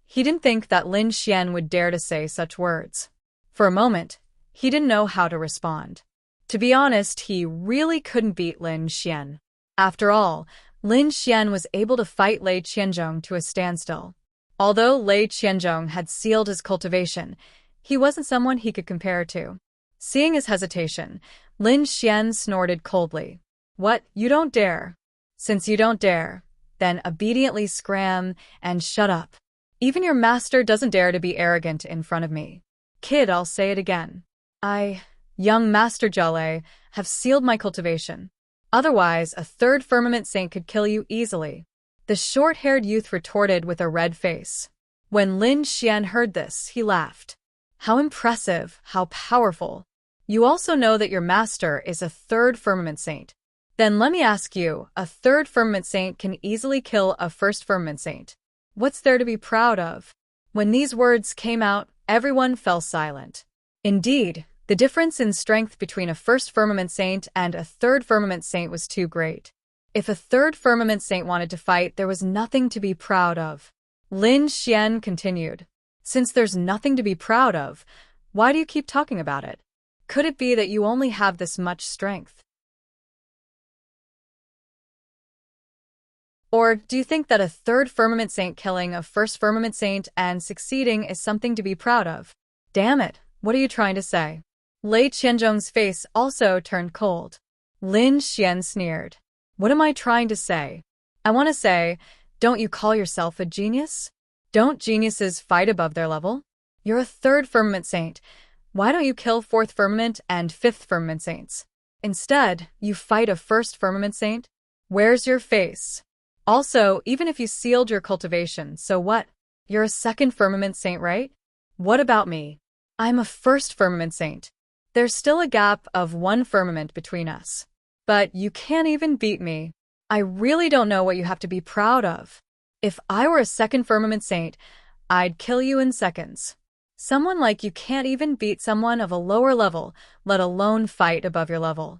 He didn't think that Lin Xian would dare to say such words. For a moment, he didn't know how to respond. To be honest, he really couldn't beat Lin Xian. After all, Lin Xian was able to fight Lei Qianzhong to a standstill. Although Lei Qianzhong had sealed his cultivation, he wasn't someone he could compare to. Seeing his hesitation, Lin Xian snorted coldly. "What, you don't dare? Since you don't dare, then obediently scram and shut up. Even your master doesn't dare to be arrogant in front of me. Kid, I'll say it again. I, young Master Jialei, have sealed my cultivation. Otherwise, a third firmament saint could kill you easily." The short-haired youth retorted with a red face. When Lin Xian heard this, he laughed. "How impressive, how powerful. You also know that your master is a third firmament saint. Then let me ask you, a third firmament saint can easily kill a first firmament saint. What's there to be proud of?" When these words came out, everyone fell silent. Indeed, the difference in strength between a first firmament saint and a third firmament saint was too great. If a third firmament saint wanted to fight, there was nothing to be proud of. Lin Xian continued. "Since there's nothing to be proud of, why do you keep talking about it? Could it be that you only have this much strength? Or do you think that a third firmament saint killing a first firmament saint and succeeding is something to be proud of? Damn it, what are you trying to say?" Lei Qianzhong's face also turned cold. Lin Xian sneered. "What am I trying to say? I want to say, don't you call yourself a genius? Don't geniuses fight above their level? You're a third firmament saint. Why don't you kill fourth firmament and fifth firmament saints? Instead, you fight a first firmament saint? Where's your face? Also, even if you sealed your cultivation, so what? You're a second firmament saint, right? What about me? I'm a first firmament saint. There's still a gap of one firmament between us. But you can't even beat me. I really don't know what you have to be proud of. If I were a second firmament saint, I'd kill you in seconds. Someone like you can't even beat someone of a lower level, let alone fight above your level.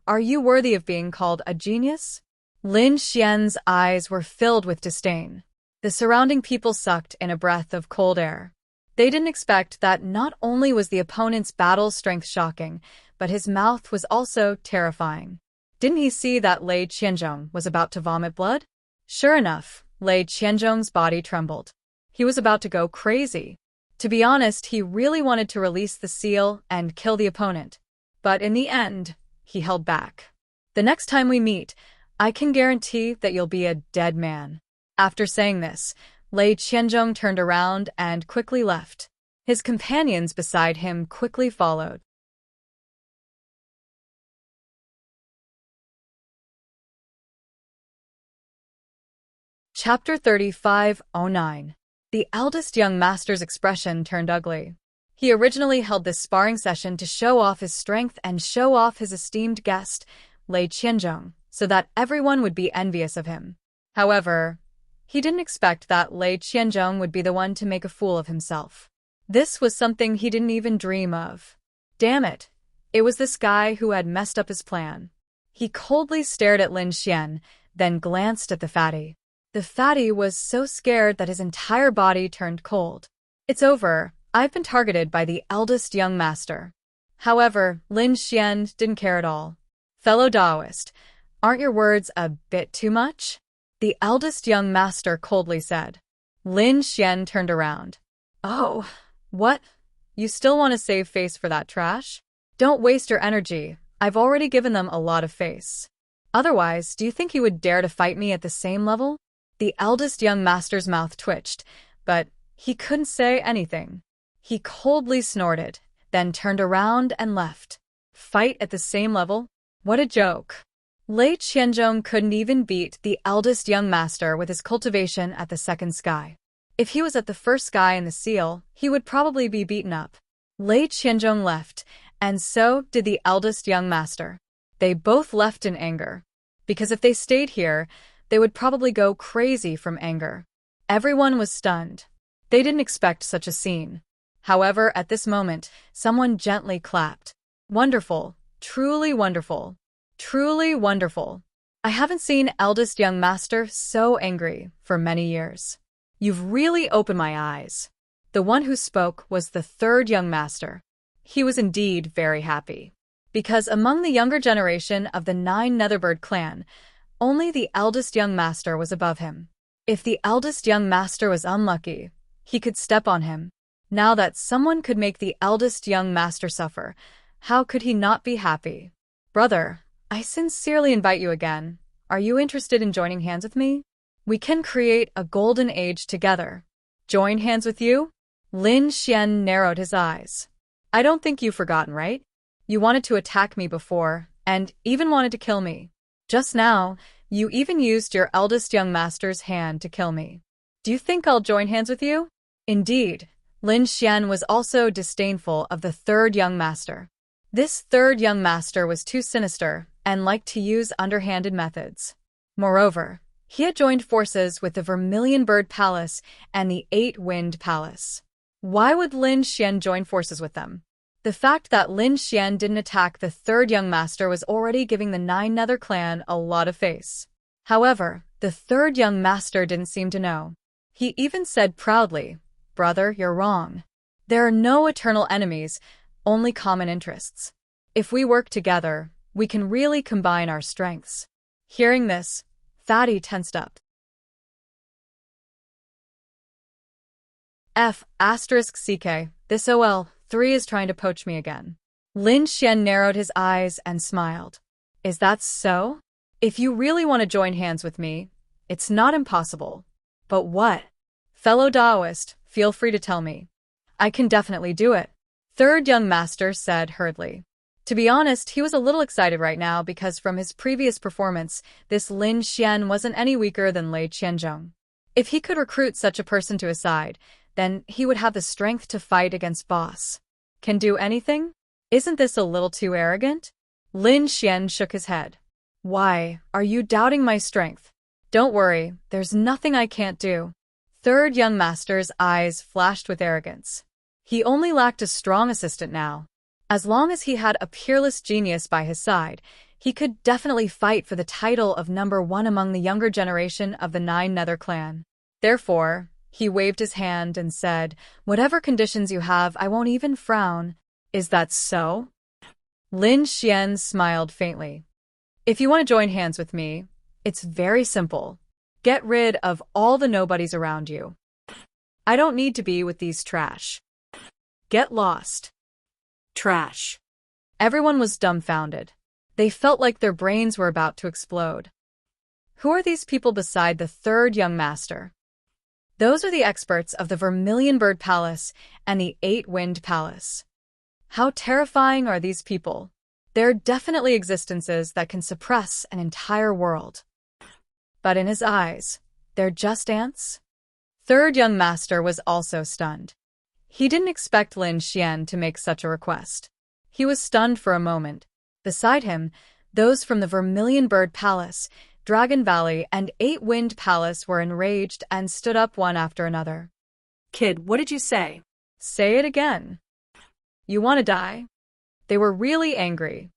Are you worthy of being called a genius?" Lin Xian's eyes were filled with disdain. The surrounding people sucked in a breath of cold air. They didn't expect that not only was the opponent's battle strength shocking, but his mouth was also terrifying. Didn't he see that Lei Qianzhong was about to vomit blood? Sure enough, Lei Qianzhong's body trembled. He was about to go crazy. To be honest, he really wanted to release the seal and kill the opponent. But in the end, he held back. "The next time we meet, I can guarantee that you'll be a dead man." After saying this, Lei Qianzhong turned around and quickly left. His companions beside him quickly followed. Chapter 35:09. The eldest young master's expression turned ugly. He originally held this sparring session to show off his strength and show off his esteemed guest, Lei Qianzhong, so that everyone would be envious of him. However, he didn't expect that Lei Qianzhong would be the one to make a fool of himself. This was something he didn't even dream of. Damn it! It was this guy who had messed up his plan. He coldly stared at Lin Xian, then glanced at the fatty. The fatty was so scared that his entire body turned cold. It's over. I've been targeted by the eldest young master. However, Lin Xian didn't care at all. Fellow Daoist, aren't your words a bit too much? The eldest young master coldly said. Lin Xian turned around. Oh, what? You still want to save face for that trash? Don't waste your energy. I've already given them a lot of face. Otherwise, do you think you would dare to fight me at the same level? The eldest young master's mouth twitched, but he couldn't say anything. He coldly snorted, then turned around and left. Fight at the same level? What a joke. Lei Qianzhong couldn't even beat the eldest young master with his cultivation at the second sky. If he was at the first sky in the seal, he would probably be beaten up. Lei Qianzhong left, and so did the eldest young master. They both left in anger. Because if they stayed here, they would probably go crazy from anger. Everyone was stunned. They didn't expect such a scene. However, at this moment, someone gently clapped. Wonderful. Truly wonderful. Truly wonderful. I haven't seen eldest young master so angry for many years. You've really opened my eyes. The one who spoke was the third young master. He was indeed very happy. Because among the younger generation of the 9 Netherbird clan, only the eldest young master was above him. If the eldest young master was unlucky, he could step on him. Now that someone could make the eldest young master suffer, how could he not be happy? Brother, I sincerely invite you again. Are you interested in joining hands with me? We can create a golden age together. Join hands with you? Lin Xian narrowed his eyes. I don't think you've forgotten, right? You wanted to attack me before, and even wanted to kill me. Just now, you even used your eldest young master's hand to kill me. Do you think I'll join hands with you? Indeed. Lin Xian was also disdainful of the third young master. This third young master was too sinister and liked to use underhanded methods. Moreover, he had joined forces with the Vermilion Bird Palace and the 8-Wind Palace. Why would Lin Xian join forces with them? The fact that Lin Xian didn't attack the third young master was already giving the 9 Nether clan a lot of face. However, the third young master didn't seem to know. He even said proudly, Brother, you're wrong. There are no eternal enemies, only common interests. If we work together, we can really combine our strengths. Hearing this, Fatty tensed up. F***CK, this OL3 is trying to poach me again. Lin Xian narrowed his eyes and smiled. Is that so? If you really want to join hands with me, it's not impossible. But what? Fellow Daoist, feel free to tell me. I can definitely do it. Third young master said hurriedly. To be honest, he was a little excited right now because from his previous performance, this Lin Xian wasn't any weaker than Lei Qianzhong. If he could recruit such a person to his side, then he would have the strength to fight against boss. Can do anything? Isn't this a little too arrogant? Lin Xian shook his head. Why, are you doubting my strength? Don't worry, there's nothing I can't do. Third young master's eyes flashed with arrogance. He only lacked a strong assistant now. As long as he had a peerless genius by his side, he could definitely fight for the title of #1 among the younger generation of the 9 Nether clan. Therefore, he waved his hand and said, Whatever conditions you have, I won't even frown. Is that so? Lin Xian smiled faintly. If you want to join hands with me, it's very simple. Get rid of all the nobodies around you. I don't need to be with these trash. Get lost. Trash. Everyone was dumbfounded. They felt like their brains were about to explode. Who are these people beside the third young master? Those are the experts of the Vermilion Bird Palace and the 8-Wind Palace. How terrifying are these people? They're definitely existences that can suppress an entire world. But in his eyes, they're just ants? Third young master was also stunned. He didn't expect Lin Xian to make such a request. He was stunned for a moment. Beside him, those from the Vermilion Bird Palace, Dragon Valley, and Eight Wind Palace were enraged and stood up one after another. Kid, what did you say? Say it again. You want to die? They were really angry.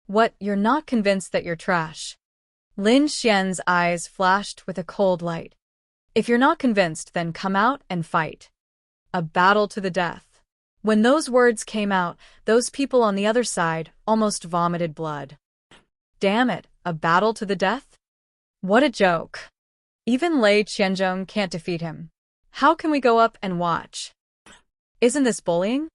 What, you're not convinced that you're trash? Lin Xian's eyes flashed with a cold light. If you're not convinced, then come out and fight. A battle to the death. When those words came out, those people on the other side almost vomited blood. Damn it, a battle to the death? What a joke. Even Lei Qianzhong can't defeat him. How can we go up and watch? Isn't this bullying?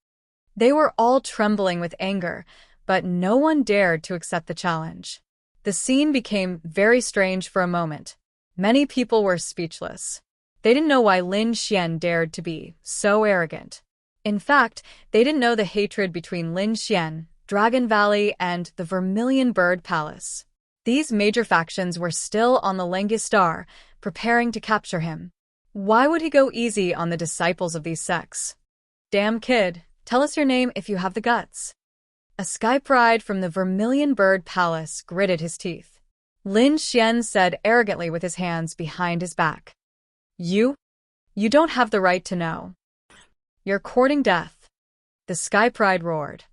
They were all trembling with anger, but no one dared to accept the challenge. The scene became very strange for a moment. Many people were speechless. They didn't know why Lin Xian dared to be so arrogant. In fact, they didn't know the hatred between Lin Xian, Dragon Valley, and the Vermilion Bird Palace. These major factions were still on the Langistar, preparing to capture him. Why would he go easy on the disciples of these sects? Damn kid, tell us your name if you have the guts. A sky pride from the Vermilion Bird Palace gritted his teeth. Lin Xian said arrogantly with his hands behind his back. You don't have the right to know. You're courting death. The sky pride roared.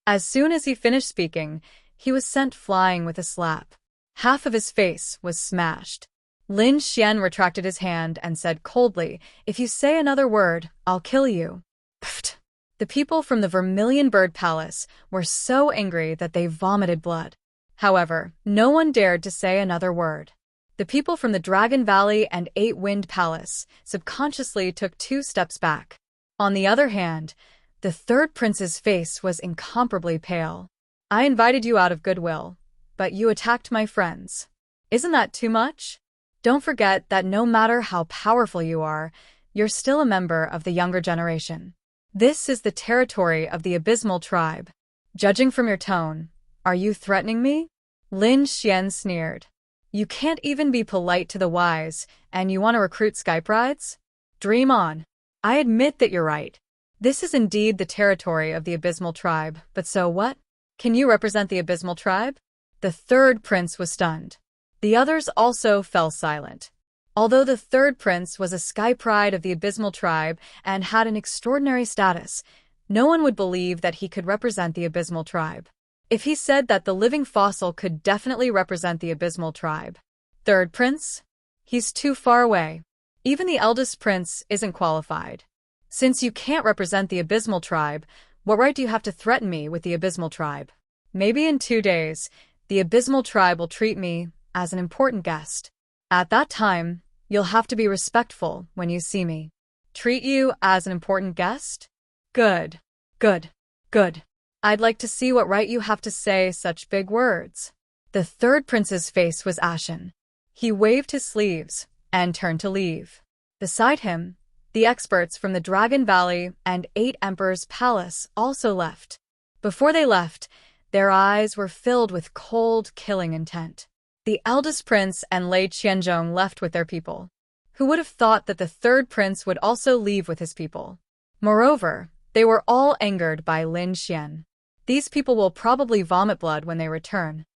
As soon as he finished speaking, he was sent flying with a slap. Half of his face was smashed. Lin Xian retracted his hand and said coldly, "If you say another word, I'll kill you." Pfft. The people from the Vermilion Bird Palace were so angry that they vomited blood. However, no one dared to say another word. The people from the Dragon Valley and Eight Wind Palace subconsciously took 2 steps back. On the other hand, the third prince's face was incomparably pale. I invited you out of goodwill, but you attacked my friends. Isn't that too much? Don't forget that no matter how powerful you are, you're still a member of the younger generation. This is the territory of the Abysmal Tribe. Judging from your tone, are you threatening me? Lin Xian sneered. You can't even be polite to the wise, and you want to recruit sky prides? Dream on. I admit that you're right. This is indeed the territory of the Abysmal Tribe, but so what? Can you represent the Abysmal Tribe? The third prince was stunned. The others also fell silent. Although the third prince was a sky pride of the Abysmal Tribe and had an extraordinary status, no one would believe that he could represent the Abysmal Tribe. If he said that the living fossil could definitely represent the Abysmal Tribe. Third prince? He's too far away. Even the eldest prince isn't qualified. Since you can't represent the Abysmal Tribe, what right do you have to threaten me with the Abysmal Tribe? Maybe in 2 days, the Abysmal Tribe will treat me as an important guest. At that time, you'll have to be respectful when you see me. Treat you as an important guest? Good. Good. Good. I'd like to see what right you have to say such big words. The third prince's face was ashen. He waved his sleeves and turned to leave. Beside him, the experts from the Dragon Valley and Eight Emperors Palace also left. Before they left, their eyes were filled with cold, killing intent. The eldest prince and Lei Qianzhong left with their people. Who would have thought that the third prince would also leave with his people? Moreover, they were all angered by Lin Xian. These people will probably vomit blood when they return.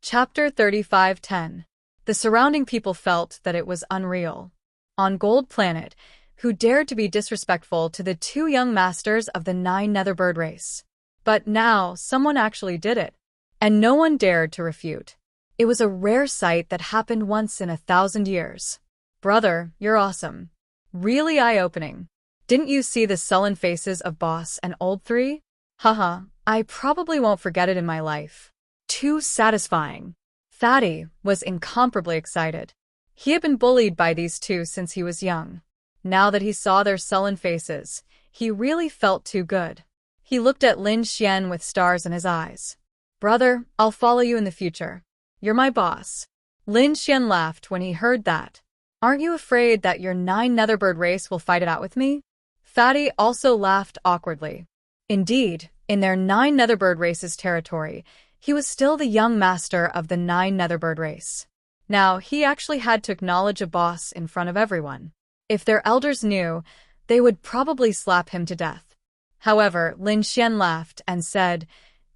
Chapter 35:10. The surrounding people felt that it was unreal. On Gold Planet, who dared to be disrespectful to the 2 young masters of the 9 Netherbird race. But now, someone actually did it. And no one dared to refute. It was a rare sight that happened once in 1,000 years. Brother, you're awesome. Really eye-opening. Didn't you see the sullen faces of Boss and Old 3? Haha, I probably won't forget it in my life. Too satisfying. Fatty was incomparably excited. He had been bullied by these 2 since he was young. Now that he saw their sullen faces, he really felt too good. He looked at Lin Xian with stars in his eyes. Brother, I'll follow you in the future. You're my boss. Lin Xian laughed when he heard that. Aren't you afraid that your 9 Netherbird race will fight it out with me? Fatty also laughed awkwardly. Indeed, In their 9 Netherbird race's territory, he was still the young master of the 9 Netherbird race. Now, he actually had to acknowledge a boss in front of everyone. If their elders knew, they would probably slap him to death. However, Lin Xian laughed and said,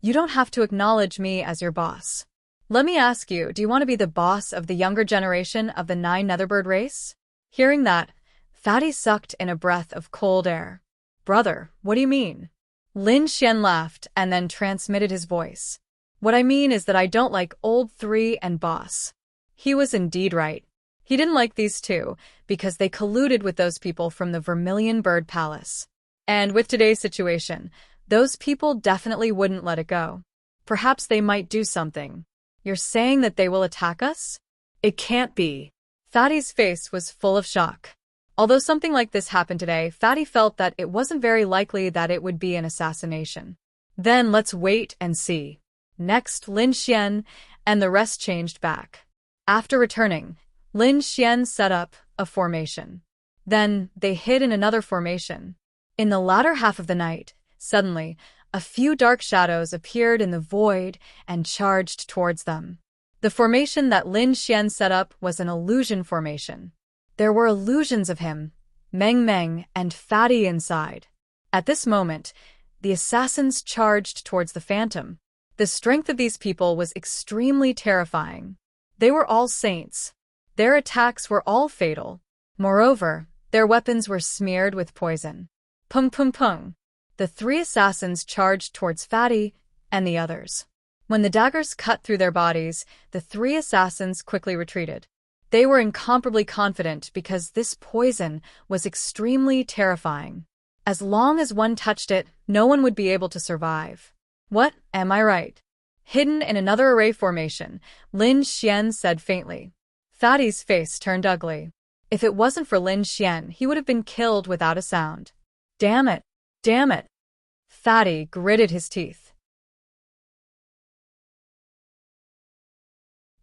"You don't have to acknowledge me as your boss. Let me ask you, do you want to be the boss of the younger generation of the 9 Netherbird race?" Hearing that, Fatty sucked in a breath of cold air. "Brother, what do you mean?" Lin Xian laughed and then transmitted his voice. "What I mean is that I don't like old 3 and boss." He was indeed right. He didn't like these two because they colluded with those people from the Vermilion Bird Palace. And with today's situation, those people definitely wouldn't let it go. Perhaps they might do something. "You're saying that they will attack us?" "It can't be." Fatty's face was full of shock. Although something like this happened today, Fatty felt that it wasn't very likely that it would be an assassination. "Then let's wait and see." Next, Lin Xian and the rest changed back. After returning, Lin Xian set up a formation. Then they hid in another formation. In the latter half of the night, suddenly, a few dark shadows appeared in the void and charged towards them. The formation that Lin Xian set up was an illusion formation. There were illusions of him, Meng Meng, and Fatty inside. At this moment, the assassins charged towards the phantom. The strength of these people was extremely terrifying. They were all saints. Their attacks were all fatal. Moreover, their weapons were smeared with poison. Pung pung pung. The 3 assassins charged towards Fatty and the others. When the daggers cut through their bodies, the 3 assassins quickly retreated. They were incomparably confident because this poison was extremely terrifying. As long as one touched it, no one would be able to survive. "What, am I right?" Hidden in another array formation, Lin Xian said faintly. Fatty's face turned ugly. If it wasn't for Lin Xian, he would have been killed without a sound. Damn it! Damn it! Fatty gritted his teeth.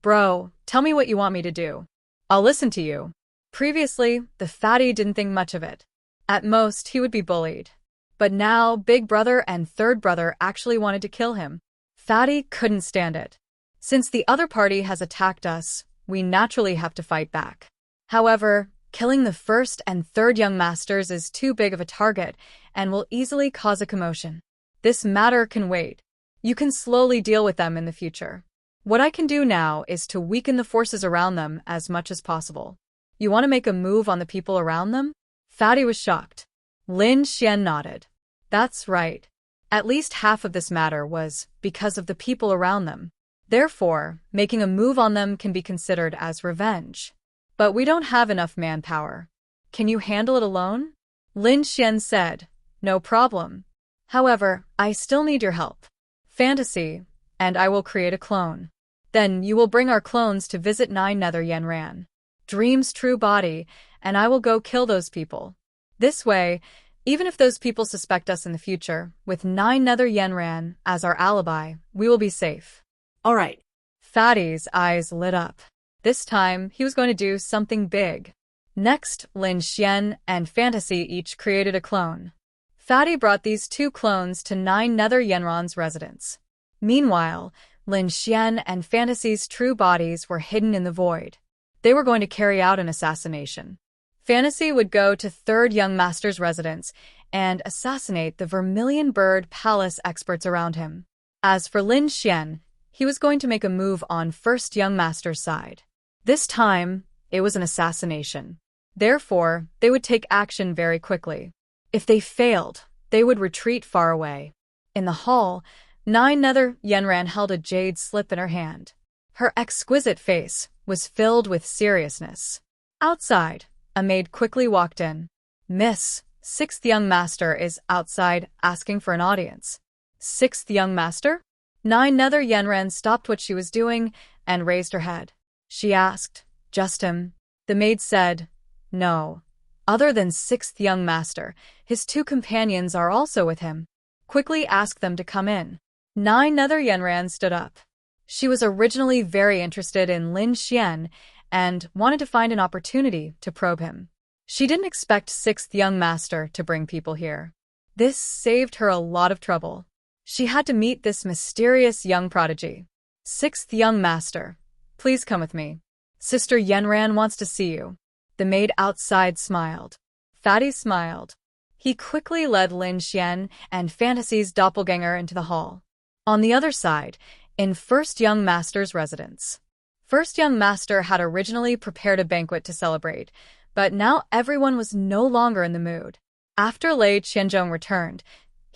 "Bro, tell me what you want me to do. I'll listen to you." Previously, the Fatty didn't think much of it. At most, he would be bullied. But now, Big Brother and Third Brother actually wanted to kill him. Fatty couldn't stand it. Since the other party has attacked us, we naturally have to fight back. However, killing the first and third young masters is too big of a target and will easily cause a commotion. This matter can wait. You can slowly deal with them in the future. What I can do now is to weaken the forces around them as much as possible. You want to make a move on the people around them? Fatty was shocked. Lin Xian nodded. That's right. At least half of this matter was because of the people around them. Therefore, making a move on them can be considered as revenge. But we don't have enough manpower. Can you handle it alone? Lin Xian said, "No problem. However, I still need your help. Fantasy, and I will create a clone. Then you will bring our clones to visit 9 Nether Yanran. Dream's true body, and I will go kill those people. This way, even if those people suspect us in the future, with 9 Nether Yanran as our alibi, we will be safe." All right. Fatty's eyes lit up. This time, he was going to do something big. Next, Lin Xian and Fantasy each created a clone. Fatty brought these 2 clones to 9 Nether Yanran's residence. Meanwhile, Lin Xian and Fantasy's true bodies were hidden in the void. They were going to carry out an assassination. Fantasy would go to Third Young Master's residence and assassinate the Vermilion Bird Palace experts around him. As for Lin Xian, he was going to make a move on First Young Master's side. This time, it was an assassination. Therefore, they would take action very quickly. If they failed, they would retreat far away. In the hall, 9 Nether Yanran held a jade slip in her hand. Her exquisite face was filled with seriousness. Outside, a maid quickly walked in. "Miss, 6th Young Master is outside asking for an audience." 6th Young Master? 9 Nether Yanran stopped what she was doing and raised her head. She asked, "Just him?" The maid said, "No. Other than 6th Young Master, his 2 companions are also with him. Quickly ask them to come in." 9 Nether Yanran stood up. She was originally very interested in Lin Xian and wanted to find an opportunity to probe him. She didn't expect 6th Young Master to bring people here. This saved her a lot of trouble. She had to meet this mysterious young prodigy. Sixth young master. Please come with me. Sister Yenran wants to see you. The maid outside smiled. Fatty smiled. He quickly led Lin Xian and Fantasy's doppelganger into the hall. On the other side, in First Young Master's residence. First Young Master had originally prepared a banquet to celebrate, but now everyone was no longer in the mood. After Lei Qianzhong returned,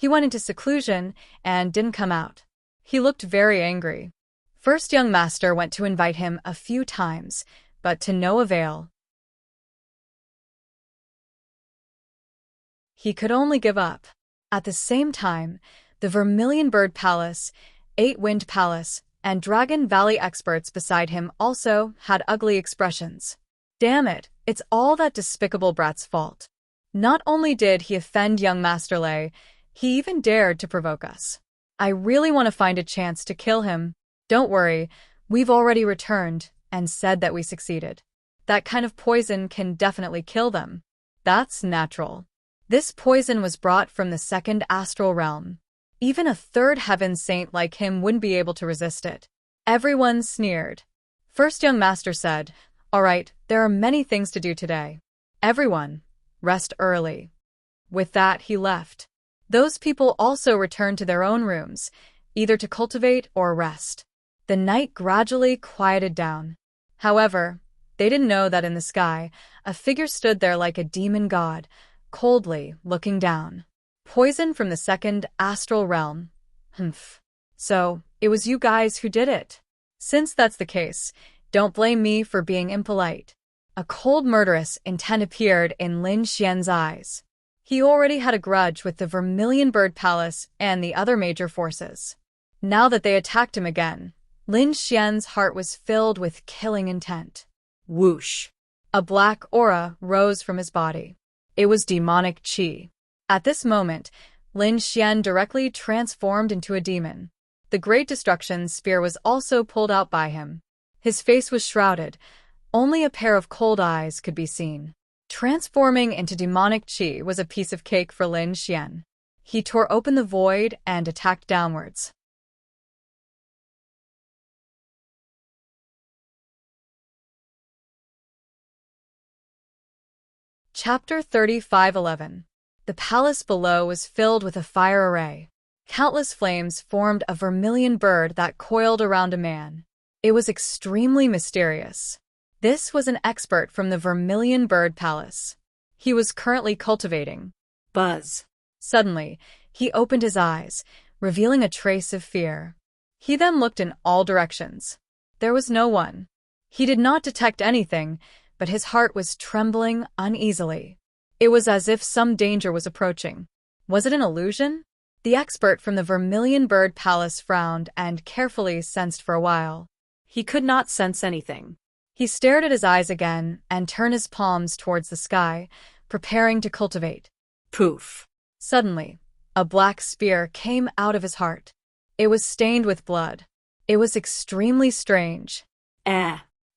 he went into seclusion and didn't come out. He looked very angry. First Young Master went to invite him a few times, but to no avail. He could only give up. At the same time, the Vermilion Bird Palace, Eight Wind Palace, and Dragon Valley experts beside him also had ugly expressions. Damn it, it's all that despicable brat's fault. Not only did he offend young Master Lei, he even dared to provoke us. I really want to find a chance to kill him. Don't worry, we've already returned and said that we succeeded. That kind of poison can definitely kill them. That's natural. This poison was brought from the second astral realm. Even a third heaven saint like him wouldn't be able to resist it. Everyone sneered. First Young Master said, "All right, there are many things to do today. Everyone, rest early." With that, he left. Those people also returned to their own rooms, either to cultivate or rest. The night gradually quieted down. However, they didn't know that in the sky, a figure stood there like a demon god, coldly looking down. Poison from the second astral realm. Humph. So, it was you guys who did it. Since that's the case, don't blame me for being impolite. A cold murderous intent appeared in Lin Xian's eyes. He already had a grudge with the Vermilion Bird Palace and the other major forces. Now that they attacked him again, Lin Xian's heart was filled with killing intent. Whoosh! A black aura rose from his body. It was demonic qi. At this moment, Lin Xian directly transformed into a demon. The Great Destruction Spear was also pulled out by him. His face was shrouded. Only a pair of cold eyes could be seen. Transforming into demonic qi was a piece of cake for Lin Xian. He tore open the void and attacked downwards. Chapter 35:11. The palace below was filled with a fire array. Countless flames formed a vermilion bird that coiled around a man. It was extremely mysterious. This was an expert from the Vermilion Bird Palace. He was currently cultivating. Buzz. Suddenly, he opened his eyes, revealing a trace of fear. He then looked in all directions. There was no one. He did not detect anything, but his heart was trembling uneasily. It was as if some danger was approaching. Was it an illusion? The expert from the Vermilion Bird Palace frowned and carefully sensed for a while. He could not sense anything. He stared at his eyes again and turned his palms towards the sky, preparing to cultivate. Poof! Suddenly, a black spear came out of his heart. It was stained with blood. It was extremely strange.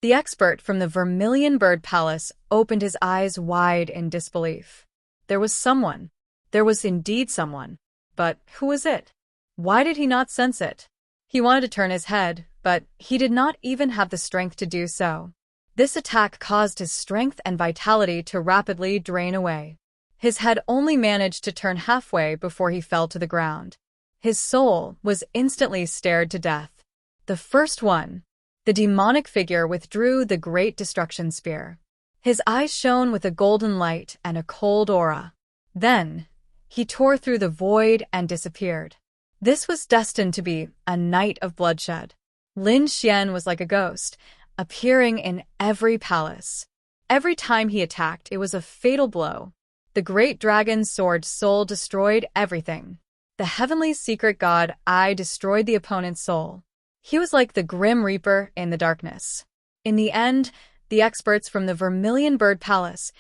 The expert from the Vermilion Bird Palace opened his eyes wide in disbelief. There was someone. There was indeed someone. But who was it? Why did he not sense it? He wanted to turn his head, but he did not even have the strength to do so. This attack caused his strength and vitality to rapidly drain away. His head only managed to turn halfway before he fell to the ground. His soul was instantly stared to death. The first one. The demonic figure withdrew the Great Destruction Spear. His eyes shone with a golden light and a cold aura. Then, he tore through the void and disappeared. This was destined to be a night of bloodshed. Lin Xian was like a ghost, appearing in every palace. Every time he attacked, it was a fatal blow. The great dragon's sword soul destroyed everything. The heavenly secret god Eye destroyed the opponent's soul. He was like the Grim Reaper in the darkness. In the end, the experts from the Vermilion Bird Palace,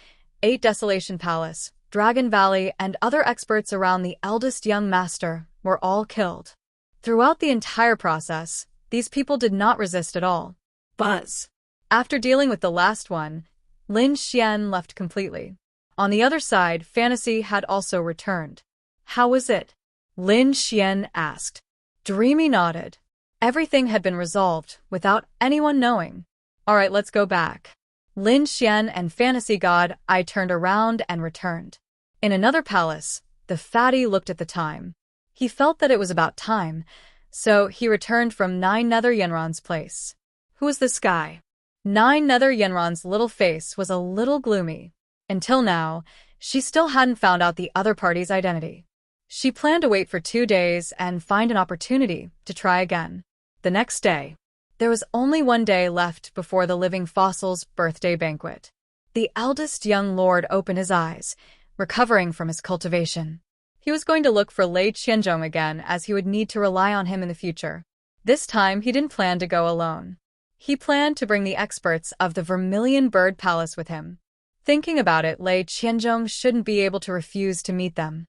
Eight Desolation Palace, Dragon Valley, and other experts around the eldest young master were all killed. Throughout the entire process, these people did not resist at all. Buzz. After dealing with the last one, Lin Xian left completely. On the other side, Fantasy had also returned. How was it? Lin Xian asked. Dreamy nodded. Everything had been resolved without anyone knowing. All right, let's go back. Lin Xian and Fantasy God I turned around and returned. In another palace, the fatty looked at the time. He felt that it was about time, so he returned from Nine Nether Yenron's place. Who was this guy? Nine Nether Yenron's little face was a little gloomy. Until now, she still hadn't found out the other party's identity. She planned to wait for 2 days and find an opportunity to try again. The next day, there was only 1 day left before the living fossil's birthday banquet. The eldest young lord opened his eyes, recovering from his cultivation. He was going to look for Lei Qianzhong again, as he would need to rely on him in the future. This time, he didn't plan to go alone. He planned to bring the experts of the Vermilion Bird Palace with him. Thinking about it, Lei Qianzhong shouldn't be able to refuse to meet them.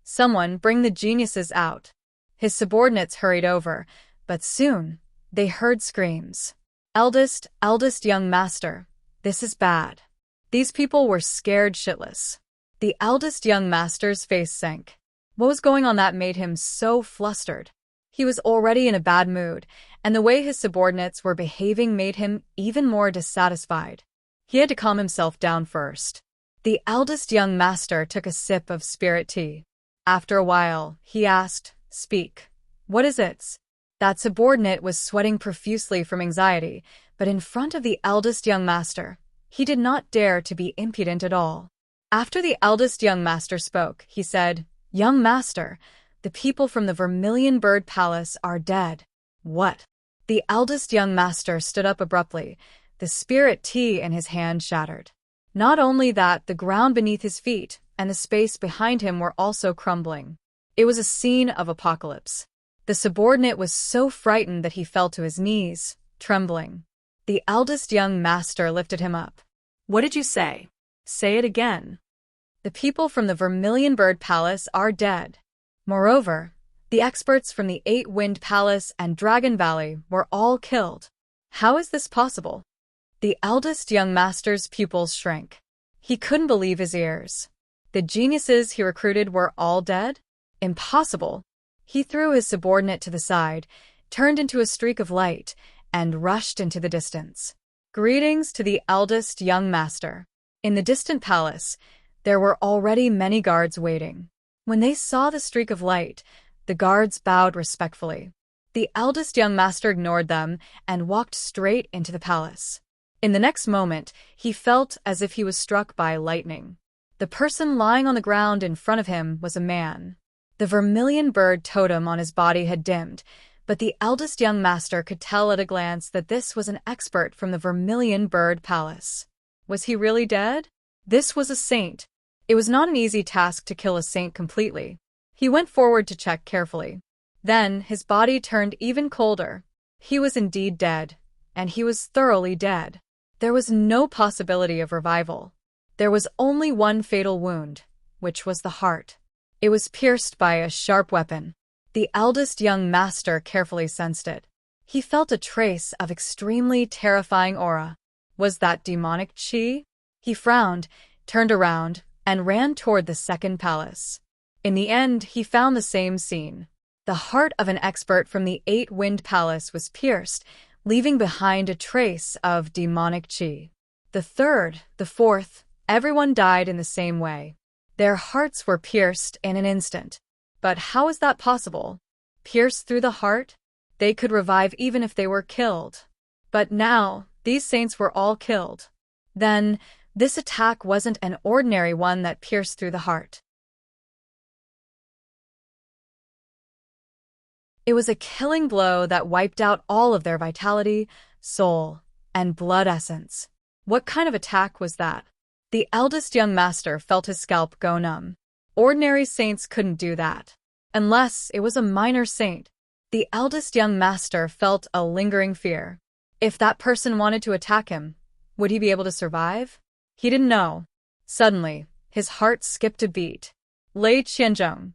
Someone bring the geniuses out. His subordinates hurried over, but soon they heard screams. Eldest young master, this is bad. These people were scared shitless. The eldest young master's face sank. What was going on that made him so flustered? He was already in a bad mood, and the way his subordinates were behaving made him even more dissatisfied. He had to calm himself down first. The eldest young master took a sip of spirit tea. After a while, he asked, "Speak. What is it?" That subordinate was sweating profusely from anxiety, but in front of the eldest young master, he did not dare to be impudent at all. After the eldest young master spoke, he said, "Young master, the people from the Vermilion Bird Palace are dead." What? The eldest young master stood up abruptly, the spirit tea in his hand shattered. Not only that, the ground beneath his feet and the space behind him were also crumbling. It was a scene of apocalypse. The subordinate was so frightened that he fell to his knees, trembling. The eldest young master lifted him up. What did you say? Say it again. The people from the Vermilion Bird Palace are dead. Moreover, the experts from the Eight-Wind Palace and Dragon Valley were all killed. How is this possible? The eldest young master's pupils shrank. He couldn't believe his ears. The geniuses he recruited were all dead? Impossible. He threw his subordinate to the side, turned into a streak of light, and rushed into the distance. Greetings to the eldest young master. In the distant palace, there were already many guards waiting. When they saw the streak of light, the guards bowed respectfully. The eldest young master ignored them and walked straight into the palace. In the next moment, he felt as if he was struck by lightning. The person lying on the ground in front of him was a man. The vermilion bird totem on his body had dimmed, but the eldest young master could tell at a glance that this was an expert from the Vermilion Bird Palace. Was he really dead? This was a saint. It was not an easy task to kill a saint completely. He went forward to check carefully. Then his body turned even colder. He was indeed dead, and he was thoroughly dead. There was no possibility of revival. There was only one fatal wound, which was the heart. It was pierced by a sharp weapon. The eldest young master carefully sensed it. He felt a trace of extremely terrifying aura. Was that demonic chi? He frowned, turned around, and ran toward the second palace. In the end, he found the same scene. The heart of an expert from the Eight-Wind Palace was pierced, leaving behind a trace of demonic chi. The third, the fourth, everyone died in the same way. Their hearts were pierced in an instant. But how is that possible? Pierced through the heart? They could revive even if they were killed. But now, these saints were all killed. Then, this attack wasn't an ordinary one that pierced through the heart. It was a killing blow that wiped out all of their vitality, soul, and blood essence. What kind of attack was that? The eldest young master felt his scalp go numb. Ordinary saints couldn't do that. Unless it was a minor saint. The eldest young master felt a lingering fear. If that person wanted to attack him, would he be able to survive? He didn't know. Suddenly, his heart skipped a beat. Lei Qianzhong.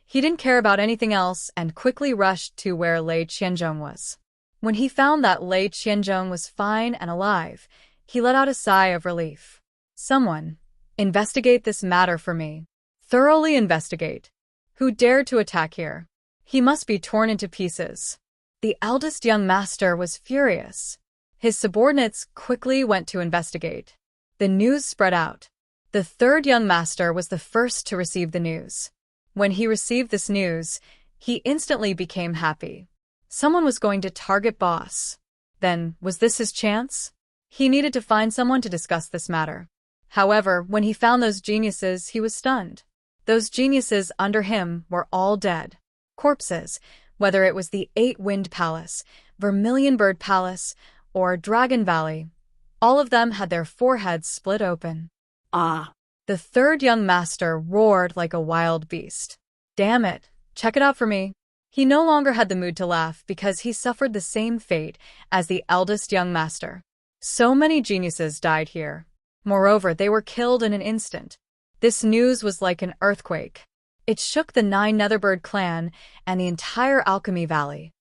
He didn't care about anything else and quickly rushed to where Lei Qianzhong was. When he found that Lei Qianzhong was fine and alive, he let out a sigh of relief. Someone, Investigate this matter for me. Thoroughly investigate. Who dared to attack here? He must be torn into pieces. The eldest young master was furious. His subordinates quickly went to investigate. The news spread out. The third young master was the first to receive the news. When he received this news, he instantly became happy. Someone was going to target boss. Then, was this his chance? He needed to find someone to discuss this matter. However, when he found those geniuses, he was stunned. Those geniuses under him were all dead. Corpses, whether it was the Eight-Wind Palace, Vermilion Bird Palace, or Dragon Valley. All of them had their foreheads split open. Ah. The third young master roared like a wild beast. Damn it, check it out for me. He no longer had the mood to laugh because he suffered the same fate as the eldest young master. So many geniuses died here. Moreover, they were killed in an instant. This news was like an earthquake. It shook the 9 Netherbird clan and the entire Alchemy Valley.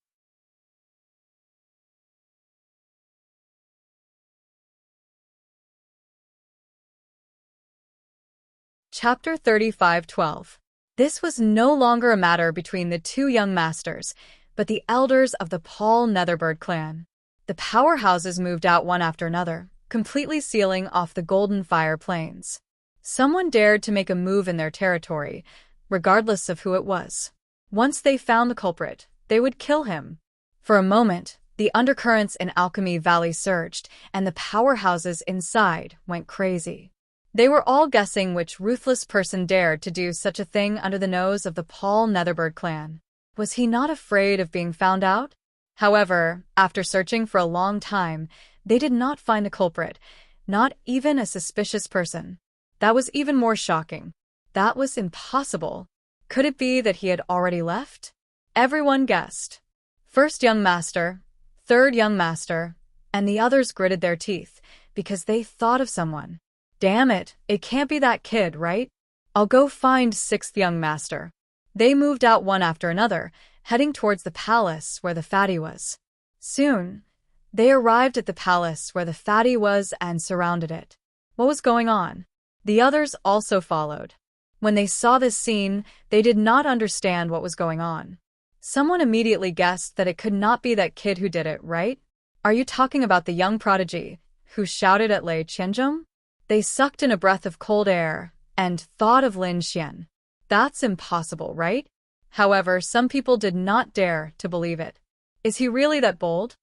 Chapter 35:12. This was no longer a matter between the 2 young masters, but the elders of the Paul Netherbird clan. The powerhouses moved out one after another, completely sealing off the Golden Fire Plains. Someone dared to make a move in their territory, regardless of who it was. Once they found the culprit, they would kill him. For a moment, the undercurrents in Alchemy Valley surged, and the powerhouses inside went crazy. They were all guessing which ruthless person dared to do such a thing under the nose of the Paul Netherbird clan. Was he not afraid of being found out? However, after searching for a long time, they did not find the culprit, not even a suspicious person. That was even more shocking. That was impossible. Could it be that he had already left? Everyone guessed. First young master, third young master, and the others gritted their teeth because they thought of someone. Damn it, it can't be that kid, right? I'll go find sixth young master. They moved out one after another, heading towards the palace where the fatty was. Soon, they arrived at the palace where the fatty was and surrounded it. What was going on? The others also followed. When they saw this scene, they did not understand what was going on. Someone immediately guessed that it could not be that kid who did it, right? Are you talking about the young prodigy who shouted at Lei Qianzhong? They sucked in a breath of cold air and thought of Lin Xian. That's impossible, right? However, some people did not dare to believe it. Is he really that bold?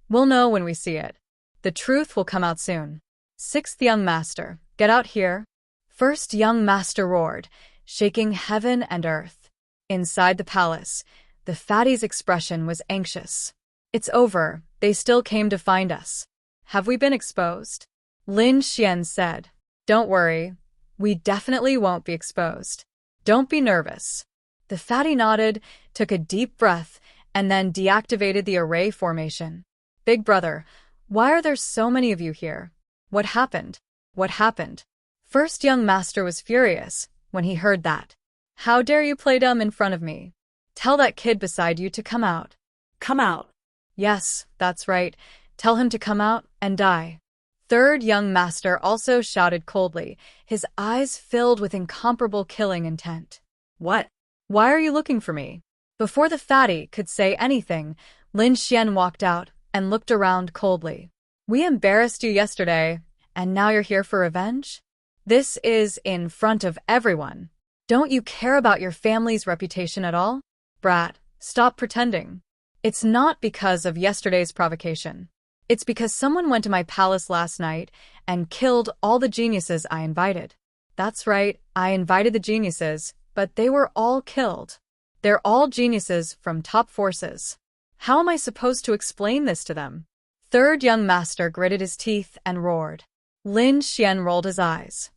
We'll know when we see it. The truth will come out soon. Sixth young master, get out here. First young master roared, shaking heaven and earth. Inside the palace, the fatty's expression was anxious. It's over, they still came to find us. Have we been exposed? Lin Xian said. Don't worry, we definitely won't be exposed. Don't be nervous. The fatty nodded, took a deep breath, and then deactivated the array formation. Big brother, why are there so many of you here? What happened? What happened? First young master was furious when he heard that. How dare you play dumb in front of me? Tell that kid beside you to come out. Come out. Yes, that's right. Tell him to come out and die. Third young master also shouted coldly, his eyes filled with incomparable killing intent. What? Why are you looking for me? Before the fatty could say anything, Lin Xian walked out and looked around coldly. We embarrassed you yesterday, and now you're here for revenge? This is in front of everyone. Don't you care about your family's reputation at all? Brat, stop pretending. It's not because of yesterday's provocation. It's because someone went to my palace last night and killed all the geniuses I invited. That's right, I invited the geniuses, but they were all killed. They're all geniuses from top forces. How am I supposed to explain this to them? Third young master gritted his teeth and roared. Lin Xian rolled his eyes.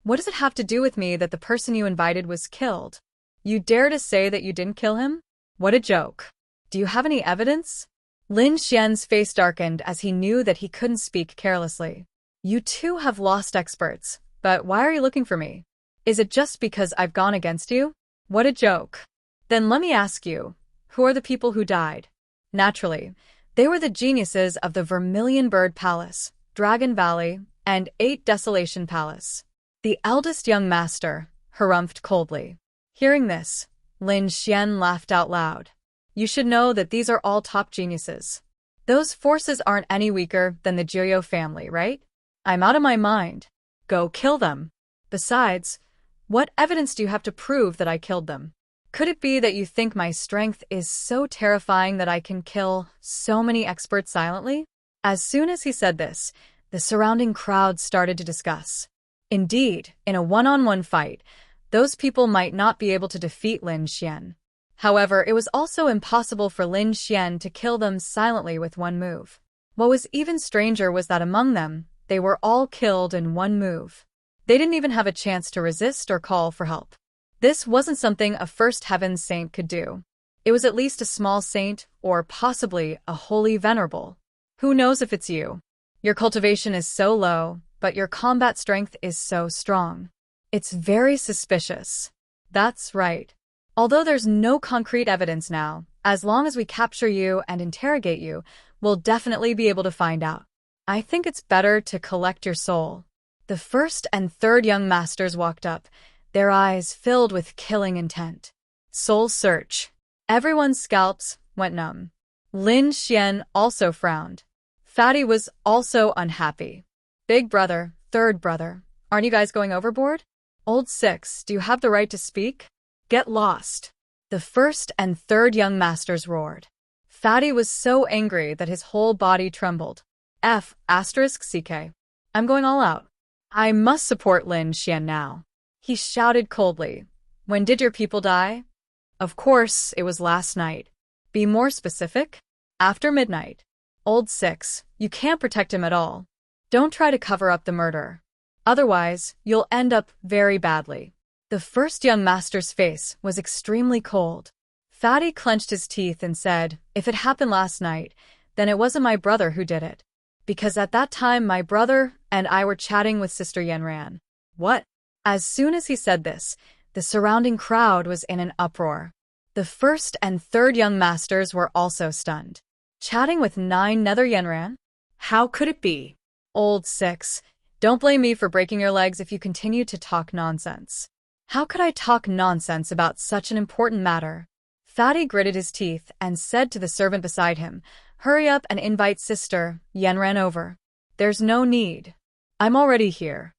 What does it have to do with me that the person you invited was killed? You dare to say that you didn't kill him? What a joke. Do you have any evidence? Lin Xian's face darkened as he knew that he couldn't speak carelessly. You two have lost experts, but why are you looking for me? Is it just because I've gone against you? What a joke. Then let me ask you, who are the people who died? Naturally, They were the geniuses of the Vermilion Bird Palace, Dragon Valley, and 8 Desolation Palace. The eldest young master harumphed coldly. Hearing this, Lin Xian laughed out loud. You should know that these are all top geniuses. Those forces aren't any weaker than the Jiuyou family, right? I'm out of my mind. Go kill them. Besides, what evidence do you have to prove that I killed them? Could it be that you think my strength is so terrifying that I can kill so many experts silently? As soon as he said this, the surrounding crowd started to discuss. Indeed, in a one-on-one fight, those people might not be able to defeat Lin Xian. However, it was also impossible for Lin Xian to kill them silently with one move. What was even stranger was that among them, they were all killed in one move. They didn't even have a chance to resist or call for help. This wasn't something a First Heaven saint could do. It was at least a small saint, or possibly a holy venerable. Who knows if it's you? Your cultivation is so low, but your combat strength is so strong. It's very suspicious. That's right. Although there's no concrete evidence now, as long as we capture you and interrogate you, we'll definitely be able to find out. I think it's better to collect your soul. The first and third young masters walked up, their eyes filled with killing intent. Soul search. Everyone's scalps went numb. Lin Xian also frowned. Fatty was also unhappy. Big brother, third brother, aren't you guys going overboard? Old Six, do you have the right to speak? Get lost. The first and third young masters roared. Fatty was so angry that his whole body trembled. *CK. I'm going all out. I must support Lin Xian now. He shouted coldly. When did your people die? Of course, it was last night. Be more specific? After midnight. Old Six, you can't protect him at all. Don't try to cover up the murder. Otherwise, you'll end up very badly. The first young master's face was extremely cold. Fatty clenched his teeth and said, if it happened last night, then it wasn't my brother who did it. Because at that time my brother and I were chatting with Sister Yanran. What? As soon as he said this, the surrounding crowd was in an uproar. The first and third young masters were also stunned. Chatting with 9 Nether Yanran? How could it be? Old Six, don't blame me for breaking your legs if you continue to talk nonsense. How could I talk nonsense about such an important matter? Fatty gritted his teeth and said to the servant beside him, hurry up and invite Sister Yanran over. There's no need. I'm already here.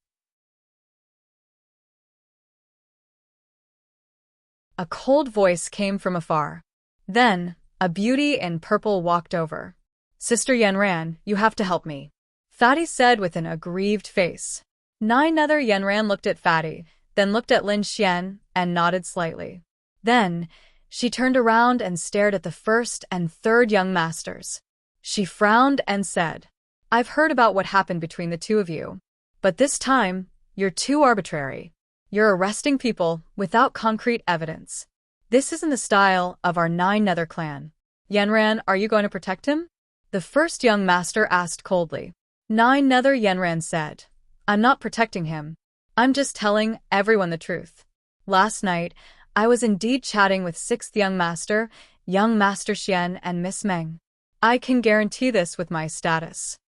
A cold voice came from afar. Then, a beauty in purple walked over. Sister Yanran, you have to help me. Fatty said with an aggrieved face. 9 other Yanran looked at Fatty, then looked at Lin Xian and nodded slightly. Then, she turned around and stared at the first and third young masters. She frowned and said, I've heard about what happened between the two of you. But this time, you're too arbitrary. You're arresting people without concrete evidence. This isn't the style of our 9 Nether clan. Yanran, are you going to protect him? The first young master asked coldly. 9 Nether Yanran said, I'm not protecting him. I'm just telling everyone the truth. Last night, I was indeed chatting with 6th young master Xian and Miss Meng. I can guarantee this with my status.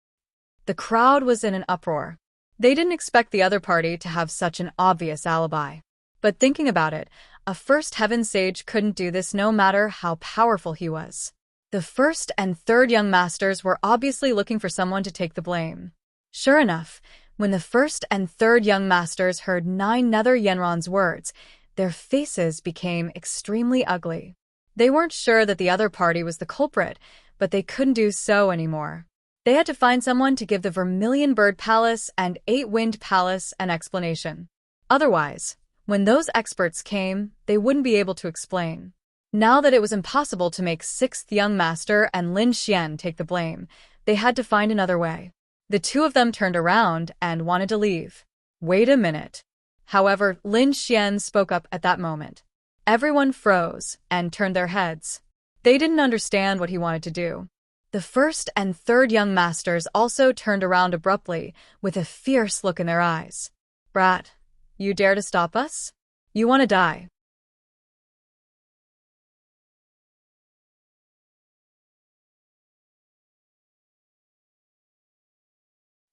The crowd was in an uproar. They didn't expect the other party to have such an obvious alibi. But thinking about it, a First Heaven sage couldn't do this no matter how powerful he was. The first and third young masters were obviously looking for someone to take the blame. Sure enough, when the first and third young masters heard 9 Nether Yanran's words, their faces became extremely ugly. They weren't sure that the other party was the culprit, but they couldn't do so anymore. They had to find someone to give the Vermilion Bird Palace and 8 Wind Palace an explanation. Otherwise, when those experts came, they wouldn't be able to explain. Now that it was impossible to make 6th young master and Lin Xian take the blame, they had to find another way. The two of them turned around and wanted to leave. Wait a minute. However, Lin Xian spoke up at that moment. Everyone froze and turned their heads. They didn't understand what he wanted to do. The first and third young masters also turned around abruptly with a fierce look in their eyes. Brat, you dare to stop us? You want to die.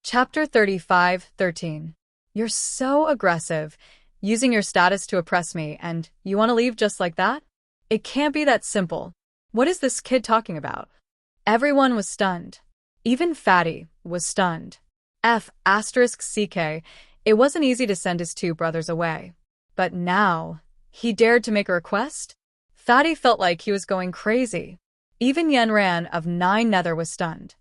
Chapter 35:13. You're so aggressive, using your status to oppress me, and you want to leave just like that? It can't be that simple. What is this kid talking about? Everyone was stunned. Even Fatty was stunned. F***CK, it wasn't easy to send his two brothers away. But now, he dared to make a request? Fatty felt like he was going crazy. Even Yanran of Nine Nether was stunned.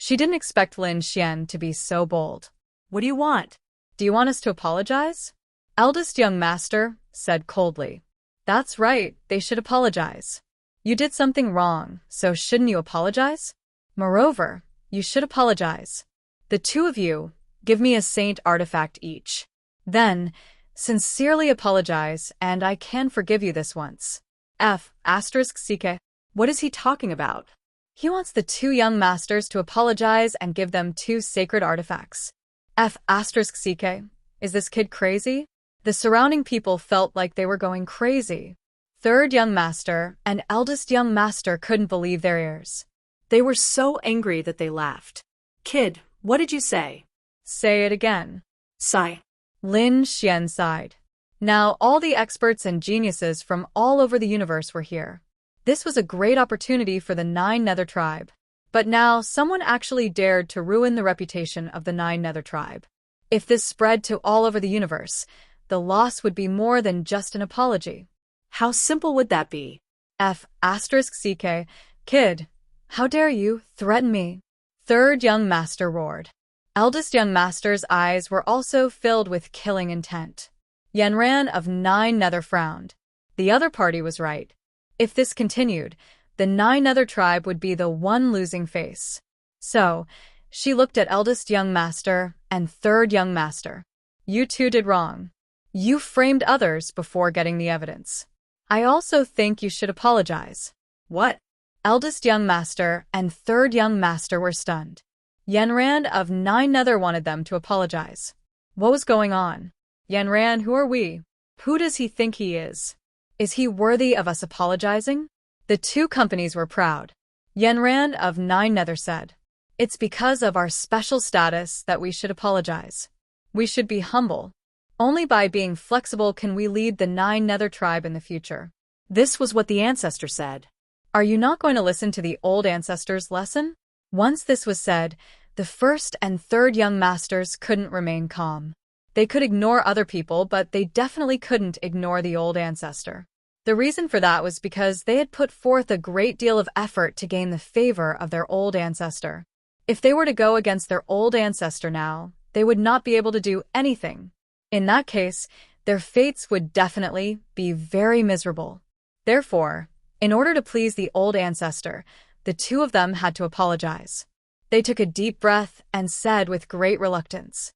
She didn't expect Lin Xian to be so bold. What do you want? Do you want us to apologize? Eldest young master said coldly. That's right, they should apologize. You did something wrong, so shouldn't you apologize? Moreover, you should apologize. The two of you, give me a saint artifact each. Then, sincerely apologize, and I can forgive you this once. F***CK. What is he talking about? He wants the two young masters to apologize and give them two sacred artifacts. F***CK. Is this kid crazy? The surrounding people felt like they were going crazy. Third young master and eldest young master couldn't believe their ears. They were so angry that they laughed. Kid, what did you say? Say it again. Sigh. Lin Xian sighed. Now all the experts and geniuses from all over the universe were here. This was a great opportunity for the Nine Nether tribe. But now someone actually dared to ruin the reputation of the Nine Nether tribe. If this spread to all over the universe, the loss would be more than just an apology. How simple would that be? F***CK. Kid, how dare you threaten me? Third young master roared. Eldest young master's eyes were also filled with killing intent. Yanran of Nine Nether frowned. The other party was right. If this continued, the Nine Nether tribe would be the one losing face. So, she looked at eldest young master and third young master. You two did wrong. You framed others before getting the evidence. I also think you should apologize. What? Eldest young master and third young master were stunned. Yanran of Nine Nether wanted them to apologize. What was going on? Yanran, who are we? Who does he think he is? Is he worthy of us apologizing? The two companies were proud. Yanran of Nine Nether said, It's because of our special status that we should apologize. We should be humble. Only by being flexible can we lead the Nine Nether tribe in the future. This was what the ancestor said. Are you not going to listen to the old ancestors' lesson? Once this was said, the first and third young masters couldn't remain calm. They could ignore other people, but they definitely couldn't ignore the old ancestor. The reason for that was because they had put forth a great deal of effort to gain the favor of their old ancestor. If they were to go against their old ancestor now, they would not be able to do anything. In that case, their fates would definitely be very miserable. Therefore, in order to please the old ancestor, the two of them had to apologize. They took a deep breath and said with great reluctance.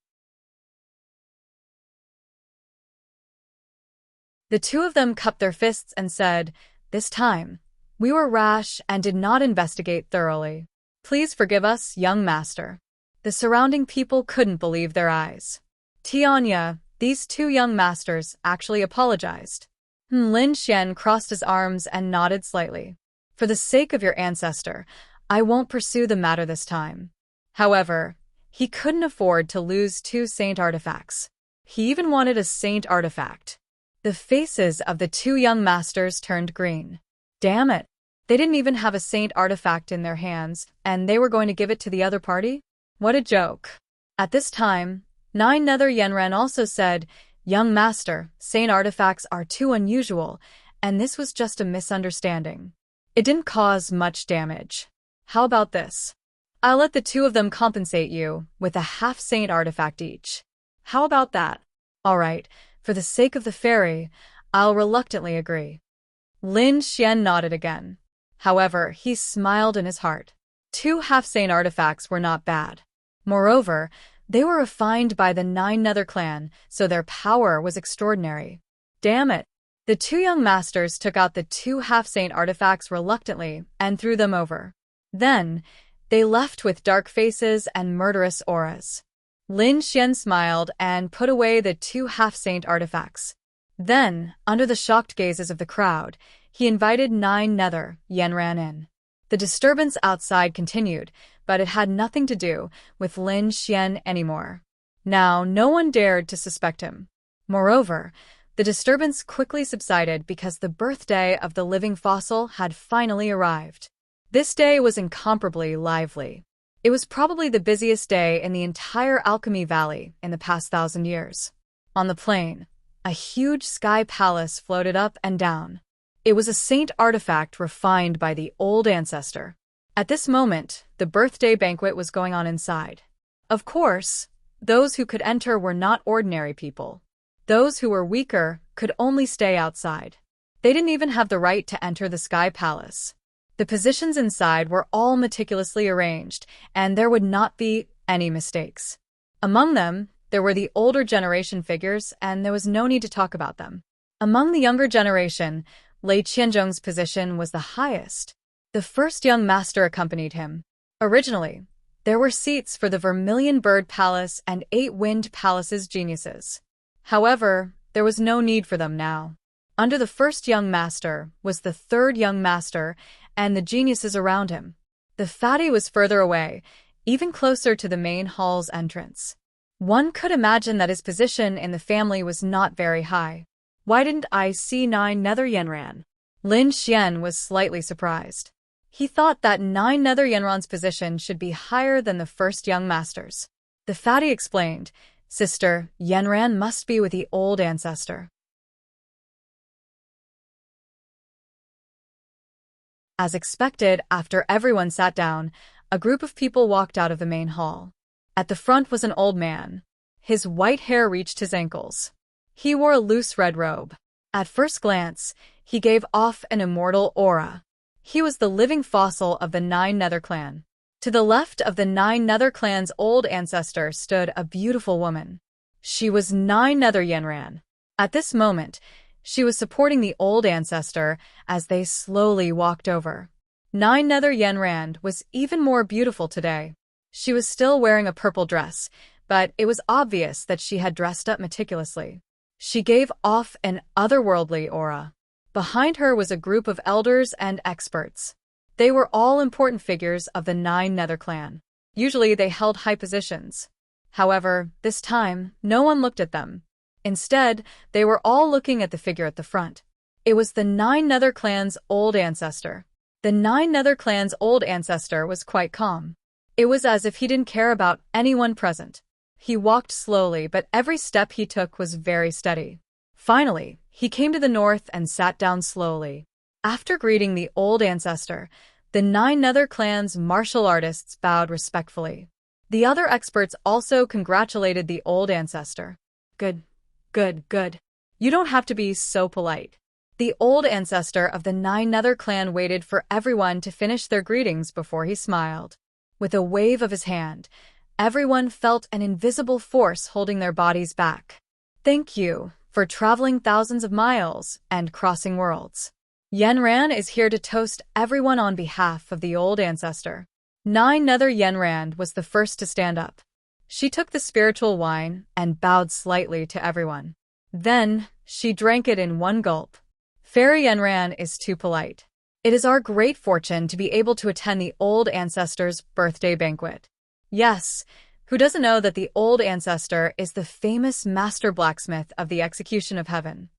The two of them cupped their fists and said, This time, we were rash and did not investigate thoroughly. Please forgive us, young master. The surrounding people couldn't believe their eyes. Tianya, these two young masters actually apologized. Lin Xian crossed his arms and nodded slightly. For the sake of your ancestor, I won't pursue the matter this time. However, he couldn't afford to lose two saint artifacts. He even wanted a saint artifact. The faces of the two young masters turned green. Damn it! They didn't even have a saint artifact in their hands, and they were going to give it to the other party? What a joke. At this time, Nine Nether Yanran also said, Young master, saint artifacts are too unusual, and this was just a misunderstanding. It didn't cause much damage. How about this? I'll let the two of them compensate you with a half-saint artifact each. How about that? All right, for the sake of the fairy, I'll reluctantly agree. Lin Xian nodded again. However, he smiled in his heart. Two half-saint artifacts were not bad. Moreover, they were refined by the Nine Nether clan, so their power was extraordinary. Damn it! The two young masters took out the two half-saint artifacts reluctantly and threw them over. Then, they left with dark faces and murderous auras. Lin Xian smiled and put away the two half-saint artifacts. Then, under the shocked gazes of the crowd, he invited Nine Nether Yanran in. The disturbance outside continued, but it had nothing to do with Lin Xian anymore. Now, no one dared to suspect him. Moreover, the disturbance quickly subsided because the birthday of the living fossil had finally arrived. This day was incomparably lively. It was probably the busiest day in the entire Alchemy Valley in the past 1,000 years. On the plain, a huge sky palace floated up and down. It was a saint artifact refined by the old ancestor. At this moment, the birthday banquet was going on inside. Of course, those who could enter were not ordinary people. Those who were weaker could only stay outside. They didn't even have the right to enter the sky palace. The positions inside were all meticulously arranged, and there would not be any mistakes. Among them, there were the older generation figures, and there was no need to talk about them. Among the younger generation, Lei Qianzhong's position was the highest. The first young master accompanied him. Originally, there were seats for the Vermilion Bird Palace and 8 Wind Palace's geniuses. However, there was no need for them now. Under the first young master was the third young master and the geniuses around him. The fatty was further away, even closer to the main hall's entrance. One could imagine that his position in the family was not very high. Why didn't I see 9 Nether Yenran? Lin Xian was slightly surprised. He thought that 9 Nether Yenran's position should be higher than the first young master's. The fatty explained, "Sister, Yenran must be with the old ancestor." As expected, after everyone sat down, a group of people walked out of the main hall. At the front was an old man. His white hair reached his ankles. He wore a loose red robe. At first glance, he gave off an immortal aura. He was the living fossil of the 9 Nether clan. To the left of the 9 Nether clan's old ancestor stood a beautiful woman. She was 9 Nether Yenran. At this moment, she was supporting the old ancestor as they slowly walked over. 9 Nether Yenran was even more beautiful today. She was still wearing a purple dress, but it was obvious that she had dressed up meticulously. She gave off an otherworldly aura. Behind her was a group of elders and experts. They were all important figures of the 9 Nether clan. Usually they held high positions. However, this time, no one looked at them. Instead, they were all looking at the figure at the front. It was the 9 Nether clan's old ancestor. The 9 Nether clan's old ancestor was quite calm. It was as if he didn't care about anyone present. He walked slowly, but every step he took was very steady. Finally, he came to the north and sat down slowly. After greeting the old ancestor, the 9 Nether clan's martial artists bowed respectfully. The other experts also congratulated the old ancestor. "Good. You don't have to be so polite." The old ancestor of the 9 Nether clan waited for everyone to finish their greetings before he smiled. With a wave of his hand, everyone felt an invisible force holding their bodies back. "Thank you for traveling thousands of miles and crossing worlds. Yenran is here to toast everyone on behalf of the old ancestor." 9 Nether Yenran was the first to stand up. She took the spiritual wine and bowed slightly to everyone. Then, she drank it in one gulp. "Fairy Yenran is too polite. It is our great fortune to be able to attend the old ancestor's birthday banquet." Yes, who doesn't know that the old ancestor is the famous master blacksmith of the execution of heaven?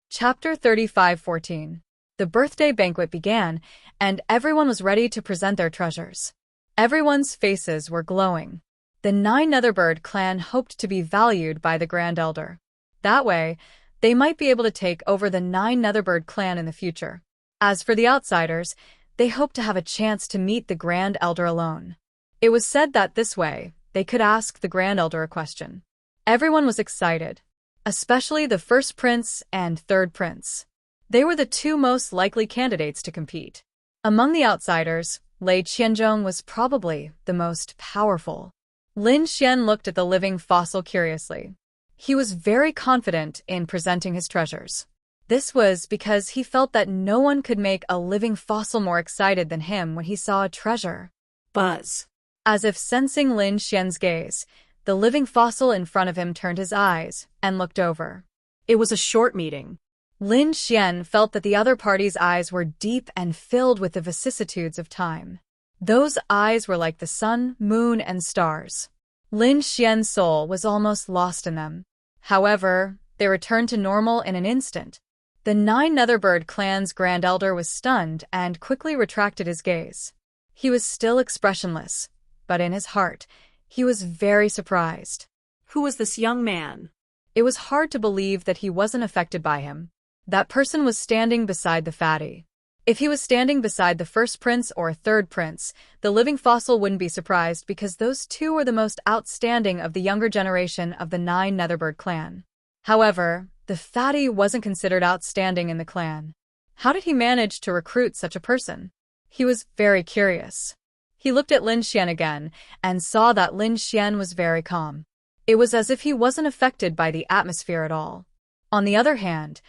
Chapter 35:14. The birthday banquet began, and everyone was ready to present their treasures. Everyone's faces were glowing. The 9 Netherbird clan hoped to be valued by the Grand Elder. That way, they might be able to take over the 9 Netherbird clan in the future. As for the outsiders, they hoped to have a chance to meet the Grand Elder alone. It was said that this way, they could ask the Grand Elder a question. Everyone was excited, especially the first prince and third prince. They were the 2 most likely candidates to compete. Among the outsiders, Lei Qianzhong was probably the most powerful. Lin Xian looked at the living fossil curiously. He was very confident in presenting his treasures. This was because he felt that no one could make a living fossil more excited than him when he saw a treasure. Buzz. As if sensing Lin Xian's gaze, The living fossil in front of him turned his eyes and looked over. It was a short meeting. Lin Xian felt that the other party's eyes were deep and filled with the vicissitudes of time. Those eyes were like the sun, moon, and stars. Lin Xian's soul was almost lost in them. However, they returned to normal in an instant. The Nine Netherbird clan's Grand Elder was stunned and quickly retracted his gaze. He was still expressionless, but in his heart, he was very surprised. Who was this young man? It was hard to believe that he wasn't affected by him. That person was standing beside the fatty. If he was standing beside the first prince or third prince, the living fossil wouldn't be surprised because those two were the most outstanding of the younger generation of the Nine Netherbird clan. However, the fatty wasn't considered outstanding in the clan. How did he manage to recruit such a person? He was very curious. He looked at Lin Xian again and saw that Lin Xian was very calm. It was as if he wasn't affected by the atmosphere at all. On the other hand,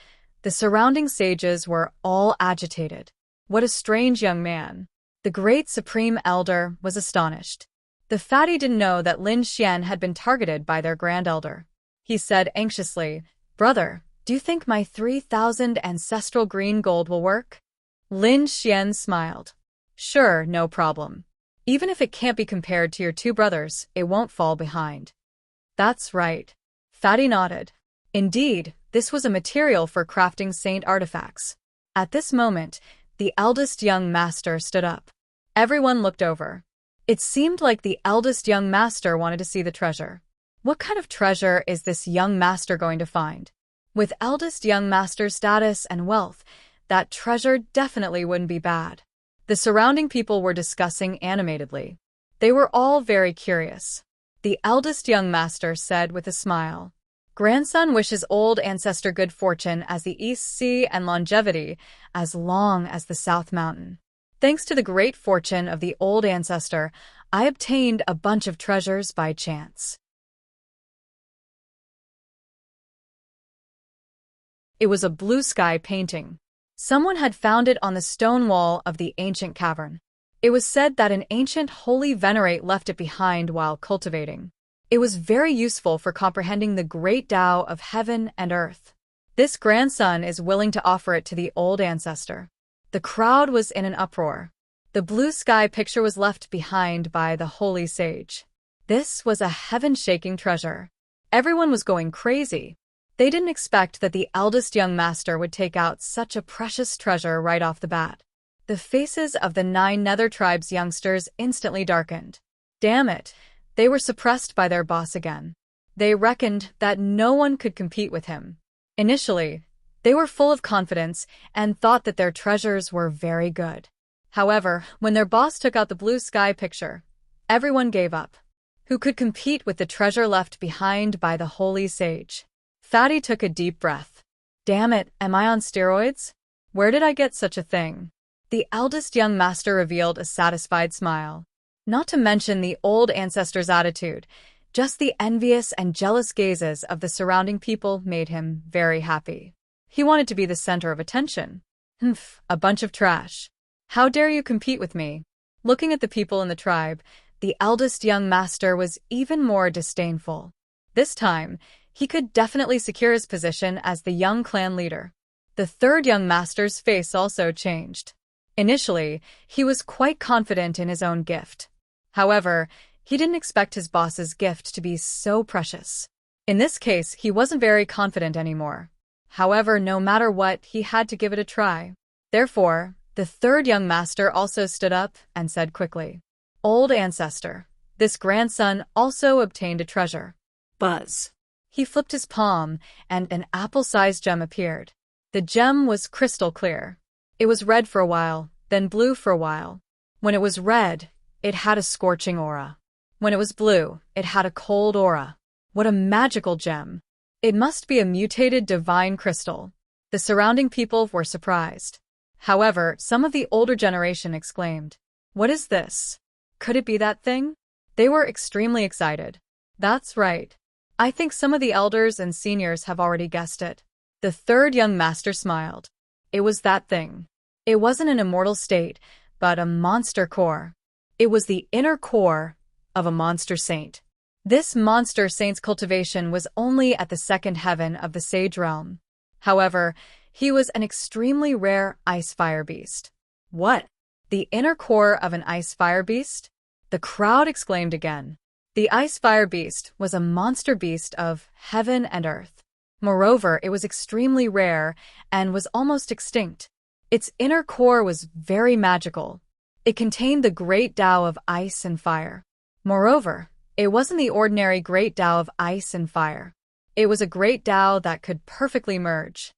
the surrounding sages were all agitated. What a strange young man. The great supreme elder was astonished. The fatty didn't know that Lin Xian had been targeted by their grand elder. He said anxiously, "Brother, do you think my 3,000 ancestral green gold will work?" Lin Xian smiled. "Sure, no problem. Even if it can't be compared to your two brothers, it won't fall behind." "That's right." Fatty nodded. Indeed, this was a material for crafting saint artifacts. At this moment, the eldest young master stood up. Everyone looked over. It seemed like the eldest young master wanted to see the treasure. What kind of treasure is this young master going to find? With eldest young master's status and wealth, that treasure definitely wouldn't be bad. The surrounding people were discussing animatedly. They were all very curious. The eldest young master said with a smile, "Grandson wishes old ancestor good fortune as the East Sea and longevity as long as the South Mountain. Thanks to the great fortune of the old ancestor, I obtained a bunch of treasures by chance." It was a blue sky painting. Someone had found it on the stone wall of the ancient cavern. It was said that an ancient holy venerate left it behind while cultivating. It was very useful for comprehending the great Tao of heaven and earth. This grandson is willing to offer it to the old ancestor. The crowd was in an uproar. The blue sky picture was left behind by the holy sage. This was a heaven-shaking treasure. Everyone was going crazy. They didn't expect that the eldest young master would take out such a precious treasure right off the bat. The faces of the Nine Nether Tribe's youngsters instantly darkened. Damn it, they were suppressed by their boss again. They reckoned that no one could compete with him. Initially, they were full of confidence and thought that their treasures were very good. However, when their boss took out the blue sky picture, everyone gave up. Who could compete with the treasure left behind by the holy sage? Fatty took a deep breath. Damn it, am I on steroids? Where did I get such a thing? The eldest young master revealed a satisfied smile. Not to mention the old ancestor's attitude, just the envious and jealous gazes of the surrounding people made him very happy. He wanted to be the center of attention. Humph, a bunch of trash. How dare you compete with me? Looking at the people in the tribe, the eldest young master was even more disdainful. This time, he could definitely secure his position as the young clan leader. The third young master's face also changed. Initially, he was quite confident in his own gift. However, he didn't expect his boss's gift to be so precious. In this case, he wasn't very confident anymore. However, no matter what, he had to give it a try. Therefore, the third young master also stood up and said quickly, "Old ancestor, this grandson also obtained a treasure." Buzz. He flipped his palm, and an apple-sized gem appeared. The gem was crystal clear. It was red for a while, then blue for a while. When it was red, it had a scorching aura. When it was blue, it had a cold aura. What a magical gem! It must be a mutated divine crystal. The surrounding people were surprised. However, some of the older generation exclaimed, "What is this? Could it be that thing?" They were extremely excited. That's right. I think some of the elders and seniors have already guessed it. The third young master smiled. It was that thing. It wasn't an immortal state, but a monster core. It was the inner core of a monster saint. This monster saint's cultivation was only at the second heaven of the sage realm. However, he was an extremely rare ice fire beast. What? The inner core of an ice fire beast? The crowd exclaimed again. The ice fire beast was a monster beast of heaven and earth. Moreover, it was extremely rare and was almost extinct. Its inner core was very magical. It contained the great Tao of ice and fire. Moreover, it wasn't the ordinary great Tao of ice and fire. It was a great Tao that could perfectly merge.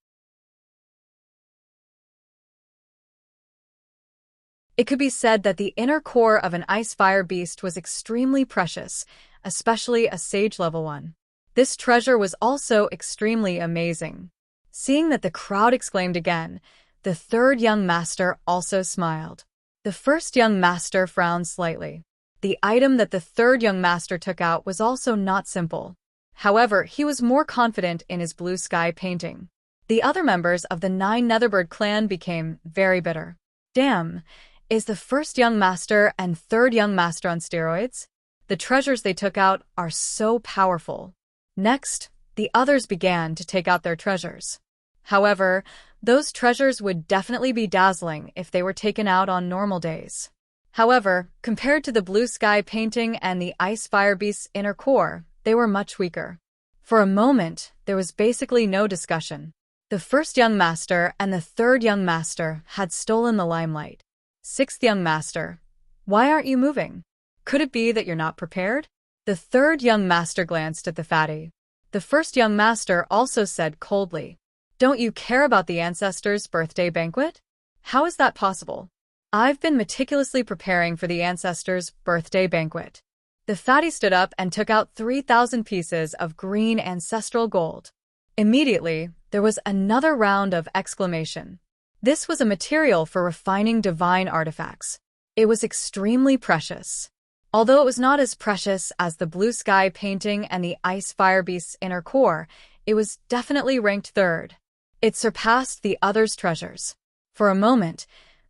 It could be said that the inner core of an ice fire beast was extremely precious, especially a sage level one. This treasure was also extremely amazing. Seeing that the crowd exclaimed again, the third young master also smiled. The first young master frowned slightly. The item that the third young master took out was also not simple. However, he was more confident in his blue sky painting. The other members of the 9 Netherbird clan became very bitter. Damn! Is the first young master and third young master on steroids? The treasures they took out are so powerful. Next, the others began to take out their treasures. However, those treasures would definitely be dazzling if they were taken out on normal days. However, compared to the blue sky painting and the ice fire beast's inner core, they were much weaker. For a moment, there was basically no discussion. The first young master and the third young master had stolen the limelight. Sixth young master, why aren't you moving? Could it be that you're not prepared? The third young master glanced at the fatty. The first young master also said coldly, don't you care about the ancestors' birthday banquet? How is that possible? I've been meticulously preparing for the ancestors' birthday banquet. The fatty stood up and took out 3,000 pieces of green ancestral gold. Immediately, there was another round of exclamation. This was a material for refining divine artifacts. It was extremely precious. Although it was not as precious as the blue sky painting and the ice fire beast's inner core, it was definitely ranked third. It surpassed the others' treasures. For a moment,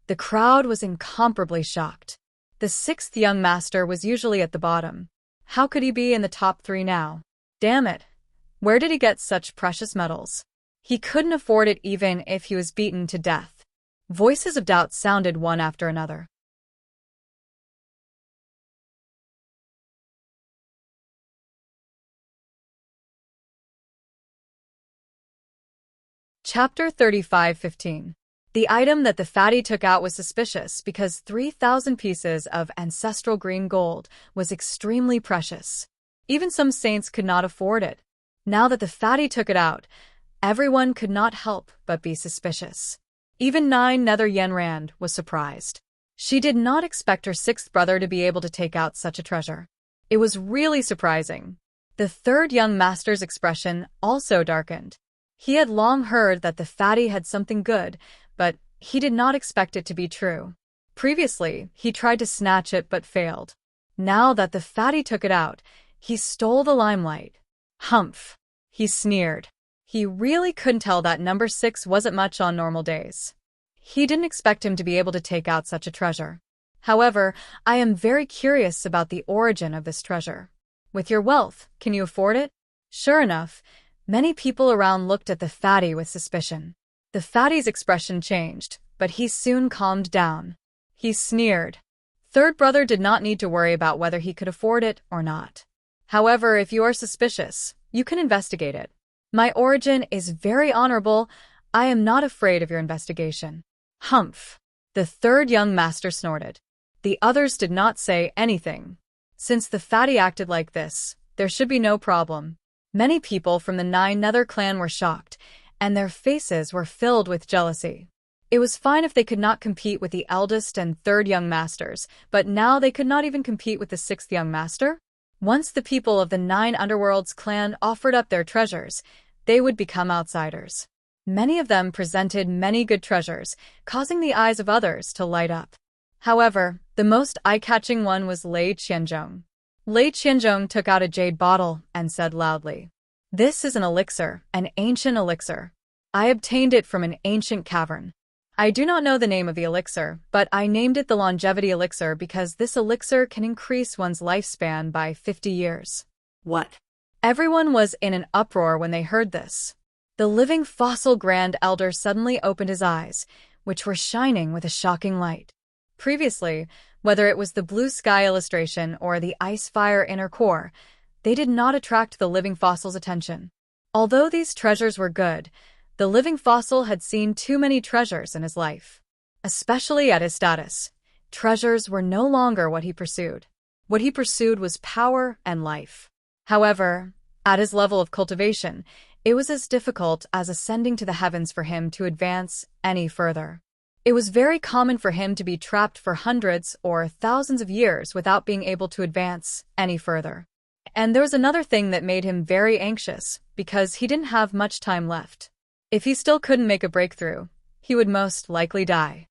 the crowd was incomparably shocked. The sixth young master was usually at the bottom. How could he be in the top 3 now? Damn it! Where did he get such precious metals? He couldn't afford it even if he was beaten to death. Voices of doubt sounded one after another. Chapter 35:15. The item that the fatty took out was suspicious because 3,000 pieces of ancestral green gold was extremely precious. Even some saints could not afford it. Now that the fatty took it out, everyone could not help but be suspicious. Even 9 Nether Yenrand was surprised. She did not expect her 6th brother to be able to take out such a treasure. It was really surprising. The third young master's expression also darkened. He had long heard that the fatty had something good, but he did not expect it to be true. Previously, he tried to snatch it but failed. Now that the fatty took it out, he stole the limelight. Humph! He sneered. He really couldn't tell that number 6 wasn't much on normal days. He didn't expect him to be able to take out such a treasure. However, I am very curious about the origin of this treasure. With your wealth, can you afford it? Sure enough, many people around looked at the fatty with suspicion. The fatty's expression changed, but he soon calmed down. He sneered. Third brother did not need to worry about whether he could afford it or not. However, if you are suspicious, you can investigate it. My origin is very honorable. I am not afraid of your investigation. Humph! The third young master snorted. The others did not say anything. Since the fatty acted like this, there should be no problem. Many people from the 9 Nether clan were shocked, and their faces were filled with jealousy. It was fine if they could not compete with the eldest and third young masters, but now they could not even compete with the 6th young master? Once the people of the 9 Underworlds clan offered up their treasures, they would become outsiders. Many of them presented many good treasures, causing the eyes of others to light up. However, the most eye-catching one was Lei Qianzhong. Lei Qianzhong took out a jade bottle and said loudly, "This is an elixir, an ancient elixir. I obtained it from an ancient cavern. I do not know the name of the elixir, but I named it the longevity elixir because this elixir can increase one's lifespan by 50 years. What? Everyone was in an uproar when they heard this. The living fossil Grand Elder suddenly opened his eyes, which were shining with a shocking light. Previously, whether it was the blue sky illustration or the ice fire inner core, they did not attract the living fossil's attention. Although these treasures were good, the living fossil had seen too many treasures in his life. Especially at his status, treasures were no longer what he pursued. What he pursued was power and life. However, at his level of cultivation, it was as difficult as ascending to the heavens for him to advance any further. It was very common for him to be trapped for hundreds or thousands of years without being able to advance any further. And there was another thing that made him very anxious, because he didn't have much time left. If he still couldn't make a breakthrough, he would most likely die.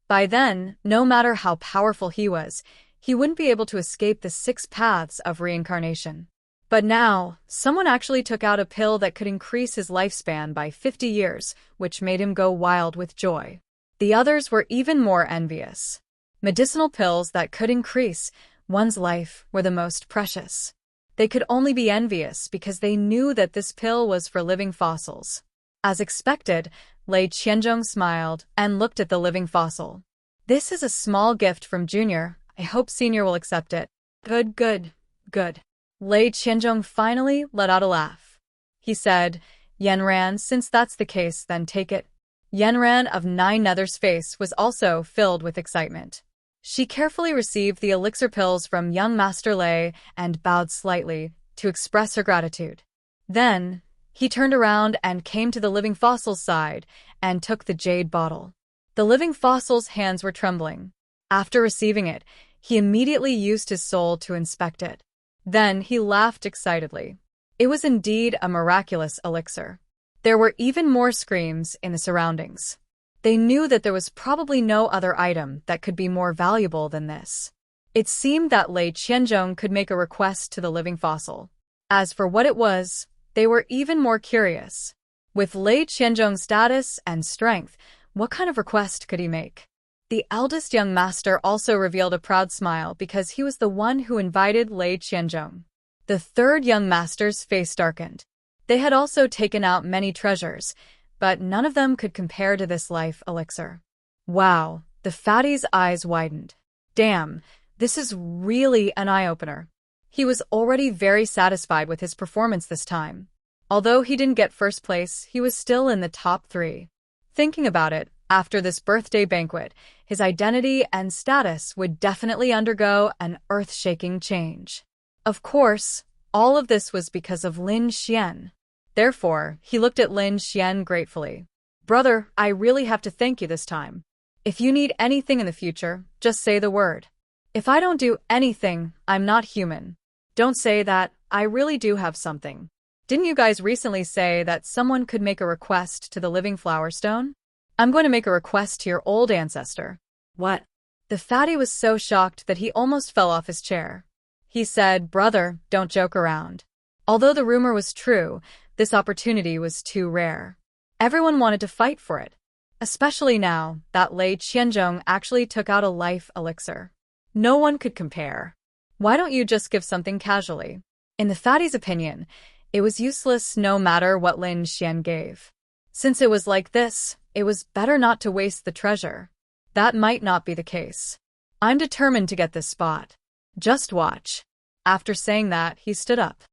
By then, no matter how powerful he was, he wouldn't be able to escape the 6 paths of reincarnation. But now, someone actually took out a pill that could increase his lifespan by 50 years, which made him go wild with joy. The others were even more envious. Medicinal pills that could increase one's life were the most precious. They could only be envious because they knew that this pill was for living fossils. As expected, Lei Qianzhong smiled and looked at the living fossil. "This is a small gift from Junior. I hope Senior will accept it." Good, good, good. Lei Qianzhong finally let out a laugh. He said, "Yanran, since that's the case, then take it." Yanran of Nine Nether's face was also filled with excitement. She carefully received the elixir pills from young Master Lei and bowed slightly to express her gratitude. Then, he turned around and came to the living fossil's side and took the jade bottle. The living fossil's hands were trembling. After receiving it, he immediately used his soul to inspect it. Then he laughed excitedly. It was indeed a miraculous elixir. There were even more screams in the surroundings. They knew that there was probably no other item that could be more valuable than this. It seemed that Lei Qianzhong could make a request to the living fossil. As for what it was, they were even more curious. With Lei Qianzhong's status and strength, what kind of request could he make? The eldest young master also revealed a proud smile because he was the one who invited Lei Qianzhong. The third young master's face darkened. They had also taken out many treasures, but none of them could compare to this life elixir. Wow, the fatty's eyes widened. Damn, this is really an eye-opener. He was already very satisfied with his performance this time. Although he didn't get first place, he was still in the top 3. Thinking about it, after this birthday banquet, his identity and status would definitely undergo an earth-shaking change. Of course, all of this was because of Lin Xian. Therefore, he looked at Lin Xian gratefully. "Brother, I really have to thank you this time. If you need anything in the future, just say the word. If I don't do anything, I'm not human. Don't say that, I really do have something. Didn't you guys recently say that someone could make a request to the living flower stone? I'm going to make a request to your old ancestor." What? The fatty was so shocked that he almost fell off his chair. He said, "Brother, don't joke around." Although the rumor was true, this opportunity was too rare. Everyone wanted to fight for it, especially now that Lei Qianzhong actually took out a life elixir. No one could compare. Why don't you just give something casually? In the fatty's opinion, it was useless no matter what Lin Xian gave. Since it was like this, it was better not to waste the treasure. That might not be the case. I'm determined to get this spot. Just watch. After saying that, he stood up.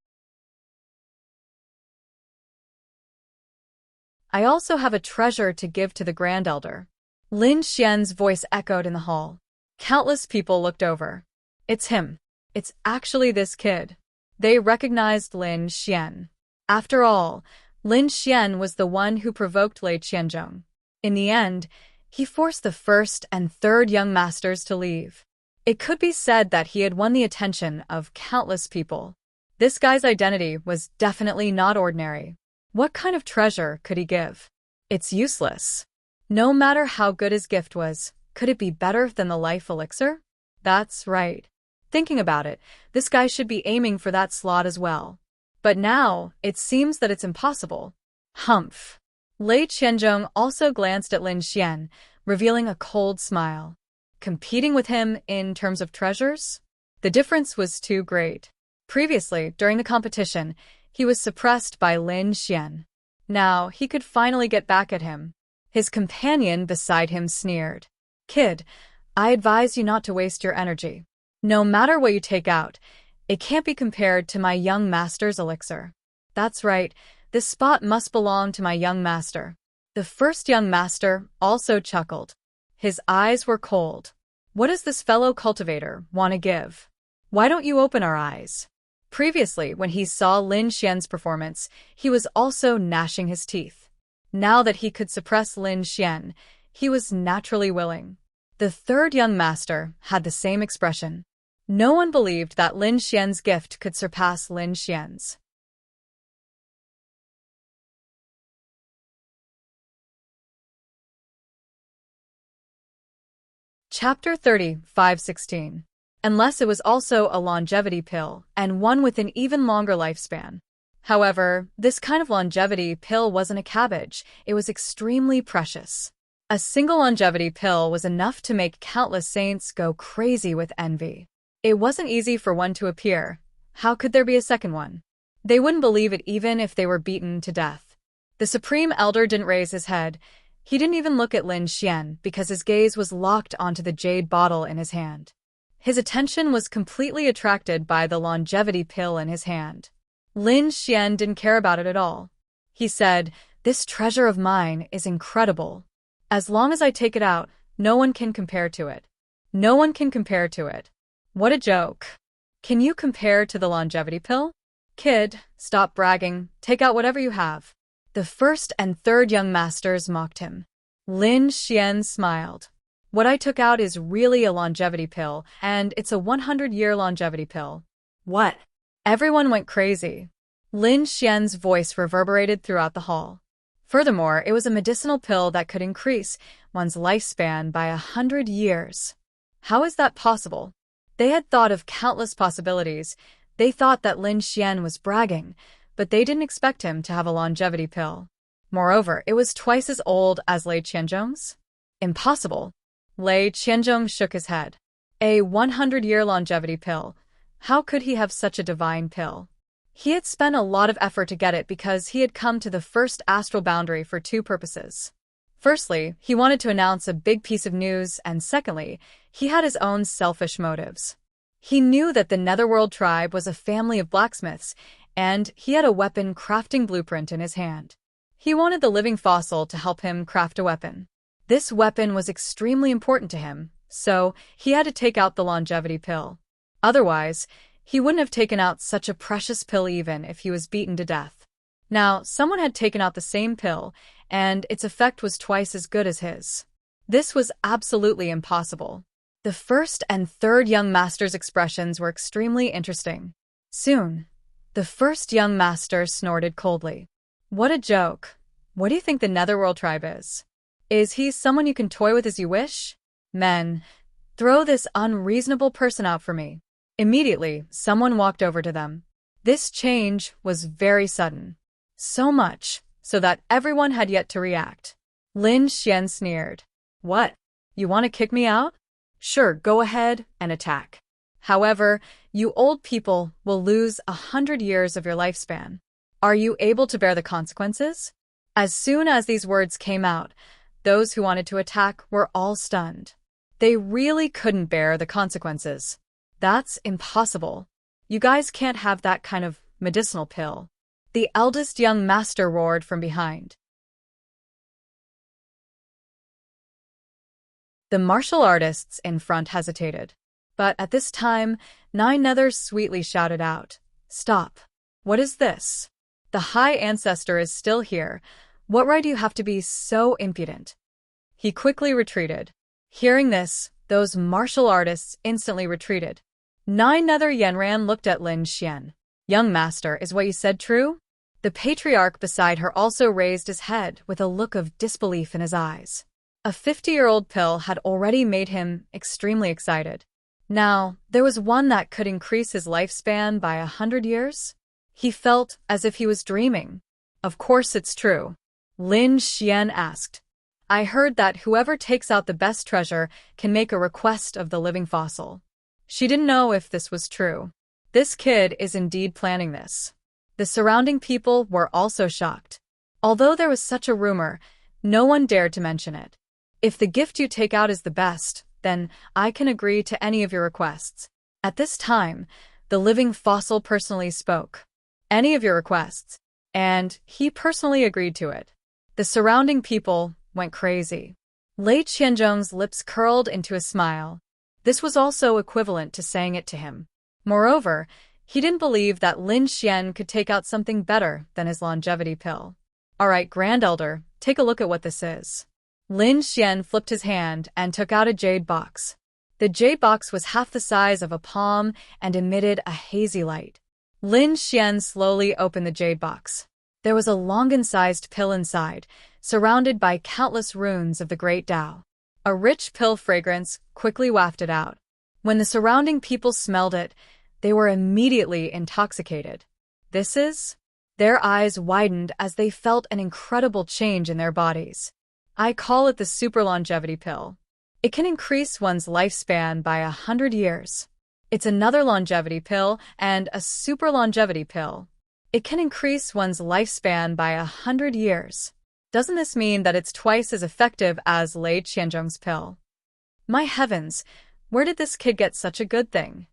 I also have a treasure to give to the Grand Elder. Lin Xian's voice echoed in the hall. Countless people looked over. It's him. It's actually this kid. They recognized Lin Xian. After all, Lin Xian was the one who provoked Lei Qianzhong. In the end, he forced the first and third young masters to leave. It could be said that he had won the attention of countless people. This guy's identity was definitely not ordinary. What kind of treasure could he give? It's useless. No matter how good his gift was, could it be better than the life elixir? That's right. Thinking about it, this guy should be aiming for that slot as well. But now, it seems that it's impossible. Humph. Lei Qianzhong also glanced at Lin Xian, revealing a cold smile. Competing with him in terms of treasures? The difference was too great. Previously, during the competition, he was suppressed by Lin Xian. Now, he could finally get back at him. His companion beside him sneered. Kid, I advise you not to waste your energy. No matter what you take out, it can't be compared to my young master's elixir. That's right, this spot must belong to my young master. The first young master also chuckled. His eyes were cold. What does this fellow cultivator want to give? Why don't you open our eyes? Previously, when he saw Lin Xian's performance, he was also gnashing his teeth. Now that he could suppress Lin Xian, he was naturally willing. The third young master had the same expression. No one believed that Lin Xian's gift could surpass Lin Xian's. Chapter 30, 516. Unless it was also a longevity pill, and one with an even longer lifespan. However, this kind of longevity pill wasn't a cabbage, it was extremely precious. A single longevity pill was enough to make countless saints go crazy with envy. It wasn't easy for one to appear. How could there be a second one? They wouldn't believe it even if they were beaten to death. The Supreme Elder didn't raise his head. He didn't even look at Lin Xian because his gaze was locked onto the jade bottle in his hand. His attention was completely attracted by the longevity pill in his hand. Lin Xian didn't care about it at all. He said, "This treasure of mine is incredible. As long as I take it out, no one can compare to it. No one can compare to it." What a joke. Can you compare to the longevity pill? Kid, stop bragging, take out whatever you have. The first and third young masters mocked him. Lin Xian smiled. What I took out is really a longevity pill, and it's a 100-year longevity pill. What? Everyone went crazy. Lin Xian's voice reverberated throughout the hall. Furthermore, it was a medicinal pill that could increase one's lifespan by 100 years. How is that possible? They had thought of countless possibilities. They thought that Lin Xian was bragging, but they didn't expect him to have a longevity pill. Moreover, it was twice as old as Lei Qianzhong's. Impossible. Lei Qianzhong shook his head. A 100-year longevity pill. How could he have such a divine pill? He had spent a lot of effort to get it because he had come to the first astral boundary for two purposes. Firstly, he wanted to announce a big piece of news, and secondly, he had his own selfish motives. He knew that the Netherworld tribe was a family of blacksmiths, and he had a weapon crafting blueprint in his hand. He wanted the living fossil to help him craft a weapon. This weapon was extremely important to him, so he had to take out the longevity pill. Otherwise, he wouldn't have taken out such a precious pill even if he was beaten to death. Now, someone had taken out the same pill, and its effect was twice as good as his. This was absolutely impossible. The first and third young master's expressions were extremely interesting. Soon, the first young master snorted coldly. What a joke. What do you think the Netherworld tribe is? Is he someone you can toy with as you wish? Men, throw this unreasonable person out for me. Immediately, someone walked over to them. This change was very sudden. So much, so that everyone had yet to react. Lin Xian sneered. What? You want to kick me out? Sure, go ahead and attack. However, you old people will lose 100 years of your lifespan. Are you able to bear the consequences? As soon as these words came out, those who wanted to attack were all stunned. They really couldn't bear the consequences. That's impossible. You guys can't have that kind of medicinal pill. The eldest young master roared from behind. The martial artists in front hesitated. But at this time, 9 others sweetly shouted out, "Stop! What is this? The High Ancestor is still here. What right do you have to be so impudent?" He quickly retreated. Hearing this, those martial artists instantly retreated. 9 other Yanran looked at Lin Xian. "Young master, is what you said true?" The patriarch beside her also raised his head with a look of disbelief in his eyes. A 50-year-old pill had already made him extremely excited. Now, there was one that could increase his lifespan by 100 years? He felt as if he was dreaming. "Of course it's true." Lin Xian asked. I heard that whoever takes out the best treasure can make a request of the living fossil. She didn't know if this was true. This kid is indeed planning this. The surrounding people were also shocked. Although there was such a rumor, no one dared to mention it. If the gift you take out is the best, then I can agree to any of your requests. At this time, the living fossil personally spoke. Any of your requests. And he personally agreed to it. The surrounding people went crazy. Lei Qianzhong's lips curled into a smile. This was also equivalent to saying it to him. Moreover, he didn't believe that Lin Xian could take out something better than his longevity pill. All right, Grand Elder, take a look at what this is. Lin Xian flipped his hand and took out a jade box. The jade box was half the size of a palm and emitted a hazy light. Lin Xian slowly opened the jade box. There was a longan-sized pill inside, surrounded by countless runes of the Great Tao. A rich pill fragrance quickly wafted out. When the surrounding people smelled it, they were immediately intoxicated. This is? Their eyes widened as they felt an incredible change in their bodies. I call it the super longevity pill. It can increase one's lifespan by 100 years. It's another longevity pill and a super longevity pill. It can increase one's lifespan by 100 years. Doesn't this mean that it's twice as effective as Lei Qianzhong's pill? My heavens, where did this kid get such a good thing?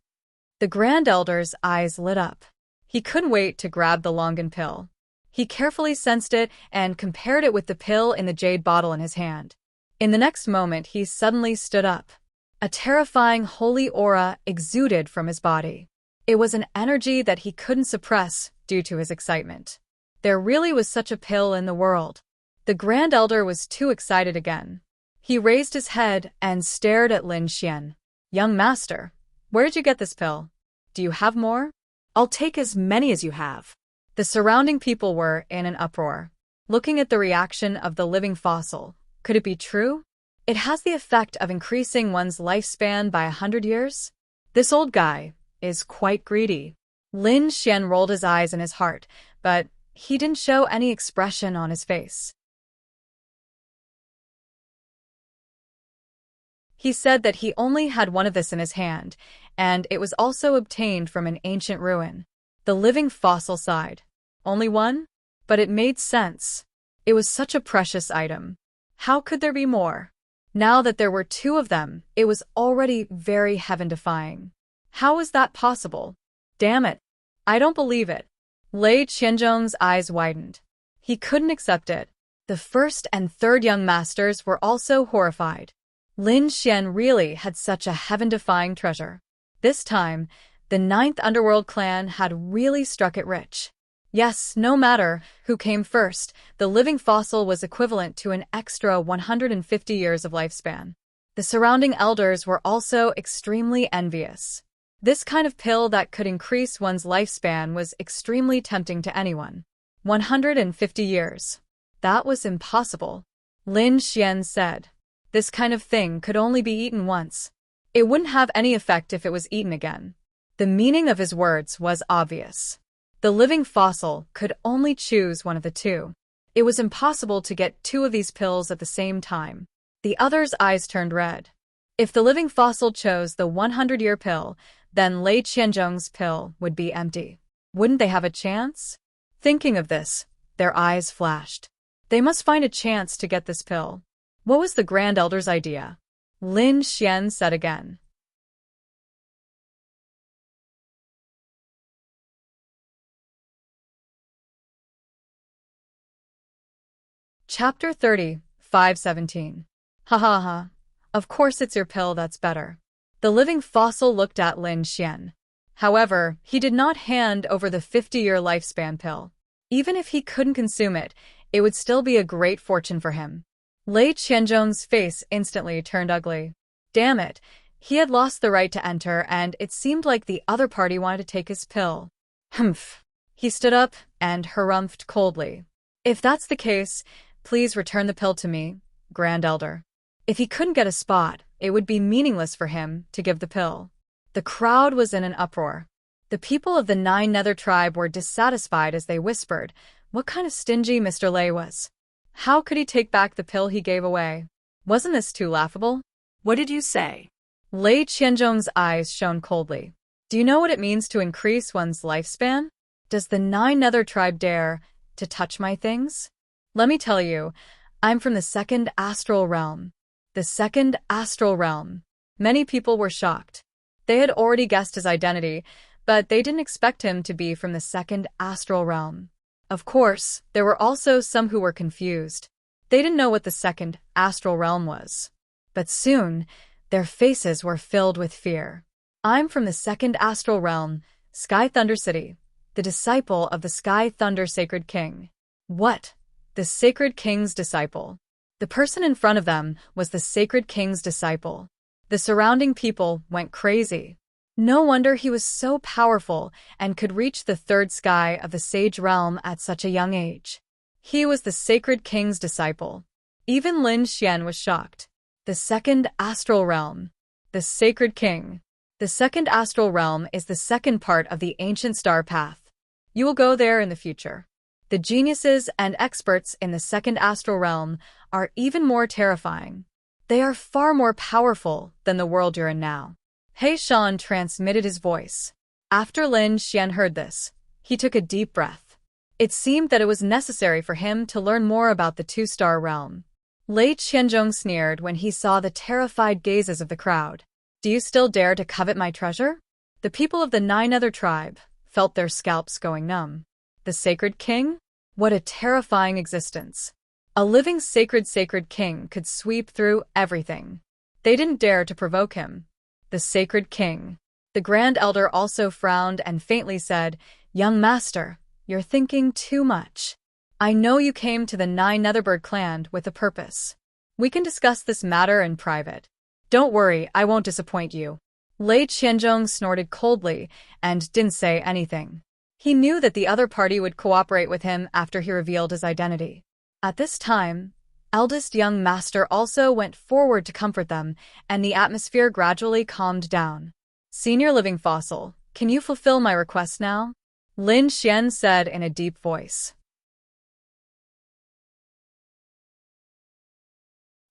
The Grand Elder's eyes lit up. He couldn't wait to grab the longan pill. He carefully sensed it and compared it with the pill in the jade bottle in his hand. In the next moment, he suddenly stood up. A terrifying holy aura exuded from his body. It was an energy that he couldn't suppress due to his excitement. There really was such a pill in the world. The Grand Elder was too excited again. He raised his head and stared at Lin Xian. Young master, where did you get this pill? Do you have more? I'll take as many as you have. The surrounding people were in an uproar. Looking at the reaction of the living fossil, could it be true? It has the effect of increasing one's lifespan by 100 years? This old guy is quite greedy. Lin Xian rolled his eyes in his heart, but he didn't show any expression on his face. He said that he only had one of this in his hand, and it was also obtained from an ancient ruin. The living fossil sighed. Only one? But it made sense. It was such a precious item. How could there be more? Now that there were two of them, it was already very heaven-defying. How was that possible? Damn it. I don't believe it. Lei Qianzhong's eyes widened. He couldn't accept it. The first and third young masters were also horrified. Lin Xian really had such a heaven-defying treasure. This time, the 9th Underworld clan had really struck it rich. Yes, no matter who came first, the living fossil was equivalent to an extra 150 years of lifespan. The surrounding elders were also extremely envious. This kind of pill that could increase one's lifespan was extremely tempting to anyone. 150 years. That was impossible. Lin Xian said. This kind of thing could only be eaten once. It wouldn't have any effect if it was eaten again. The meaning of his words was obvious. The living fossil could only choose one of the two. It was impossible to get two of these pills at the same time. The other's eyes turned red. If the living fossil chose the 100-year pill, then Lei Qianzhong's pill would be empty. Wouldn't they have a chance? Thinking of this, their eyes flashed. They must find a chance to get this pill. What was the Grand Elder's idea? Lin Xian said again. Chapter 30, 517. Ha ha ha. Of course it's your pill that's better. The living fossil looked at Lin Xian. However, he did not hand over the 50-year lifespan pill. Even if he couldn't consume it, it would still be a great fortune for him. Lei Qianzhong's face instantly turned ugly. Damn it, he had lost the right to enter and it seemed like the other party wanted to take his pill. Humph. He stood up and harumphed coldly. If that's the case, please return the pill to me, Grand Elder. If he couldn't get a spot, it would be meaningless for him to give the pill. The crowd was in an uproar. The people of the Nine Nether tribe were dissatisfied as they whispered what kind of stingy Mr. Lei was. How could he take back the pill he gave away? Wasn't this too laughable? What did you say? Lei Qianzhong's eyes shone coldly. Do you know what it means to increase one's lifespan? Does the Nine Nether tribe dare to touch my things? Let me tell you, I'm from the second astral realm. The second astral realm. Many people were shocked. They had already guessed his identity, but they didn't expect him to be from the second astral realm. Of course, there were also some who were confused. They didn't know what the second astral realm was. But soon, their faces were filled with fear. I'm from the second astral realm, Sky Thunder City, the disciple of the Sky Thunder Sacred King. What? The Sacred King's disciple. The person in front of them was the Sacred King's disciple. The surrounding people went crazy. No wonder he was so powerful and could reach the third sky of the Sage Realm at such a young age. He was the Sacred King's disciple. Even Lin Xian was shocked. The second astral realm. The Sacred King. The second astral realm is the second part of the ancient star path. You will go there in the future. The geniuses and experts in the second astral realm are even more terrifying. They are far more powerful than the world you're in now. He Shan transmitted his voice. After Lin Xian heard this, he took a deep breath. It seemed that it was necessary for him to learn more about the two-star realm. Lei Qianzhong sneered when he saw the terrified gazes of the crowd. Do you still dare to covet my treasure? The people of the Nine Nether tribe felt their scalps going numb. The Sacred King? What a terrifying existence. A living sacred king could sweep through everything. They didn't dare to provoke him. The Sacred King. The Grand Elder also frowned and faintly said, Young Master, you're thinking too much. I know you came to the Nine Netherbird clan with a purpose. We can discuss this matter in private. Don't worry, I won't disappoint you. Lei Qianzhong snorted coldly and didn't say anything. He knew that the other party would cooperate with him after he revealed his identity. At this time, eldest young master also went forward to comfort them, and the atmosphere gradually calmed down. Senior living fossil, can you fulfill my request now? Lin Xian said in a deep voice.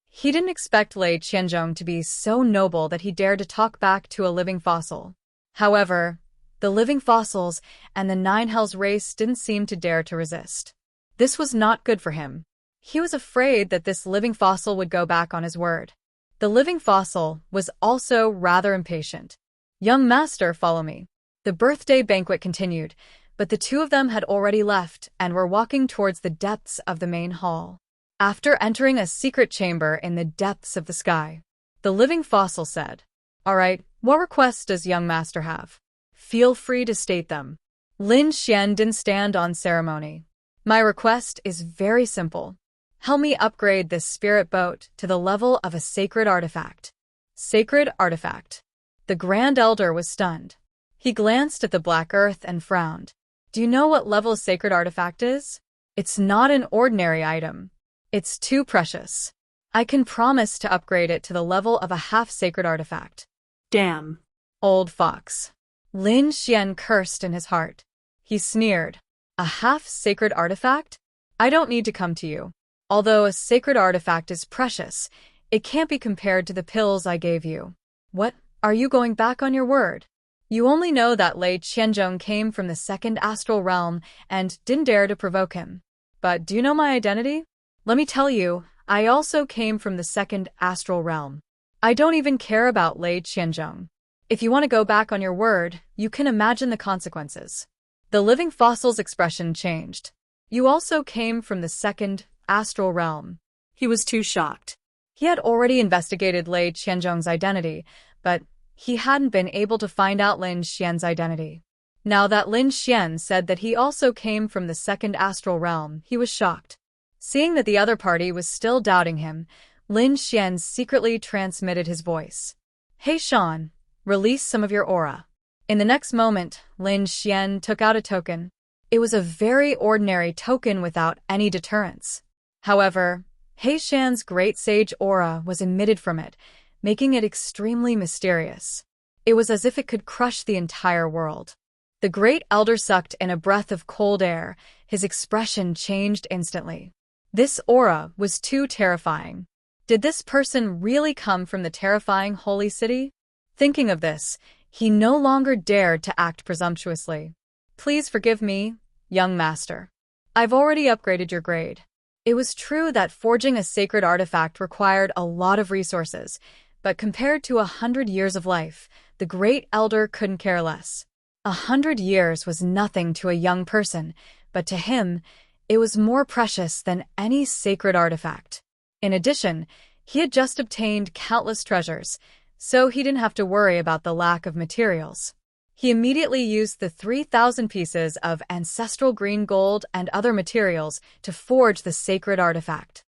He didn't expect Lei Qianzhong to be so noble that he dared to talk back to a living fossil. However, the living fossils and the Nine Hells race didn't seem to dare to resist. This was not good for him. He was afraid that this living fossil would go back on his word. The living fossil was also rather impatient. Young master, follow me. The birthday banquet continued, but the two of them had already left and were walking towards the depths of the main hall. After entering a secret chamber in the depths of the sky, the living fossil said, All right, what requests does young master have? Feel free to state them. Lin Xian didn't stand on ceremony. My request is very simple. Help me upgrade this spirit boat to the level of a sacred artifact. Sacred artifact. The Grand Elder was stunned. He glanced at the black earth and frowned. Do you know what level a sacred artifact is? It's not an ordinary item. It's too precious. I can promise to upgrade it to the level of a half-sacred artifact. Damn. Old fox. Lin Xian cursed in his heart. He sneered. A half-sacred artifact? I don't need to come to you. Although a sacred artifact is precious, it can't be compared to the pills I gave you. What? Are you going back on your word? You only know that Lei Qianzhong came from the second astral realm and didn't dare to provoke him. But do you know my identity? Let me tell you, I also came from the second astral realm. I don't even care about Lei Qianzhong. If you want to go back on your word, you can imagine the consequences. The living fossil's expression changed. You also came from the second astral realm. He was too shocked. He had already investigated Lei Qianzhong's identity, but he hadn't been able to find out Lin Xian's identity. Now that Lin Xian said that he also came from the second astral realm, he was shocked. Seeing that the other party was still doubting him, Lin Xian secretly transmitted his voice. Hey Shan, release some of your aura. In the next moment, Lin Xian took out a token. It was a very ordinary token without any deterrence. However, He Shan's great sage aura was emitted from it, making it extremely mysterious. It was as if it could crush the entire world. The great elder sucked in a breath of cold air. His expression changed instantly. This aura was too terrifying. Did this person really come from the terrifying holy city? Thinking of this, he no longer dared to act presumptuously. Please forgive me, young master. I've already upgraded your grade. It was true that forging a sacred artifact required a lot of resources, but compared to 100 years of life, the great elder couldn't care less. 100 years was nothing to a young person, but to him, it was more precious than any sacred artifact. In addition, he had just obtained countless treasures, so he didn't have to worry about the lack of materials. He immediately used the 3,000 pieces of ancestral green gold and other materials to forge the sacred artifact.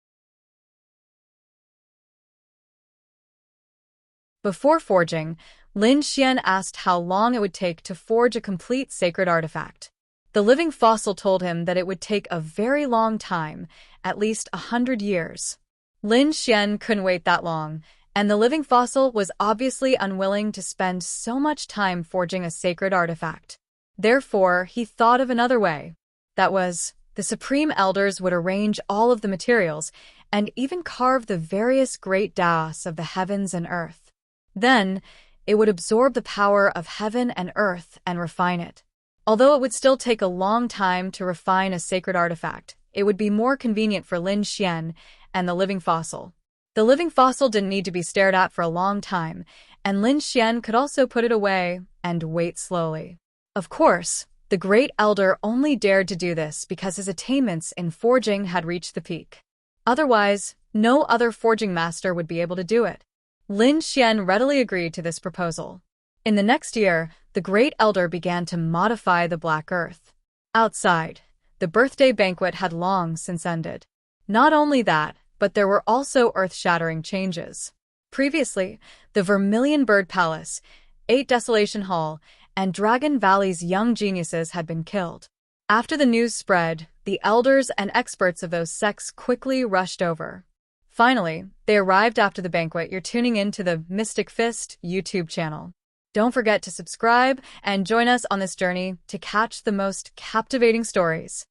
Before forging, Lin Xian asked how long it would take to forge a complete sacred artifact. The living fossil told him that it would take a very long time, at least 100 years. Lin Xian couldn't wait that long, and the living fossil was obviously unwilling to spend so much time forging a sacred artifact. Therefore, he thought of another way. That was, the Supreme Elders would arrange all of the materials and even carve the various great Daos of the heavens and earth. Then, it would absorb the power of heaven and earth and refine it. Although it would still take a long time to refine a sacred artifact, it would be more convenient for Lin Xian and the living fossil. The living fossil didn't need to be stared at for a long time, and Lin Xian could also put it away and wait slowly. Of course, the great elder only dared to do this because his attainments in forging had reached the peak. Otherwise, no other forging master would be able to do it. Lin Xian readily agreed to this proposal. In the next year, the great elder began to modify the black earth. Outside, the birthday banquet had long since ended. Not only that, but there were also earth-shattering changes. Previously, the Vermilion Bird Palace, 8 Desolation Hall, and Dragon Valley's young geniuses had been killed. After the news spread, the elders and experts of those sects quickly rushed over. Finally, they arrived after the banquet. You're tuning in to the Mystic Fist YouTube channel. Don't forget to subscribe and join us on this journey to catch the most captivating stories.